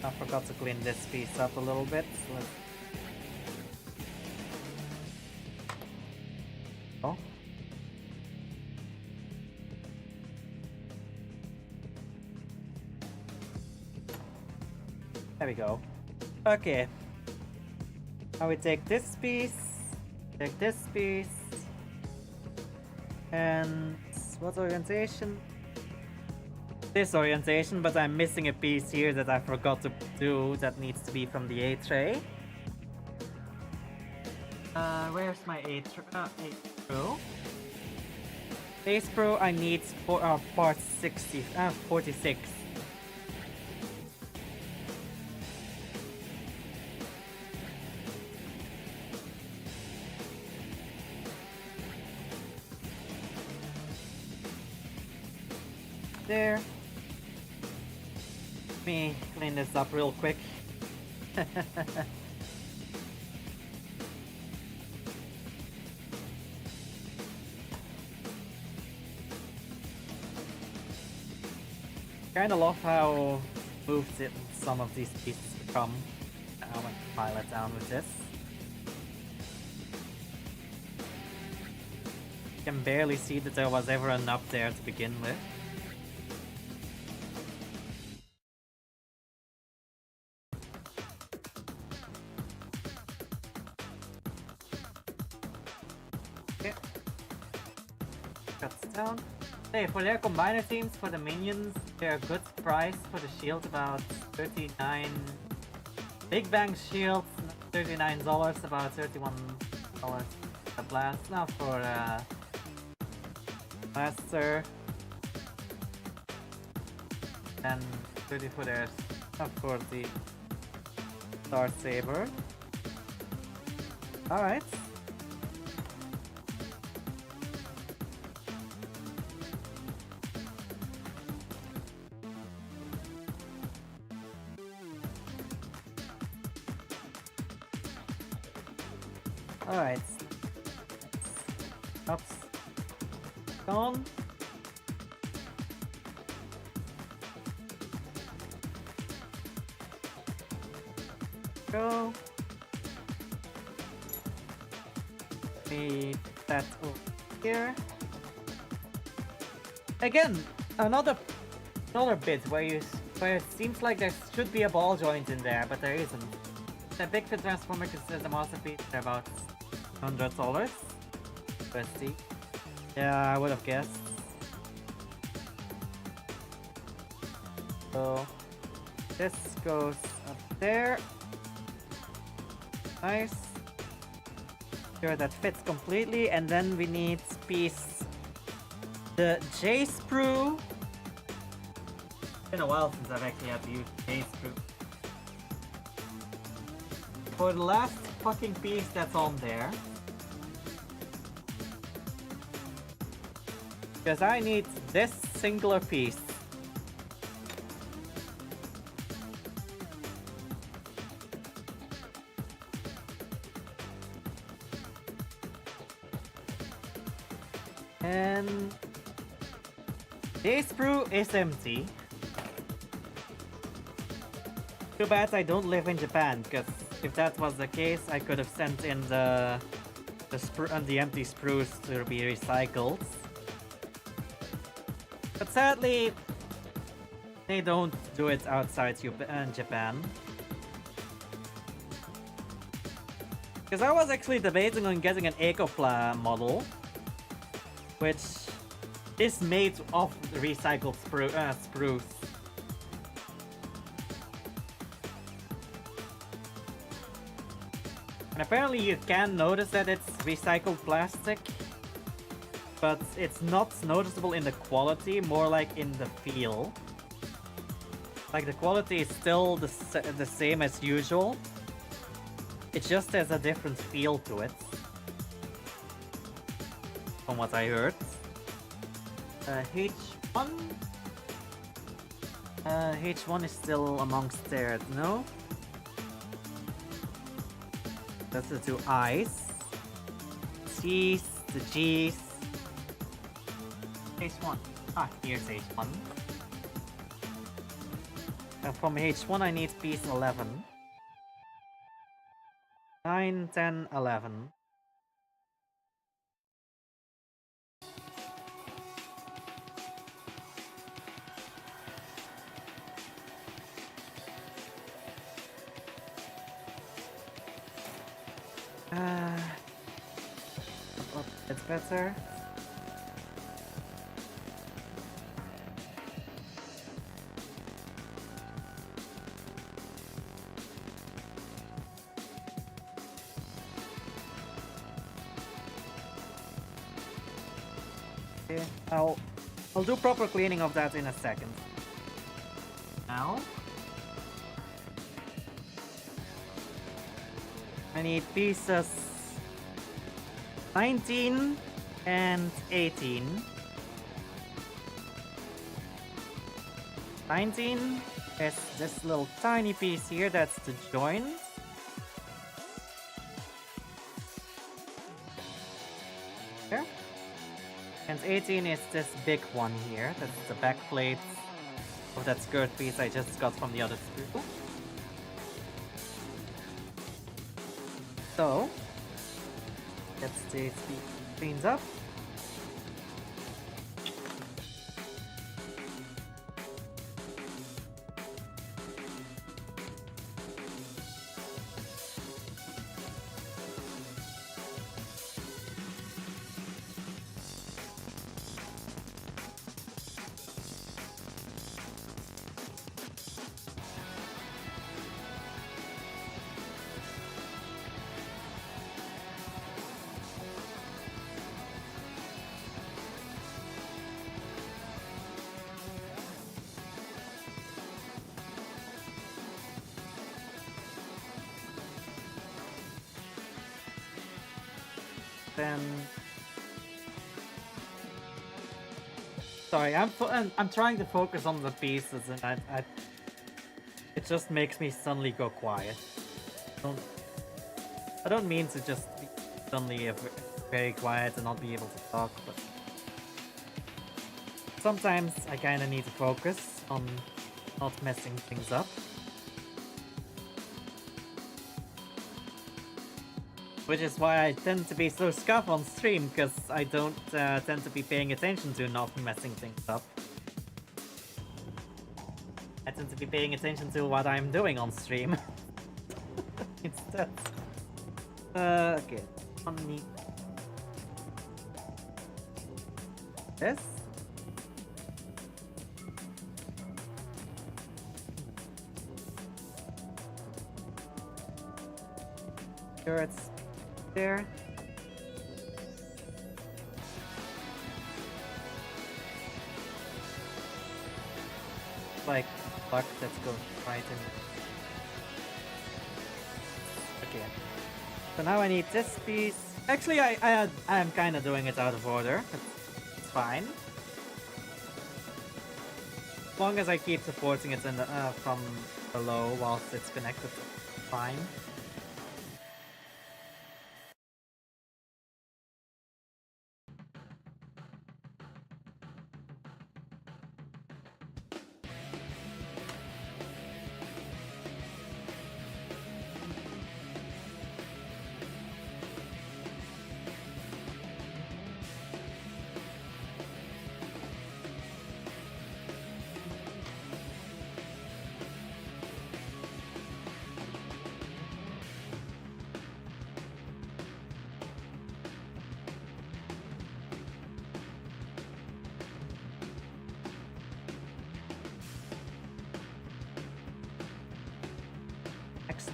I forgot to clean this piece up a little bit. So let's... Oh. There we go. Okay. Now we take this piece, and what orientation? This orientation, but I'm missing a piece here that I forgot to do that needs to be from the A tray. Where's my A Pro? Base Pro, I need part 46. There. Let me clean this up real quick. Kinda love how smooth some of these pieces become. I'm gonna pile it down with this. You can barely see that there was ever an up there to begin with. Down. Hey, for their combiner themes for the minions, they're a good price for the shield, about 39 Big Bang Shield, $39, about $31 a blast. Now for Master. And 30 footers, of course, the Star Saber. Alright. Alright. Ups. Down. Go. Leave that over here. Again, another bit where it seems like there should be a ball joint in there, but there isn't. The Big Fit Transformer considers the masterpiece. They're about $100 USD. Yeah, I would have guessed. So this goes up there. Nice. Sure, that fits completely, and then we need piece the J sprue. It's been a while since I've actually had to use J sprue. For the last fucking piece that's on there, because I need this singular piece. And J sprue is empty. Too bad I don't live in Japan, because if that was the case, I could have sent in the empty sprues to be recycled. But sadly, they don't do it outside Japan. Because I was actually debating on getting an Ecopla model, which is made of recycled spruce. And apparently you can notice that it's recycled plastic, but it's not noticeable in the quality, more like in the feel. Like the quality is still the same as usual. It just has a different feel to it. From what I heard. H1? H1 is still amongst there, no? That's the two I's. C's, the G's. H1. Ah, here's H1. From H1 I need piece 11. 9, 10, 11. It's better. Okay, I'll do proper cleaning of that in a second. Now I need pieces 19 and 18. 19 is this little tiny piece here, that's the joint. There. And 18 is this big one here, that's the back plate of that skirt piece I just got from the other sprue. So, let's stay cleaned up. then... Sorry, I'm trying to focus on the pieces, and it just makes me suddenly go quiet. I don't mean to just be suddenly very quiet and not be able to talk, but sometimes I kinda need to focus on not messing things up. Which is why I tend to be so scuff on stream, because I don't tend to be paying attention to not messing things up. I tend to be paying attention to what I'm doing on stream. Instead. Okay. This? Sure, it's there. Like luck that's going right in. Okay. So now I need this piece. Actually, I am kind of doing it out of order. It's fine. As long as I keep supporting it in the, from below whilst it's connected, it's fine.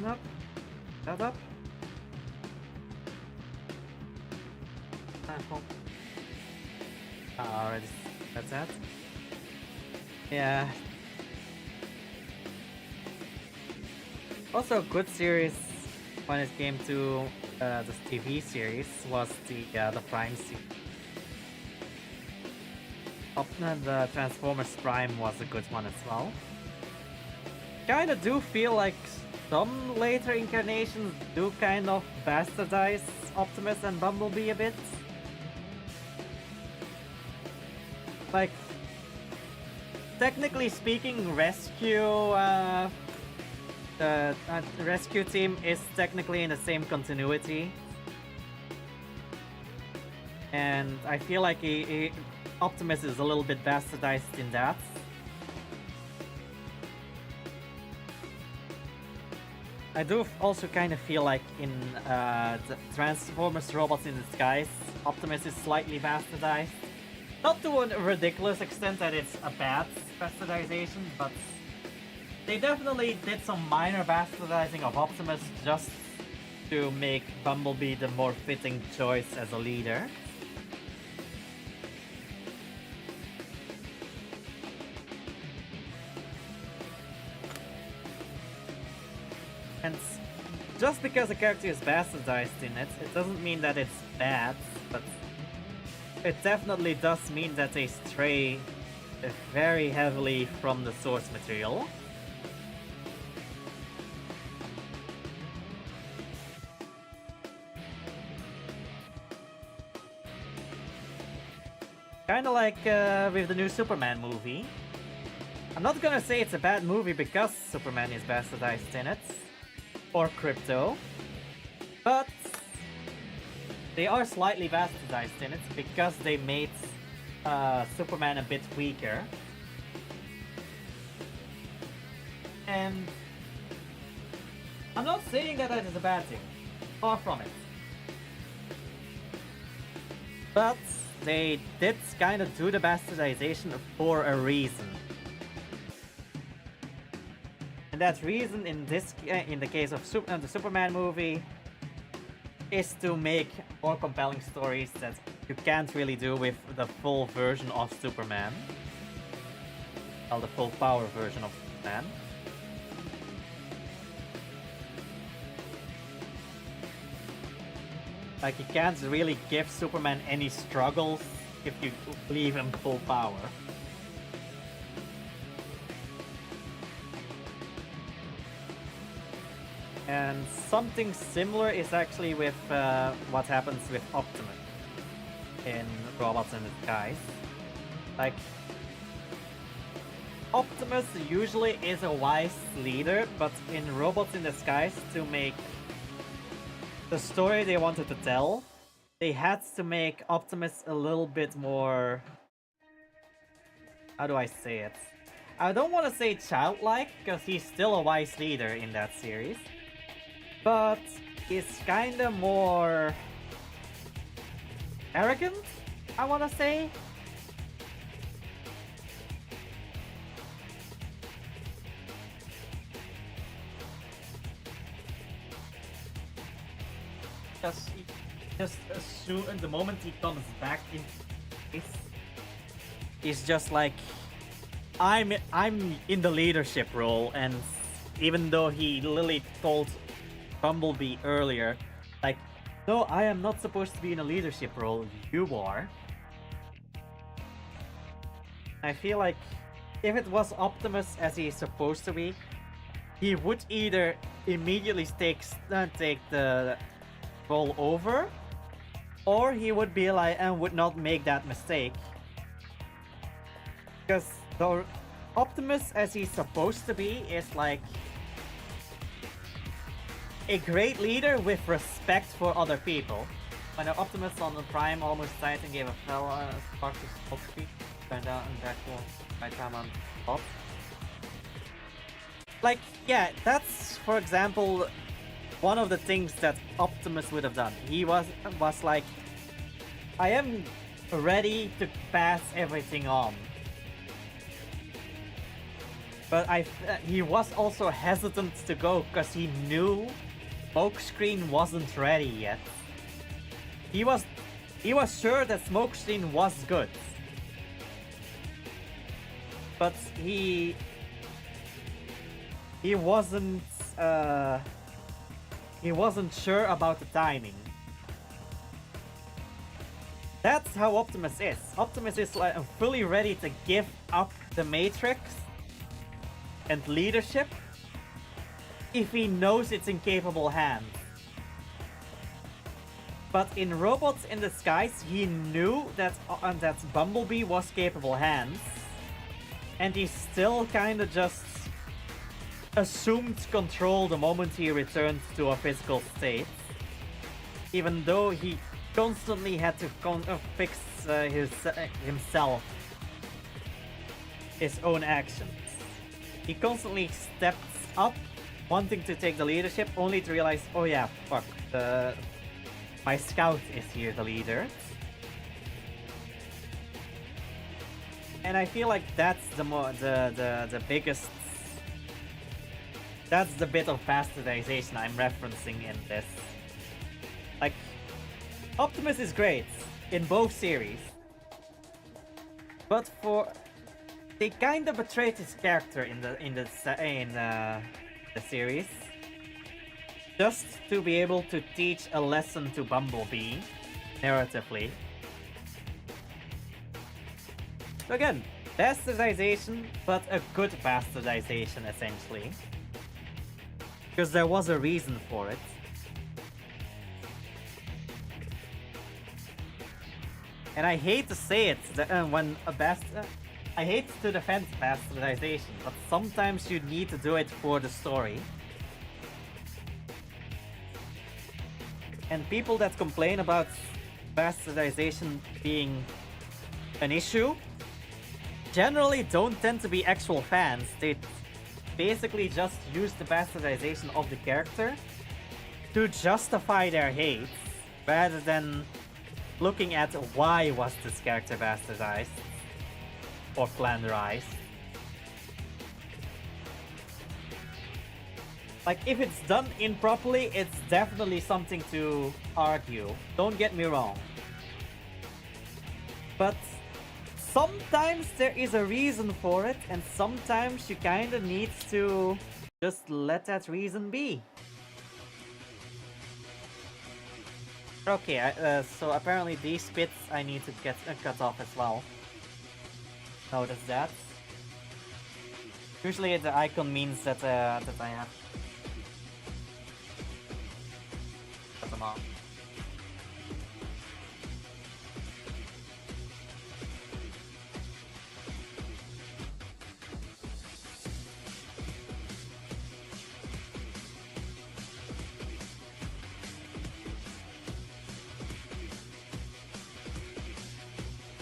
Up, shut up. Already, that's that. Yeah. Also, a good series when it came to this TV series was the Prime series. The Transformers Prime was a good one as well. Kinda do feel like some later incarnations do kind of bastardize Optimus and Bumblebee a bit. Like, technically speaking, the rescue team is technically in the same continuity. And I feel like Optimus is a little bit bastardized in that. I do also kind of feel like in the Transformers Robots in Disguise, Optimus is slightly bastardized. Not to a ridiculous extent that it's a bad bastardization, but they definitely did some minor bastardizing of Optimus just to make Bumblebee the more fitting choice as a leader. And just because a character is bastardized in it, it doesn't mean that it's bad, but it definitely does mean that they stray very heavily from the source material. Kinda like with the new Superman movie. I'm not gonna say it's a bad movie because Superman is bastardized in it. Or Crypto, but they are slightly bastardized in it because they made Superman a bit weaker. And I'm not saying that that is a bad thing, far from it. But they did kind of do the bastardization for a reason. And that reason in the case of the Superman movie is to make more compelling stories that you can't really do with the full version of Superman. Well, the full power version of Superman. Like, you can't really give Superman any struggles if you leave him full power. And something similar is actually with what happens with Optimus in Robots in Disguise. Like, Optimus usually is a wise leader, but in Robots in Disguise, to make the story they wanted to tell, they had to make Optimus a little bit more... How do I say it? I don't want to say childlike, because he's still a wise leader in that series. But he's kinda more... arrogant, I want to say. Just assume the moment he comes back in this, he's just like, I'm in the leadership role, and even though he literally told Bumblebee earlier, like, no, I am not supposed to be in a leadership role, you are. I feel like if it was Optimus as he's supposed to be, he would either immediately take the role over, or he would be like, and would not make that mistake. Because the Optimus as he's supposed to be is like a great leader with respect for other people. When the Optimus on the Prime almost died and gave a fell spark to Smokescreen, turned out and back by time on top. Like, yeah, that's, for example, one of the things that Optimus would have done. He was like, I am ready to pass everything on. But he was also hesitant to go because he knew Smokescreen wasn't ready yet. He was sure that Smokescreen was good. But he wasn't sure about the timing. That's how Optimus is. Optimus is like fully ready to give up the Matrix and leadership if he knows it's in capable hands. But in Robots in Disguise, he knew that Bumblebee was capable hands, and he still kinda just assumed control the moment he returned to a physical state, even though he constantly had to fix himself, his own actions. He constantly steps up, wanting to take the leadership, only to realize, oh yeah, fuck, my scout is here, the leader. And I feel like that's the biggest... That's the bit of bastardization I'm referencing in this. Like, Optimus is great in both series, but they kind of betrayed his character in the series, just to be able to teach a lesson to Bumblebee, narratively. So again, bastardization, but a good bastardization, essentially. Because there was a reason for it. And I hate to say it, I hate to defend bastardization, but sometimes you need to do it for the story. And people that complain about bastardization being an issue generally don't tend to be actual fans. They basically just use the bastardization of the character to justify their hate, rather than looking at why was this character bastardized or flanderized. Like, if it's done improperly, it's definitely something to argue. Don't get me wrong. But sometimes there is a reason for it, and sometimes you kinda need to just let that reason be. Okay, so apparently these bits I need to get cut off as well. Notice that. Usually the icon means that that I have cut them off.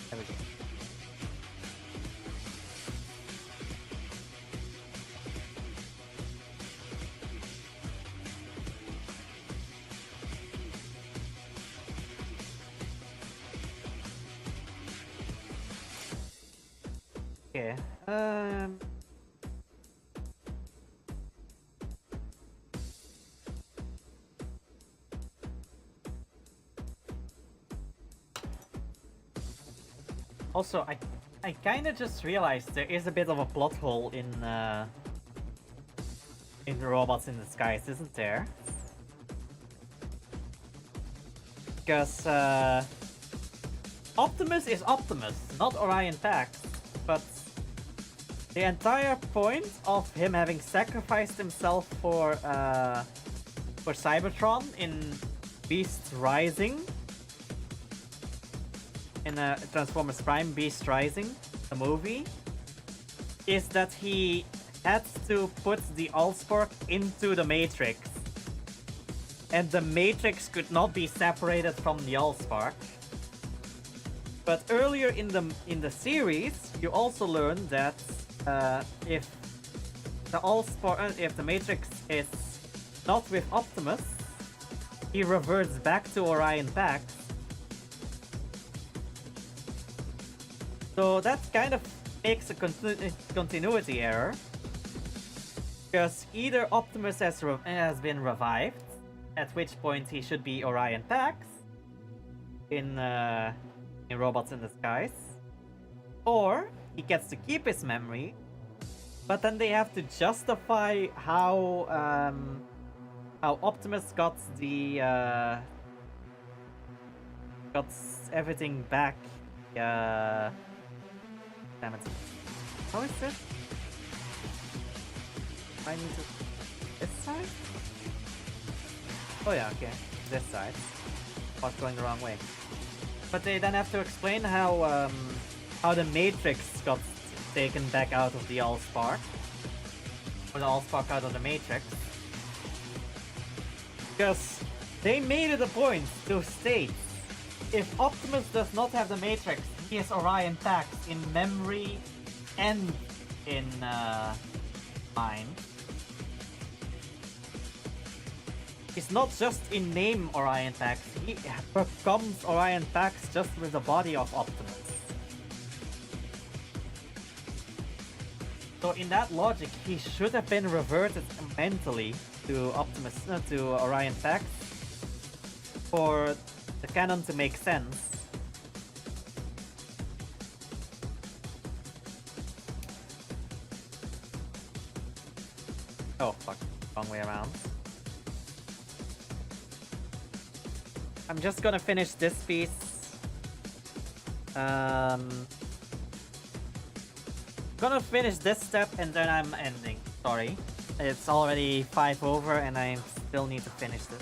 There we go. Okay. Also, I kind of just realized there is a bit of a plot hole in Robots in Disguise, isn't there? Because Optimus is Optimus, not Orion Pax, but the entire point of him having sacrificed himself for Cybertron in Beast Rising, in Transformers Prime Beast Rising, the movie, is that he had to put the Allspark into the Matrix. And the Matrix could not be separated from the Allspark. But earlier in the series, you also learned that if the Matrix is not with Optimus, he reverts back to Orion Pax. So that kind of makes a continuity error, because either Optimus has been revived, at which point he should be Orion Pax in Robots in Disguise, or he gets to keep his memory, but then they have to justify how Optimus got everything back. Damn it! How is this? I need to this side. Oh yeah, okay, this side. I was going the wrong way. But they then have to explain how the Matrix got taken back out of the Allspark, or the Allspark out of the Matrix, because they made it a point to state if Optimus does not have the Matrix, he is Orion Pax in memory and in mind. He's not just in name Orion Pax, he becomes Orion Pax just with the body of Optimus. So in that logic, he should have been reverted mentally to to Orion Pax for the canon to make sense. Oh fuck, wrong way around. I'm just gonna finish this piece. Gonna finish this step and then I'm ending. Sorry. It's already 5 over and I still need to finish this.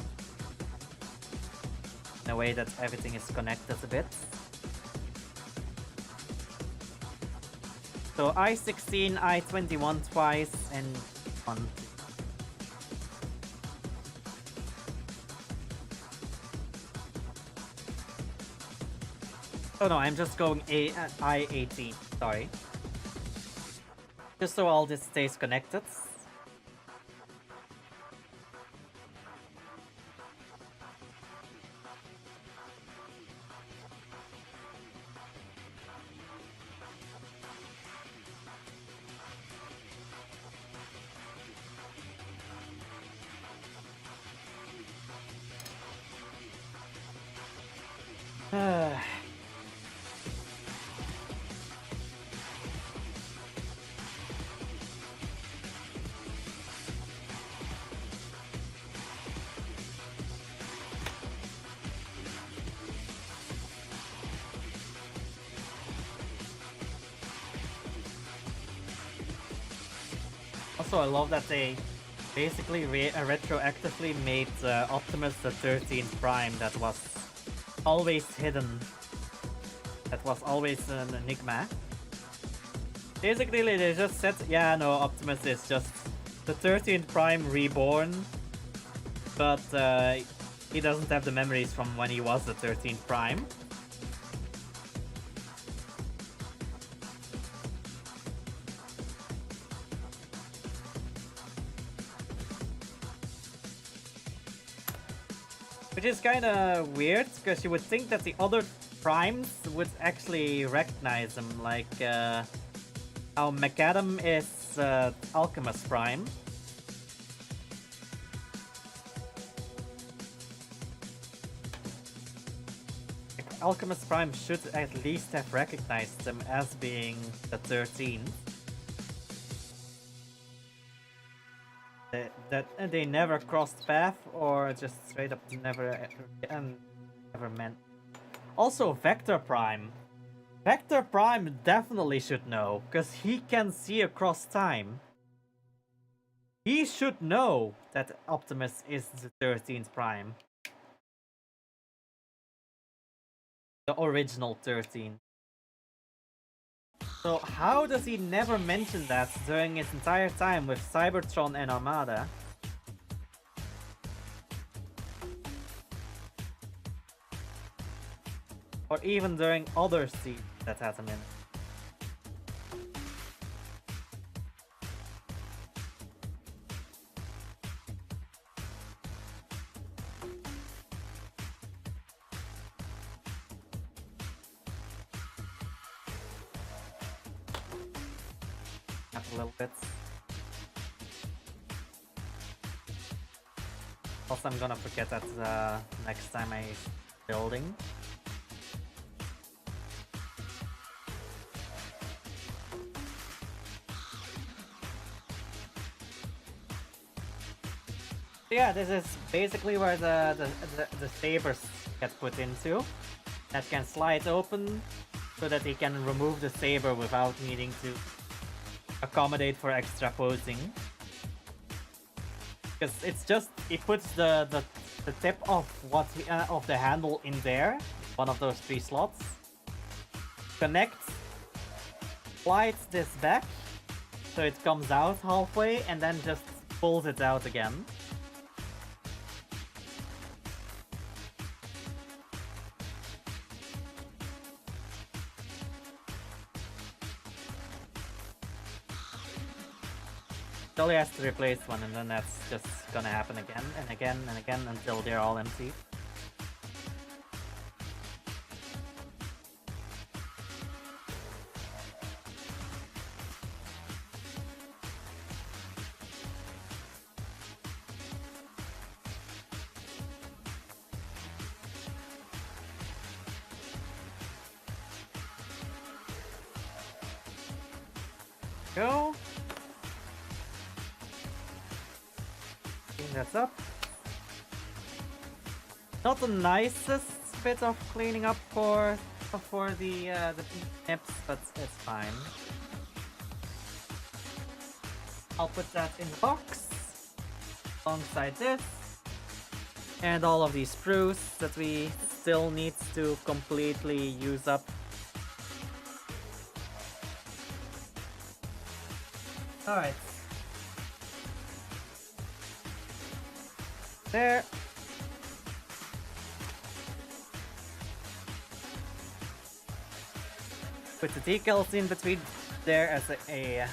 In a way that everything is connected a bit. So I-16, I-21 twice, and 1. Oh no, I'm just going I-18, sorry. Just so all this stays connected. Also, I love that they basically retroactively made Optimus the 13th Prime that was always hidden. That was always an enigma. Basically, they just said, yeah, no, Optimus is just the 13th Prime reborn, but he doesn't have the memories from when he was the 13th Prime. Which is kind of weird, because you would think that the other Primes would actually recognize him, like how McAdam is Alchemist Prime. Like, Alchemist Prime should at least have recognized him as being the 13th. That they never crossed path, or just straight up never met. Also, Vector Prime. Vector Prime definitely should know, because he can see across time. He should know that Optimus is the 13th Prime. The original 13th. So how does he never mention that during his entire time with Cybertron and Armada? Or even during other scenes that had him in. A little bit. Also, I'm gonna forget that next time I building. Yeah, this is basically where the sabers get put into. That can slide open so that he can remove the saber without needing to accommodate for extra posing. Because it's just, he puts the tip of of the handle in there, one of those 3 slots, connects, slides this back so it comes out halfway, and then just pulls it out again. Only has to replace one, and then that's just gonna happen again and again and again until they're all empty. Go. Clean that up. Not the nicest bit of cleaning up for the nips, but it's fine. I'll put that in the box alongside this and all of these sprues that we still need to completely use up. Alright. There. Put the decals in between there as a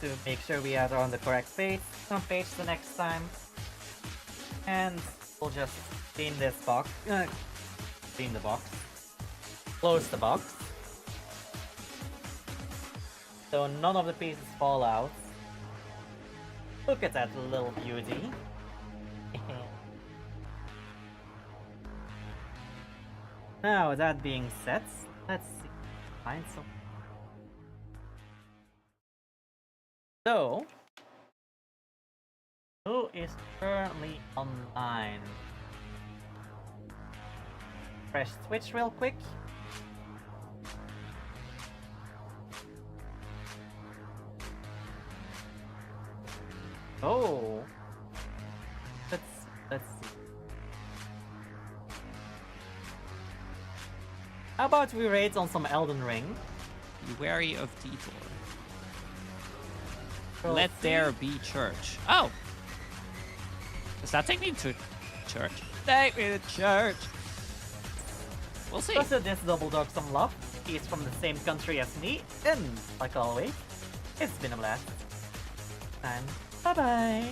to make sure we are on the correct page the next time. And we'll just clean this box. Clean the box. Close the box. So none of the pieces fall out. Look at that little beauty. Now, that being said, let's see. Find some. So, who is currently online? Press Twitch real quick. Oh. Let's see. How about we raid on some Elden Ring? Be wary of detour. We'll Let see. there be church. Oh! Does that take me to church? Take me to church! We'll see. Also, this double dog some love. He's from the same country as me, and like always, it's been a blast. And bye-bye.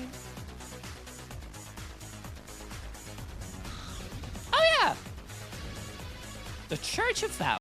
Oh yeah! The Church of Vow.